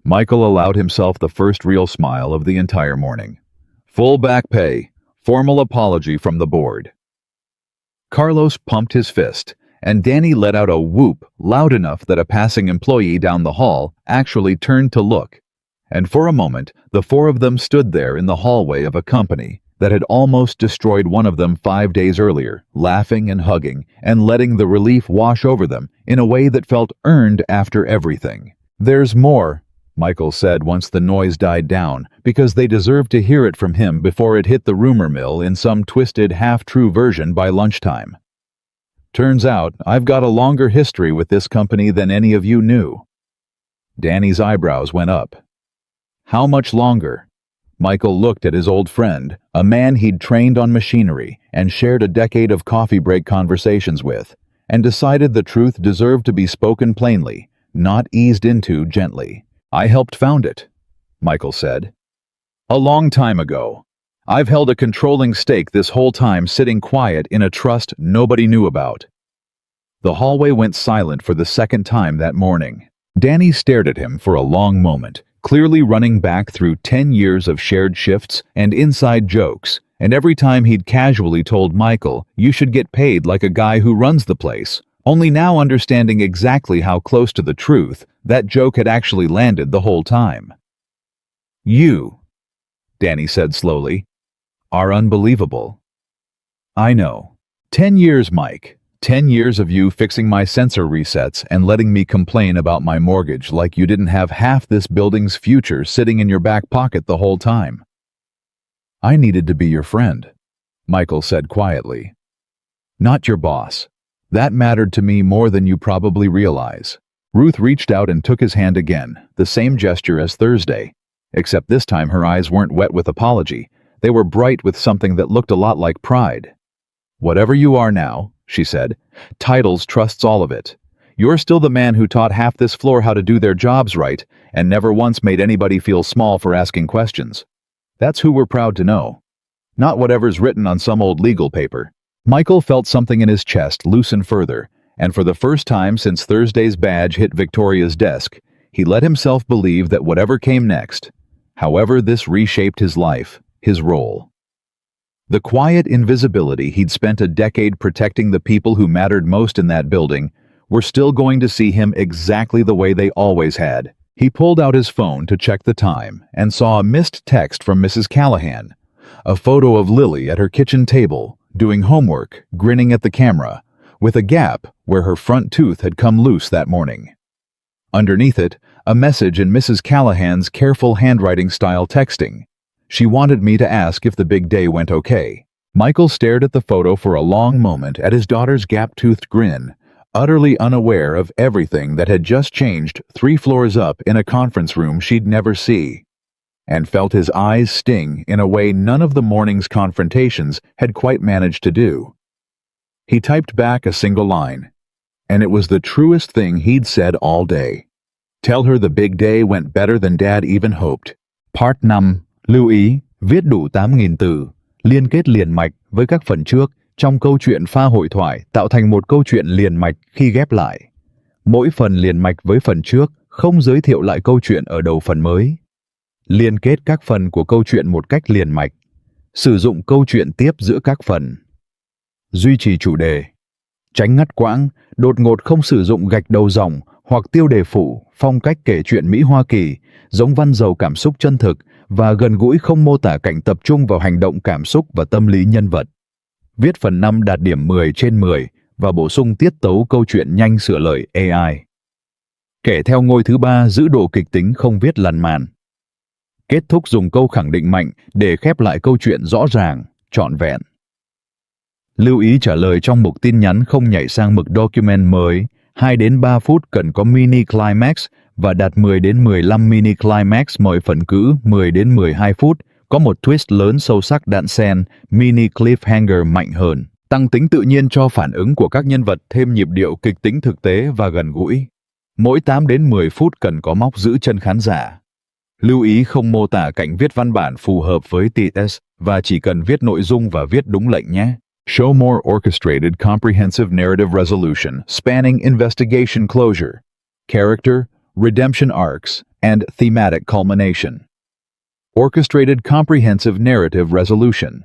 Michael allowed himself the first real smile of the entire morning. Full back pay. Formal apology from the board. Carlos pumped his fist, and Danny let out a whoop loud enough that a passing employee down the hall actually turned to look. And for a moment, the four of them stood there in the hallway of a company that had almost destroyed one of them 5 days earlier, laughing and hugging and letting the relief wash over them in a way that felt earned after everything. There's more, Michael said once the noise died down, because they deserved to hear it from him before it hit the rumor mill in some twisted, half-true version by lunchtime. Turns out, I've got a longer history with this company than any of you knew. Danny's eyebrows went up. How much longer? Michael looked at his old friend, a man he'd trained on machinery and shared a decade of coffee break conversations with, and decided the truth deserved to be spoken plainly, not eased into gently. I helped found it, Michael said. A long time ago. I've held a controlling stake this whole time, sitting quiet in a trust nobody knew about. The hallway went silent for the second time that morning. Danny stared at him for a long moment, clearly running back through 10 years of shared shifts and inside jokes, and every time he'd casually told Michael, you should get paid like a guy who runs the place, only now understanding exactly how close to the truth that joke had actually landed the whole time. You, Danny said slowly, are unbelievable. I know. 10 years, Mike. 10 years of you fixing my sensor resets and letting me complain about my mortgage like you didn't have half this building's future sitting in your back pocket the whole time. I needed to be your friend, Michael said quietly. Not your boss. That mattered to me more than you probably realize. Ruth reached out and took his hand again, the same gesture as Thursday, except this time her eyes weren't wet with apology. They were bright with something that looked a lot like pride. Whatever you are now, she said, titles, trusts, all of it. You're still the man who taught half this floor how to do their jobs right and never once made anybody feel small for asking questions. That's who we're proud to know. Not whatever's written on some old legal paper. Michael felt something in his chest loosen further, and for the first time since Thursday's badge hit Victoria's desk, he let himself believe that whatever came next, however this reshaped his life, his role. The quiet invisibility he'd spent a decade protecting the people who mattered most in that building were still going to see him exactly the way they always had. He pulled out his phone to check the time and saw a missed text from Mrs. Callahan, a photo of Lily at her kitchen table, doing homework, grinning at the camera, with a gap where her front tooth had come loose that morning. Underneath it, a message in Mrs. Callahan's careful handwriting-style texting. She wanted me to ask if the big day went okay. Michael stared at the photo for a long moment at his daughter's gap-toothed grin, utterly unaware of everything that had just changed 3 floors up in a conference room she'd never see, and felt his eyes sting in a way none of the morning's confrontations had quite managed to do. He typed back a single line, and it was the truest thing he'd said all day. Tell her the big day went better than Dad even hoped. Part 5. Lưu ý, viết đủ 8.000 từ, liên kết liền mạch với các phần trước trong câu chuyện pha hội thoại tạo thành một câu chuyện liền mạch khi ghép lại. Mỗi phần liền mạch với phần trước, không giới thiệu lại câu chuyện ở đầu phần mới. Liên kết các phần của câu chuyện một cách liền mạch. Sử dụng câu chuyện tiếp giữa các phần. Duy trì chủ đề. Tránh ngắt quãng, đột ngột không sử dụng gạch đầu dòng hoặc tiêu đề phụ, phong cách kể chuyện Mỹ Hoa Kỳ, giống văn giàu cảm xúc chân thực và gần gũi không mô tả cảnh tập trung vào hành động cảm xúc và tâm lý nhân vật. Viết phần 5 đạt điểm 10 trên 10 và bổ sung tiết tấu câu chuyện nhanh sửa lời AI. Kể theo ngôi thứ 3 giữ độ kịch tính không viết lằn màn. Kết thúc dùng câu khẳng định mạnh để khép lại câu chuyện rõ ràng, trọn vẹn. Lưu ý trả lời trong mục tin nhắn không nhảy sang mực document mới, 2 đến 3 phút cần có mini climax và đạt 10 đến 15 mini climax mỗi phần cứ 10 đến 12 phút, có một twist lớn sâu sắc đan xen, mini cliffhanger mạnh hơn, tăng tính tự nhiên cho phản ứng của các nhân vật, thêm nhịp điệu kịch tính thực tế và gần gũi. Mỗi 8 đến 10 phút cần có móc giữ chân khán giả. Lưu ý không mô tả cảnh viết văn bản phù hợp với TS và chỉ cần viết nội dung và viết đúng lệnh nhé. Show more orchestrated comprehensive narrative resolution spanning investigation closure, character, redemption arcs, and thematic culmination. Orchestrated comprehensive narrative resolution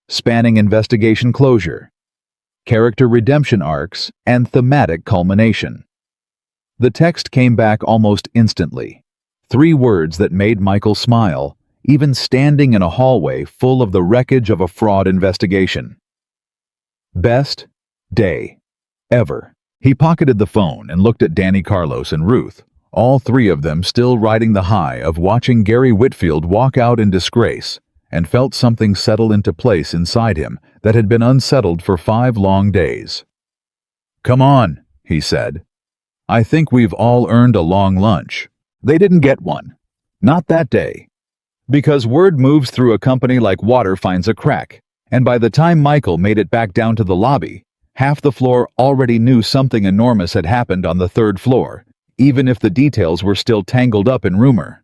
spanning investigation closure, character redemption arcs, and thematic culmination. The text came back almost instantly. 3 words that made Michael smile, even standing in a hallway full of the wreckage of a fraud investigation. Best day ever. He pocketed the phone and looked at Danny Carlos and Ruth, all 3 of them still riding the high of watching Gary Whitfield walk out in disgrace, and felt something settle into place inside him that had been unsettled for 5 long days. "Come on," he said. "I think we've all earned a long lunch." They didn't get one. Not that day. Because word moves through a company like water finds a crack, and by the time Michael made it back down to the lobby, half the floor already knew something enormous had happened on the 3rd floor, even if the details were still tangled up in rumor.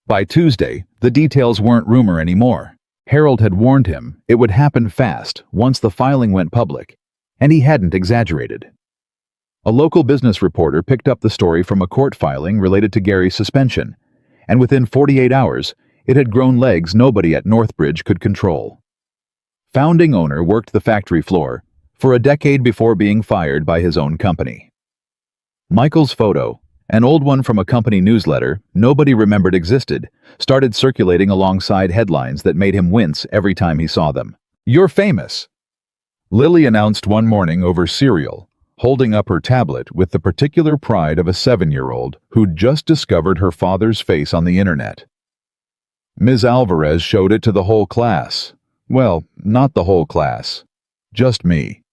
By Tuesday, the details weren't rumor anymore. Harold had warned him it would happen fast once the filing went public, and he hadn't exaggerated. A local business reporter picked up the story from a court filing related to Gary's suspension, and within 48 hours, it had grown legs nobody at Northbridge could control. Founding owner worked the factory floor for a decade before being fired by his own company. Michael's photo, an old one from a company newsletter nobody remembered existed, started circulating alongside headlines that made him wince every time he saw them. "You're famous," Lily announced one morning over cereal, holding up her tablet with the particular pride of a 7-year-old who'd just discovered her father's face on the internet. Ms. Alvarez showed it to the whole class. Well, not the whole class. Just me.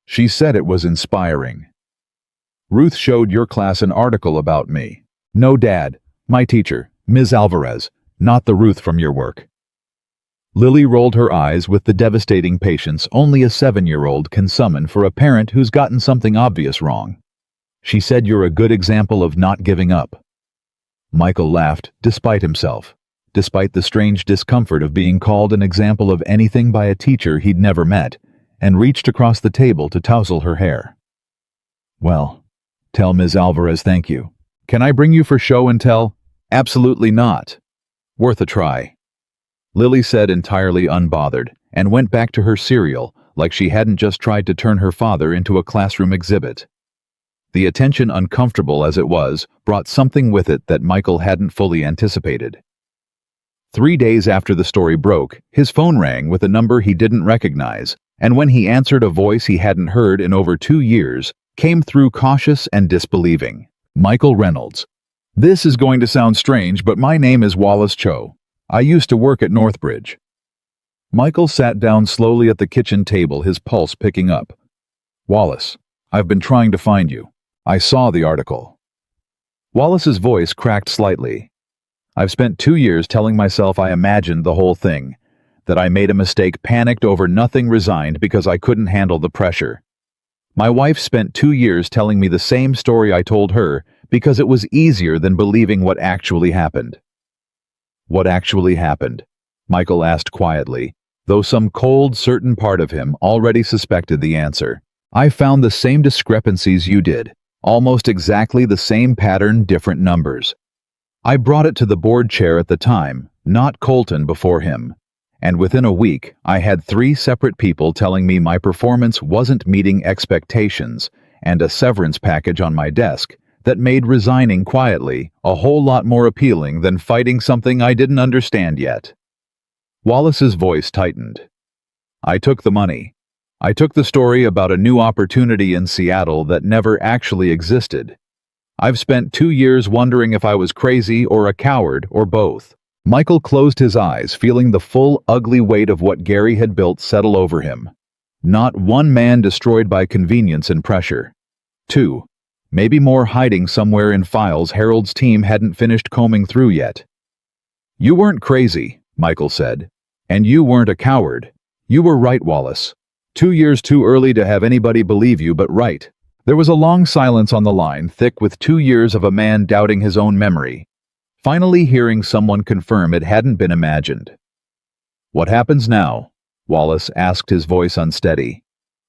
She said it was inspiring. "Ruth showed your class an article about me." "No, Dad. My teacher, Ms. Alvarez, not the Ruth from your work." Lily rolled her eyes with the devastating patience only a 7-year-old can summon for a parent who's gotten something obvious wrong. She said you're a good example of not giving up. Michael laughed, despite himself, despite the strange discomfort of being called an example of anything by a teacher he'd never met, and reached across the table to tousle her hair. "Well, tell Ms. Alvarez thank you. Can I bring you for show and tell?" "Absolutely not. Worth a try," Lily said, entirely unbothered, and went back to her cereal like she hadn't just tried to turn her father into a classroom exhibit. The attention, uncomfortable as it was, brought something with it that Michael hadn't fully anticipated. 3 days after the story broke, his phone rang with a number he didn't recognize, and when he answered, a voice he hadn't heard in over 2 years came through cautious and disbelieving. "Michael Reynolds. This is going to sound strange, but my name is Wallace Cho. I used to work at Northbridge." Michael sat down slowly at the kitchen table, his pulse picking up. "Wallace, I've been trying to find you. I saw the article." Wallace's voice cracked slightly. "I've spent 2 years telling myself I imagined the whole thing, that I made a mistake, panicked over nothing, resigned because I couldn't handle the pressure. My wife spent 2 years telling me the same story I told her because it was easier than believing what actually happened." "What actually happened?" Michael asked quietly, though some cold, certain part of him already suspected the answer. "I found the same discrepancies you did, almost exactly the same pattern, different numbers. I brought it to the board chair at the time, not Colton before him. And within a week, I had 3 separate people telling me my performance wasn't meeting expectations and a severance package on my desk that made resigning quietly a whole lot more appealing than fighting something I didn't understand yet. Wallace's voice tightened. I took the money. I took the story about a new opportunity in Seattle that never actually existed. I've spent 2 years wondering if I was crazy or a coward or both. Michael closed his eyes, feeling the full, ugly weight of what Gary had built settle over him. Not one man destroyed by convenience and pressure. 2, maybe more hiding somewhere in files Harold's team hadn't finished combing through yet. You weren't crazy, Michael said. And you weren't a coward. You were right, Wallace. 2 years too early to have anybody believe you, but right. There was a long silence on the line, thick with 2 years of a man doubting his own memory. Finally hearing someone confirm it hadn't been imagined. What happens now? Wallace asked, his voice unsteady.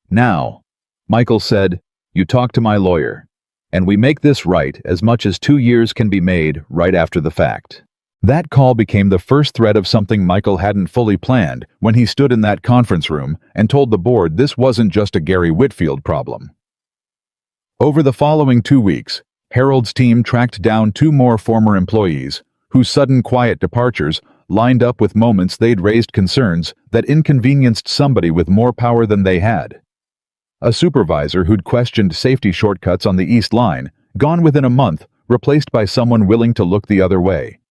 Now, Michael said, you talk to my lawyer, and we make this right as much as 2 years can be made right after the fact. That call became the first thread of something Michael hadn't fully planned when he stood in that conference room and told the board this wasn't just a Gary Whitfield problem. Over the following 2 weeks, Harold's team tracked down 2 more former employees, whose sudden quiet departures lined up with moments they'd raised concerns that inconvenienced somebody with more power than they had. A supervisor who'd questioned safety shortcuts on the East Line, gone within a month, replaced by someone willing to look the other way.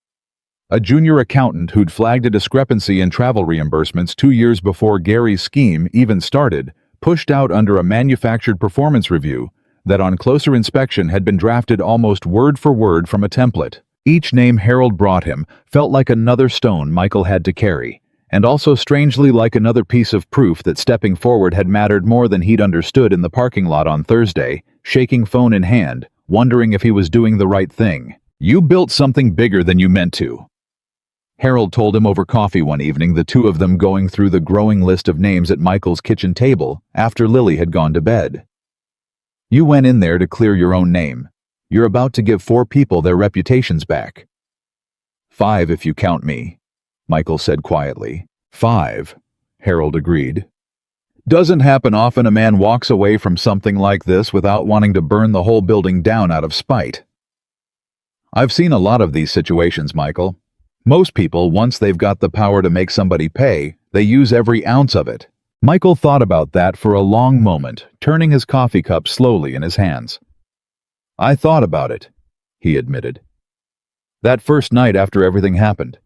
A junior accountant who'd flagged a discrepancy in travel reimbursements 2 years before Gary's scheme even started, pushed out under a manufactured performance review that on closer inspection had been drafted almost word for word from a template. Each name Harold brought him felt like another stone Michael had to carry, and also strangely like another piece of proof that stepping forward had mattered more than he'd understood in the parking lot on Thursday, shaking phone in hand, wondering if he was doing the right thing. You built something bigger than you meant to, Harold told him over coffee one evening, the two of them going through the growing list of names at Michael's kitchen table after Lily had gone to bed. You went in there to clear your own name. You're about to give 4 people their reputations back. 5 if you count me, Michael said quietly. 5, Harold agreed. Doesn't happen often a man walks away from something like this without wanting to burn the whole building down out of spite. I've seen a lot of these situations, Michael. Most people, once they've got the power to make somebody pay, they use every ounce of it. Michael thought about that for a long moment, turning his coffee cup slowly in his hands. I thought about it, he admitted. That first night after everything happened.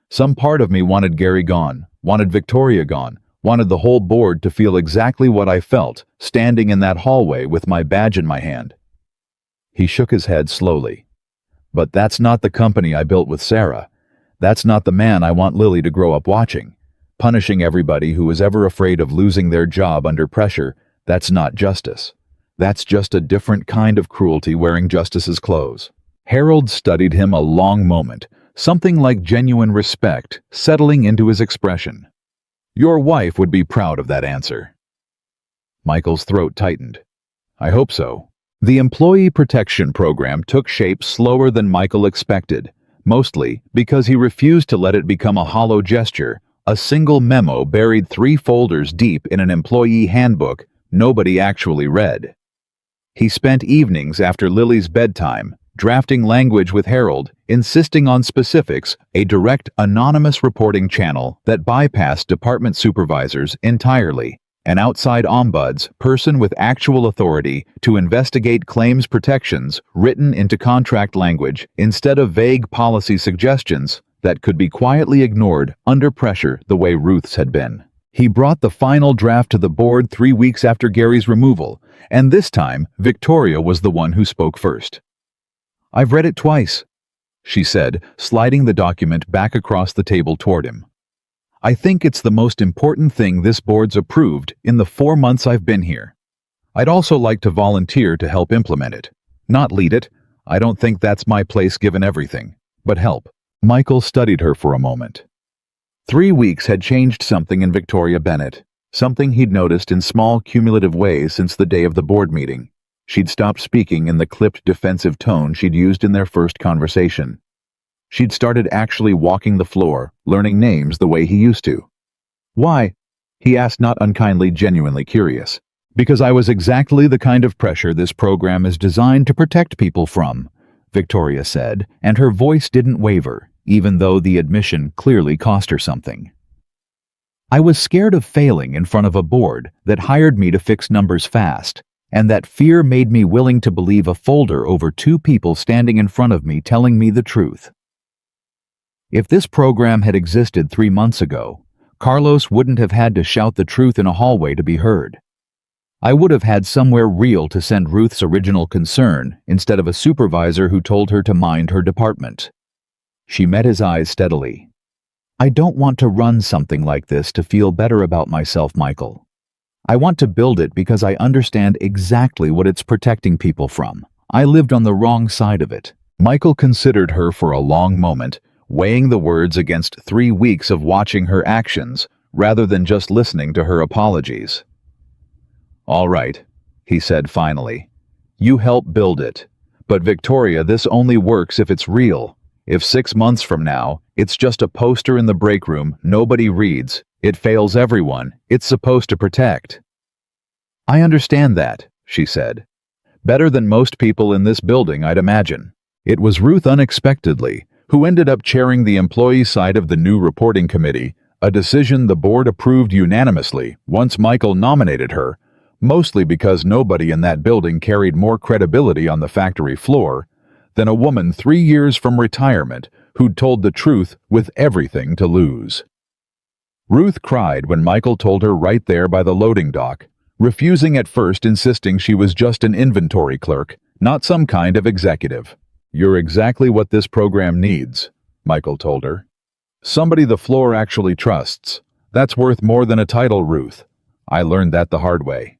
Some part of me wanted Gary gone, wanted Victoria gone, wanted the whole board to feel exactly what I felt, standing in that hallway with my badge in my hand. He shook his head slowly. But that's not the company I built with Sarah. That's not the man I want Lily to grow up watching. Punishing everybody who is ever afraid of losing their job under pressure, that's not justice. That's just a different kind of cruelty wearing justice's clothes. Harold studied him a long moment, something like genuine respect settling into his expression. Your wife would be proud of that answer. Michael's throat tightened. I hope so. The Employee Protection Program took shape slower than Michael expected, mostly because he refused to let it become a hollow gesture, a single memo buried 3 folders deep in an employee handbook nobody actually read. He spent evenings after Lily's bedtime drafting language with Harold, insisting on specifics, a direct, anonymous reporting channel that bypassed department supervisors entirely, an outside ombuds, person with actual authority to investigate claims protections written into contract language instead of vague policy suggestions that could be quietly ignored under pressure the way Ruth's had been. He brought the final draft to the board 3 weeks after Gary's removal, and this time Victoria was the one who spoke first. I've read it twice, she said, sliding the document back across the table toward him. I think it's the most important thing this board's approved in the 4 months I've been here. I'd also like to volunteer to help implement it. Not lead it. I don't think that's my place given everything. But help. Michael studied her for a moment. 3 weeks had changed something in Victoria Bennett, something he'd noticed in small cumulative ways since the day of the board meeting. She'd stopped speaking in the clipped defensive tone she'd used in their first conversation. She'd started actually walking the floor, learning names the way he used to. Why? He asked, not unkindly, genuinely curious. Because I was exactly the kind of pressure this program is designed to protect people from, Victoria said, and her voice didn't waver, even though the admission clearly cost her something. I was scared of failing in front of a board that hired me to fix numbers fast, and that fear made me willing to believe a folder over 2 people standing in front of me telling me the truth. If this program had existed 3 months ago, Carlos wouldn't have had to shout the truth in a hallway to be heard. I would have had somewhere real to send Ruth's original concern instead of a supervisor who told her to mind her department. She met his eyes steadily. I don't want to run something like this to feel better about myself, Michael. I want to build it because I understand exactly what it's protecting people from. I lived on the wrong side of it. Michael considered her for a long moment, weighing the words against 3 weeks of watching her actions rather than just listening to her apologies. All right, he said finally. You help build it. But Victoria, this only works if it's real. If 6 months from now, it's just a poster in the break room nobody reads, it fails everyone it's supposed to protect. I understand that, she said. Better than most people in this building, I'd imagine. It was Ruth unexpectedly, who ended up chairing the employee side of the new reporting committee, a decision the board approved unanimously once Michael nominated her, mostly because nobody in that building carried more credibility on the factory floor than a woman 3 years from retirement who'd told the truth with everything to lose. Ruth cried when Michael told her right there by the loading dock, refusing at first, insisting she was just an inventory clerk, not some kind of executive. You're exactly what this program needs, Michael told her. Somebody the floor actually trusts. That's worth more than a title, Ruth. I learned that the hard way.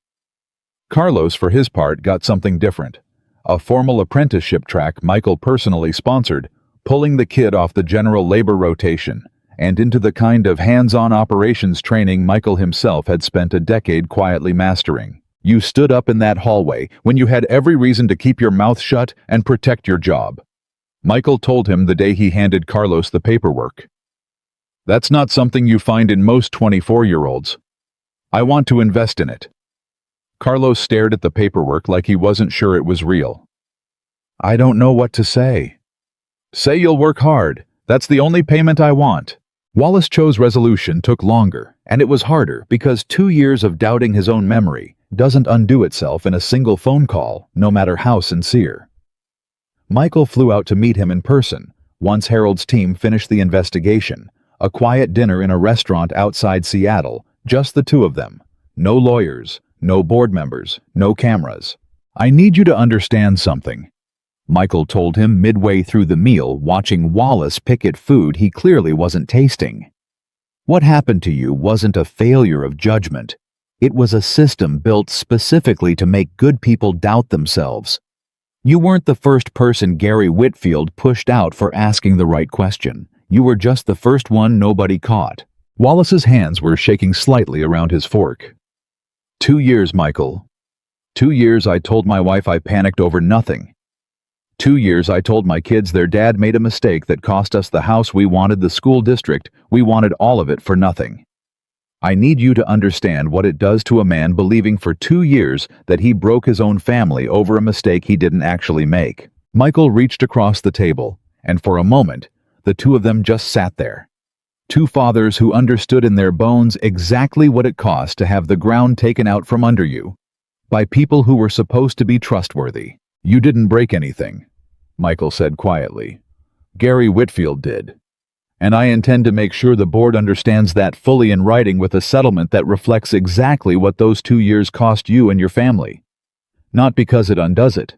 Carlos, for his part, got something different. A formal apprenticeship track Michael personally sponsored, pulling the kid off the general labor rotation and into the kind of hands-on operations training Michael himself had spent a decade quietly mastering. You stood up in that hallway when you had every reason to keep your mouth shut and protect your job. Michael told him the day he handed Carlos the paperwork. That's not something you find in most 24-year-olds. I want to invest in it. Carlos stared at the paperwork like he wasn't sure it was real. I don't know what to say. Say you'll work hard. That's the only payment I want. Wallace Cho's resolution took longer, and it was harder because 2 years of doubting his own memory doesn't undo itself in a single phone call, no matter how sincere. Michael flew out to meet him in person once Harold's team finished the investigation, a quiet dinner in a restaurant outside Seattle, just the 2 of them. No lawyers, no board members, no cameras. I need you to understand something, Michael told him midway through the meal, watching Wallace pick at food he clearly wasn't tasting. What happened to you wasn't a failure of judgment. It was a system built specifically to make good people doubt themselves. You weren't the first person Gary Whitfield pushed out for asking the right question. You were just the first one nobody caught. Wallace's hands were shaking slightly around his fork. 2 years, Michael. 2 years I told my wife I panicked over nothing. 2 years I told my kids their dad made a mistake that cost us the house we wanted, the school district we wanted, all of it for nothing. I need you to understand what it does to a man believing for 2 years that he broke his own family over a mistake he didn't actually make. Michael reached across the table, and for a moment, the 2 of them just sat there. 2 fathers who understood in their bones exactly what it cost to have the ground taken out from under you by people who were supposed to be trustworthy. You didn't break anything, Michael said quietly. Gary Whitfield did. And I intend to make sure the board understands that fully in writing with a settlement that reflects exactly what those 2 years cost you and your family. Not because it undoes it,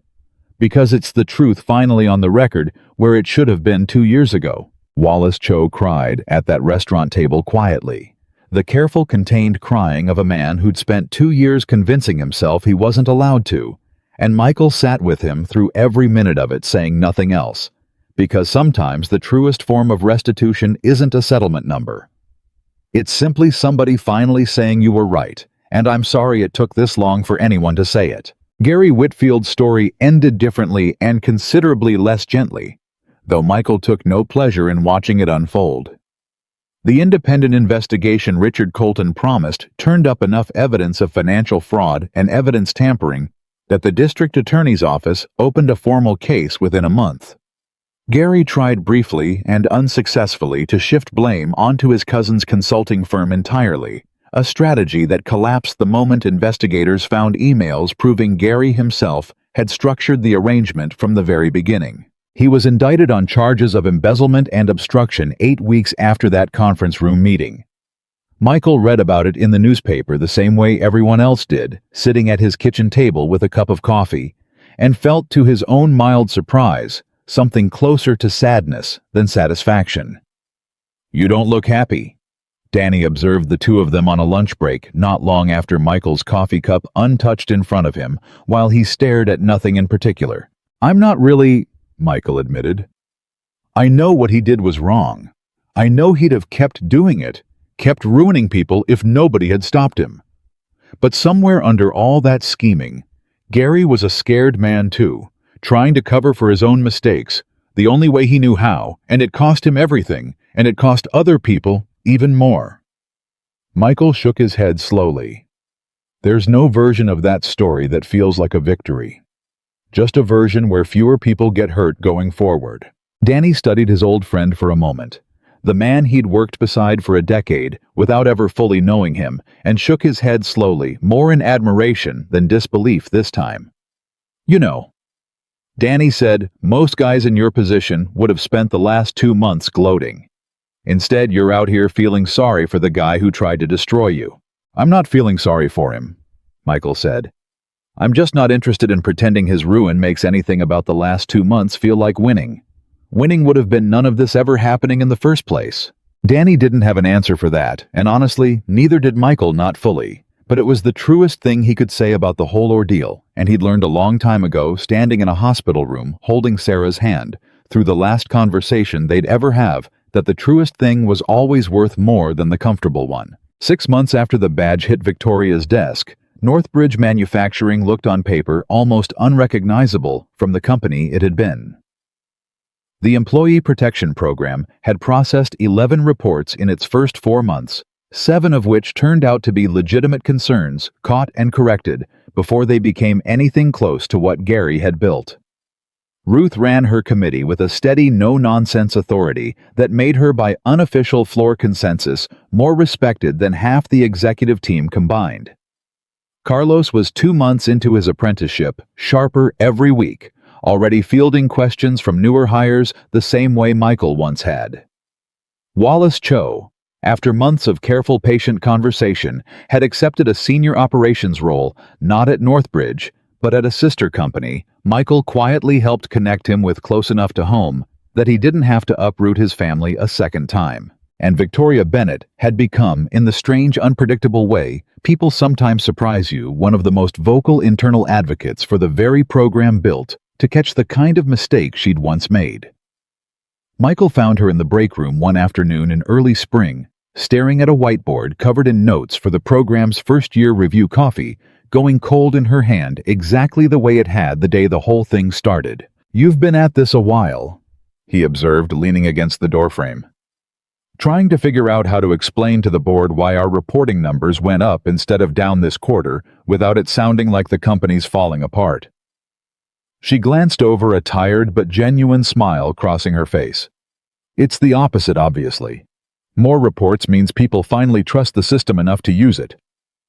because it's the truth finally on the record where it should have been 2 years ago. Wallace Cho cried at that restaurant table quietly, the careful, contained crying of a man who'd spent 2 years convincing himself he wasn't allowed to, and Michael sat with him through every minute of it, saying nothing else, because sometimes the truest form of restitution isn't a settlement number. It's simply somebody finally saying you were right, and I'm sorry it took this long for anyone to say it. Gary Whitfield's story ended differently and considerably less gently. though Michael took no pleasure in watching it unfold. The independent investigation Richard Colton promised turned up enough evidence of financial fraud and evidence tampering that the district attorney's office opened a formal case within a month. Gary tried briefly and unsuccessfully to shift blame onto his cousin's consulting firm entirely, a strategy that collapsed the moment investigators found emails proving Gary himself had structured the arrangement from the very beginning. He was indicted on charges of embezzlement and obstruction 8 weeks after that conference room meeting. Michael read about it in the newspaper the same way everyone else did, sitting at his kitchen table with a cup of coffee, and felt to his own mild surprise something closer to sadness than satisfaction. "You don't look happy," Danny observed the two of them on a lunch break not long after Michael's coffee cup untouched in front of him while he stared at nothing in particular. "I'm not really," Michael admitted. "I know what he did was wrong. I know he'd have kept doing it, kept ruining people if nobody had stopped him. But somewhere under all that scheming, Gary was a scared man too, trying to cover for his own mistakes, the only way he knew how, and it cost him everything, and it cost other people even more." Michael shook his head slowly. There's no version of that story that feels like a victory. Just a version where fewer people get hurt going forward. Danny studied his old friend for a moment, the man he'd worked beside for a decade without ever fully knowing him, and shook his head slowly, more in admiration than disbelief this time. "You know," Danny said, "most guys in your position would have spent the last 2 months gloating. Instead, you're out here feeling sorry for the guy who tried to destroy you." "I'm not feeling sorry for him," Michael said. "I'm just not interested in pretending his ruin makes anything about the last 2 months feel like winning. Winning would have been none of this ever happening in the first place." Danny didn't have an answer for that, and honestly, neither did Michael, not fully. But it was the truest thing he could say about the whole ordeal, and he'd learned a long time ago, standing in a hospital room, holding Sarah's hand, through the last conversation they'd ever have, that the truest thing was always worth more than the comfortable one. 6 months after the badge hit Victoria's desk, Northbridge Manufacturing looked on paper almost unrecognizable from the company it had been. The Employee Protection Program had processed 11 reports in its first 4 months, 7 of which turned out to be legitimate concerns, caught and corrected, before they became anything close to what Gary had built. Ruth ran her committee with a steady, no-nonsense authority that made her, by unofficial floor consensus, more respected than half the executive team combined. Carlos was 2 months into his apprenticeship, sharper every week, already fielding questions from newer hires the same way Michael once had. Wallace Cho, after months of careful, patient conversation, had accepted a senior operations role, not at Northbridge, but at a sister company. Michael quietly helped connect him with close enough to home that he didn't have to uproot his family a second time. And Victoria Bennett had become, in the strange, unpredictable way people sometimes surprise you, one of the most vocal internal advocates for the very program built to catch the kind of mistake she'd once made. Michael found her in the break room one afternoon in early spring, staring at a whiteboard covered in notes for the program's first-year review coffee, going cold in her hand exactly the way it had the day the whole thing started. "You've been at this a while," he observed, leaning against the doorframe. "Trying to figure out how to explain to the board why our reporting numbers went up instead of down this quarter without it sounding like the company's falling apart." She glanced over, a tired but genuine smile crossing her face. "It's the opposite, obviously. More reports means people finally trust the system enough to use it.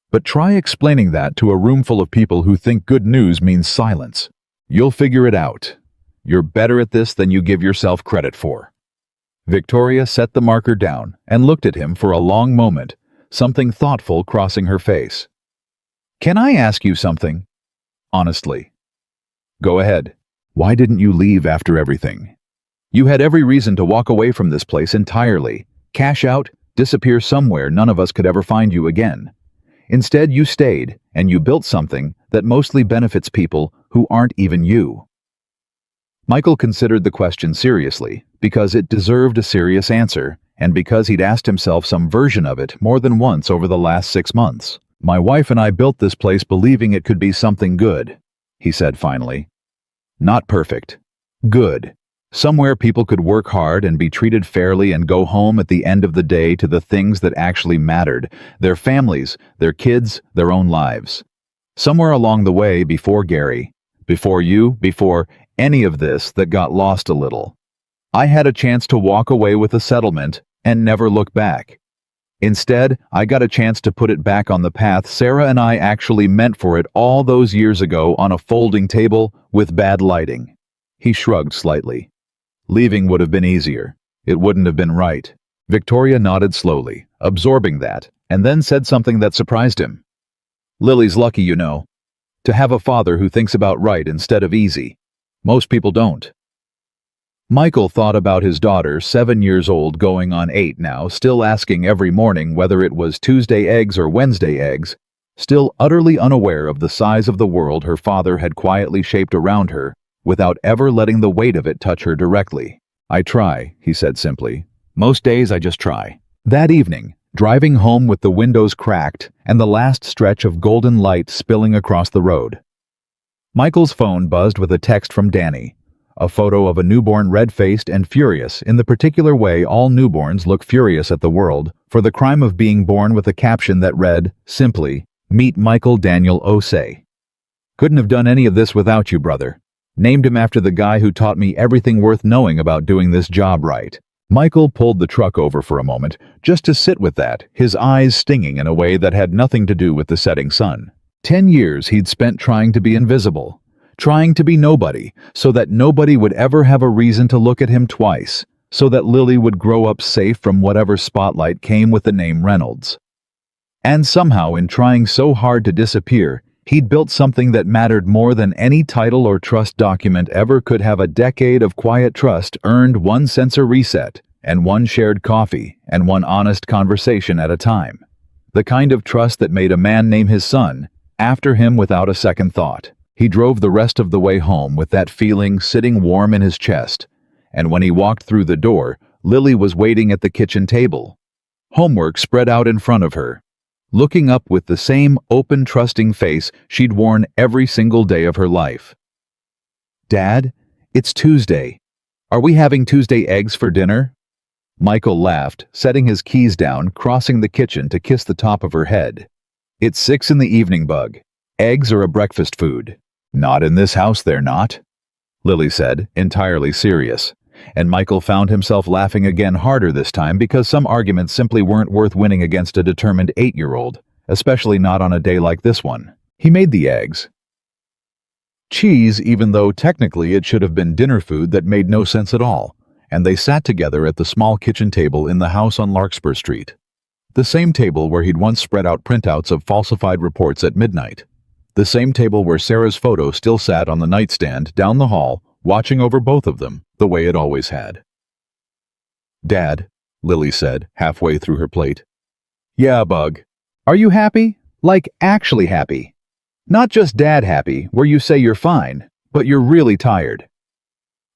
But try explaining that to a room full of people who think good news means silence. You'll figure it out. You're better at this than you give yourself credit for." Victoria set the marker down and looked at him for a long moment, something thoughtful crossing her face. "Can I ask you something? Honestly." "Go ahead. Why didn't you leave after everything? You had every reason to walk away from this place entirely, cash out, disappear somewhere none of us could ever find you again. Instead, you stayed, and you built something that mostly benefits people who aren't even you." Michael considered the question seriously, because it deserved a serious answer, and because he'd asked himself some version of it more than once over the last 6 months. "My wife and I built this place believing it could be something good," he said finally. "Not perfect. Good. Somewhere people could work hard and be treated fairly and go home at the end of the day to the things that actually mattered, their families, their kids, their own lives. Somewhere along the way, before Gary, before you, before any of this, that got lost a little. I had a chance to walk away with a settlement and never look back. Instead, I got a chance to put it back on the path Sarah and I actually meant for it all those years ago on a folding table with bad lighting. He shrugged slightly. Leaving would have been easier. It wouldn't have been right. Victoria nodded slowly, absorbing that, and then said something that surprised him. Lily's lucky, you know, to have a father who thinks about right instead of easy. Most people don't. Michael thought about his daughter, 7 years old, going on 8 now, still asking every morning whether it was Tuesday eggs or Wednesday eggs, still utterly unaware of the size of the world her father had quietly shaped around her, without ever letting the weight of it touch her directly. I try, he said simply. Most days I just try. That evening, driving home with the windows cracked and the last stretch of golden light spilling across the road. Michael's phone buzzed with a text from Danny, a photo of a newborn red-faced and furious in the particular way all newborns look furious at the world, for the crime of being born with a caption that read, simply, "Meet Michael Daniel Osei. Couldn't have done any of this without you, brother. Named him after the guy who taught me everything worth knowing about doing this job right." Michael pulled the truck over for a moment, just to sit with that, his eyes stinging in a way that had nothing to do with the setting sun. 10 years he'd spent trying to be invisible, trying to be nobody, so that nobody would ever have a reason to look at him twice, so that Lily would grow up safe from whatever spotlight came with the name Reynolds. And somehow, in trying so hard to disappear, he'd built something that mattered more than any title or trust document ever could have. A decade of quiet trust earned one sensor reset, and one shared coffee, and one honest conversation at a time. The kind of trust that made a man name his son after him without a second thought. He drove the rest of the way home with that feeling sitting warm in his chest, and when he walked through the door, Lily was waiting at the kitchen table. Homework spread out in front of her, looking up with the same open, trusting face she'd worn every single day of her life. "Dad, it's Tuesday. Are we having Tuesday eggs for dinner?" Michael laughed, setting his keys down, crossing the kitchen to kiss the top of her head. "It's 6 in the evening, Bug. Eggs are a breakfast food." "Not in this house, they're not," Lily said, entirely serious. And Michael found himself laughing again, harder this time, because some arguments simply weren't worth winning against a determined 8-year-old, especially not on a day like this one. He made the eggs. Cheese, even though technically it should have been dinner food that made no sense at all, and they sat together at the small kitchen table in the house on Larkspur Street. The same table where he'd once spread out printouts of falsified reports at midnight. The same table where Sarah's photo still sat on the nightstand down the hall, watching over both of them, the way it always had. "Dad," Lily said, halfway through her plate. "Yeah, Bug. Are you happy? Like, actually happy? Not just dad happy, where you say you're fine, but you're really tired."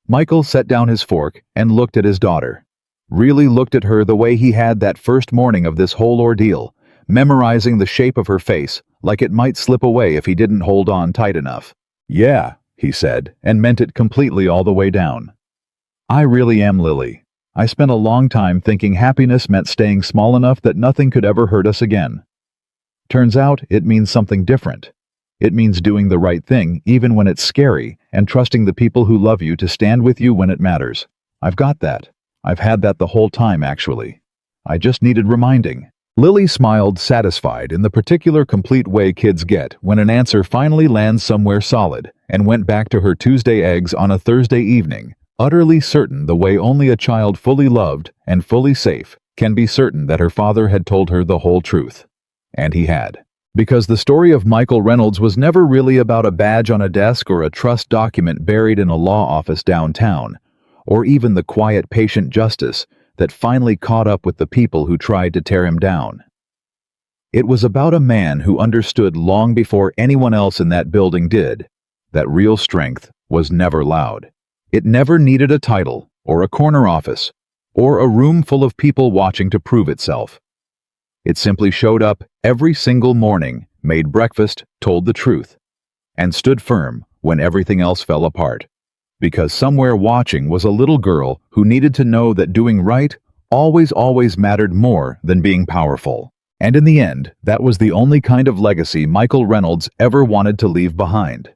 Michael set down his fork and looked at his daughter. Really looked at her the way he had that first morning of this whole ordeal, memorizing the shape of her face, like it might slip away if he didn't hold on tight enough. "Yeah," he said, and meant it completely all the way down. "I really am, Lily. I spent a long time thinking happiness meant staying small enough that nothing could ever hurt us again. Turns out it means something different. It means doing the right thing even when it's scary, and trusting the people who love you to stand with you when it matters. I've got that. I've had that the whole time, actually. I just needed reminding." Lily smiled, satisfied in the particular complete way kids get when an answer finally lands somewhere solid, and went back to her Tuesday eggs on a Thursday evening, utterly certain the way only a child fully loved and fully safe can be certain that her father had told her the whole truth. And he had. Because the story of Michael Reynolds was never really about a badge on a desk or a trust document buried in a law office downtown, or even the quiet, patient justice that finally caught up with the people who tried to tear him down. It was about a man who understood long before anyone else in that building did that real strength was never loud. It never needed a title, or a corner office, or a room full of people watching to prove itself. It simply showed up every single morning, made breakfast, told the truth, and stood firm when everything else fell apart. because somewhere watching was a little girl who needed to know that doing right always mattered more than being powerful. And in the end, that was the only kind of legacy Michael Reynolds ever wanted to leave behind.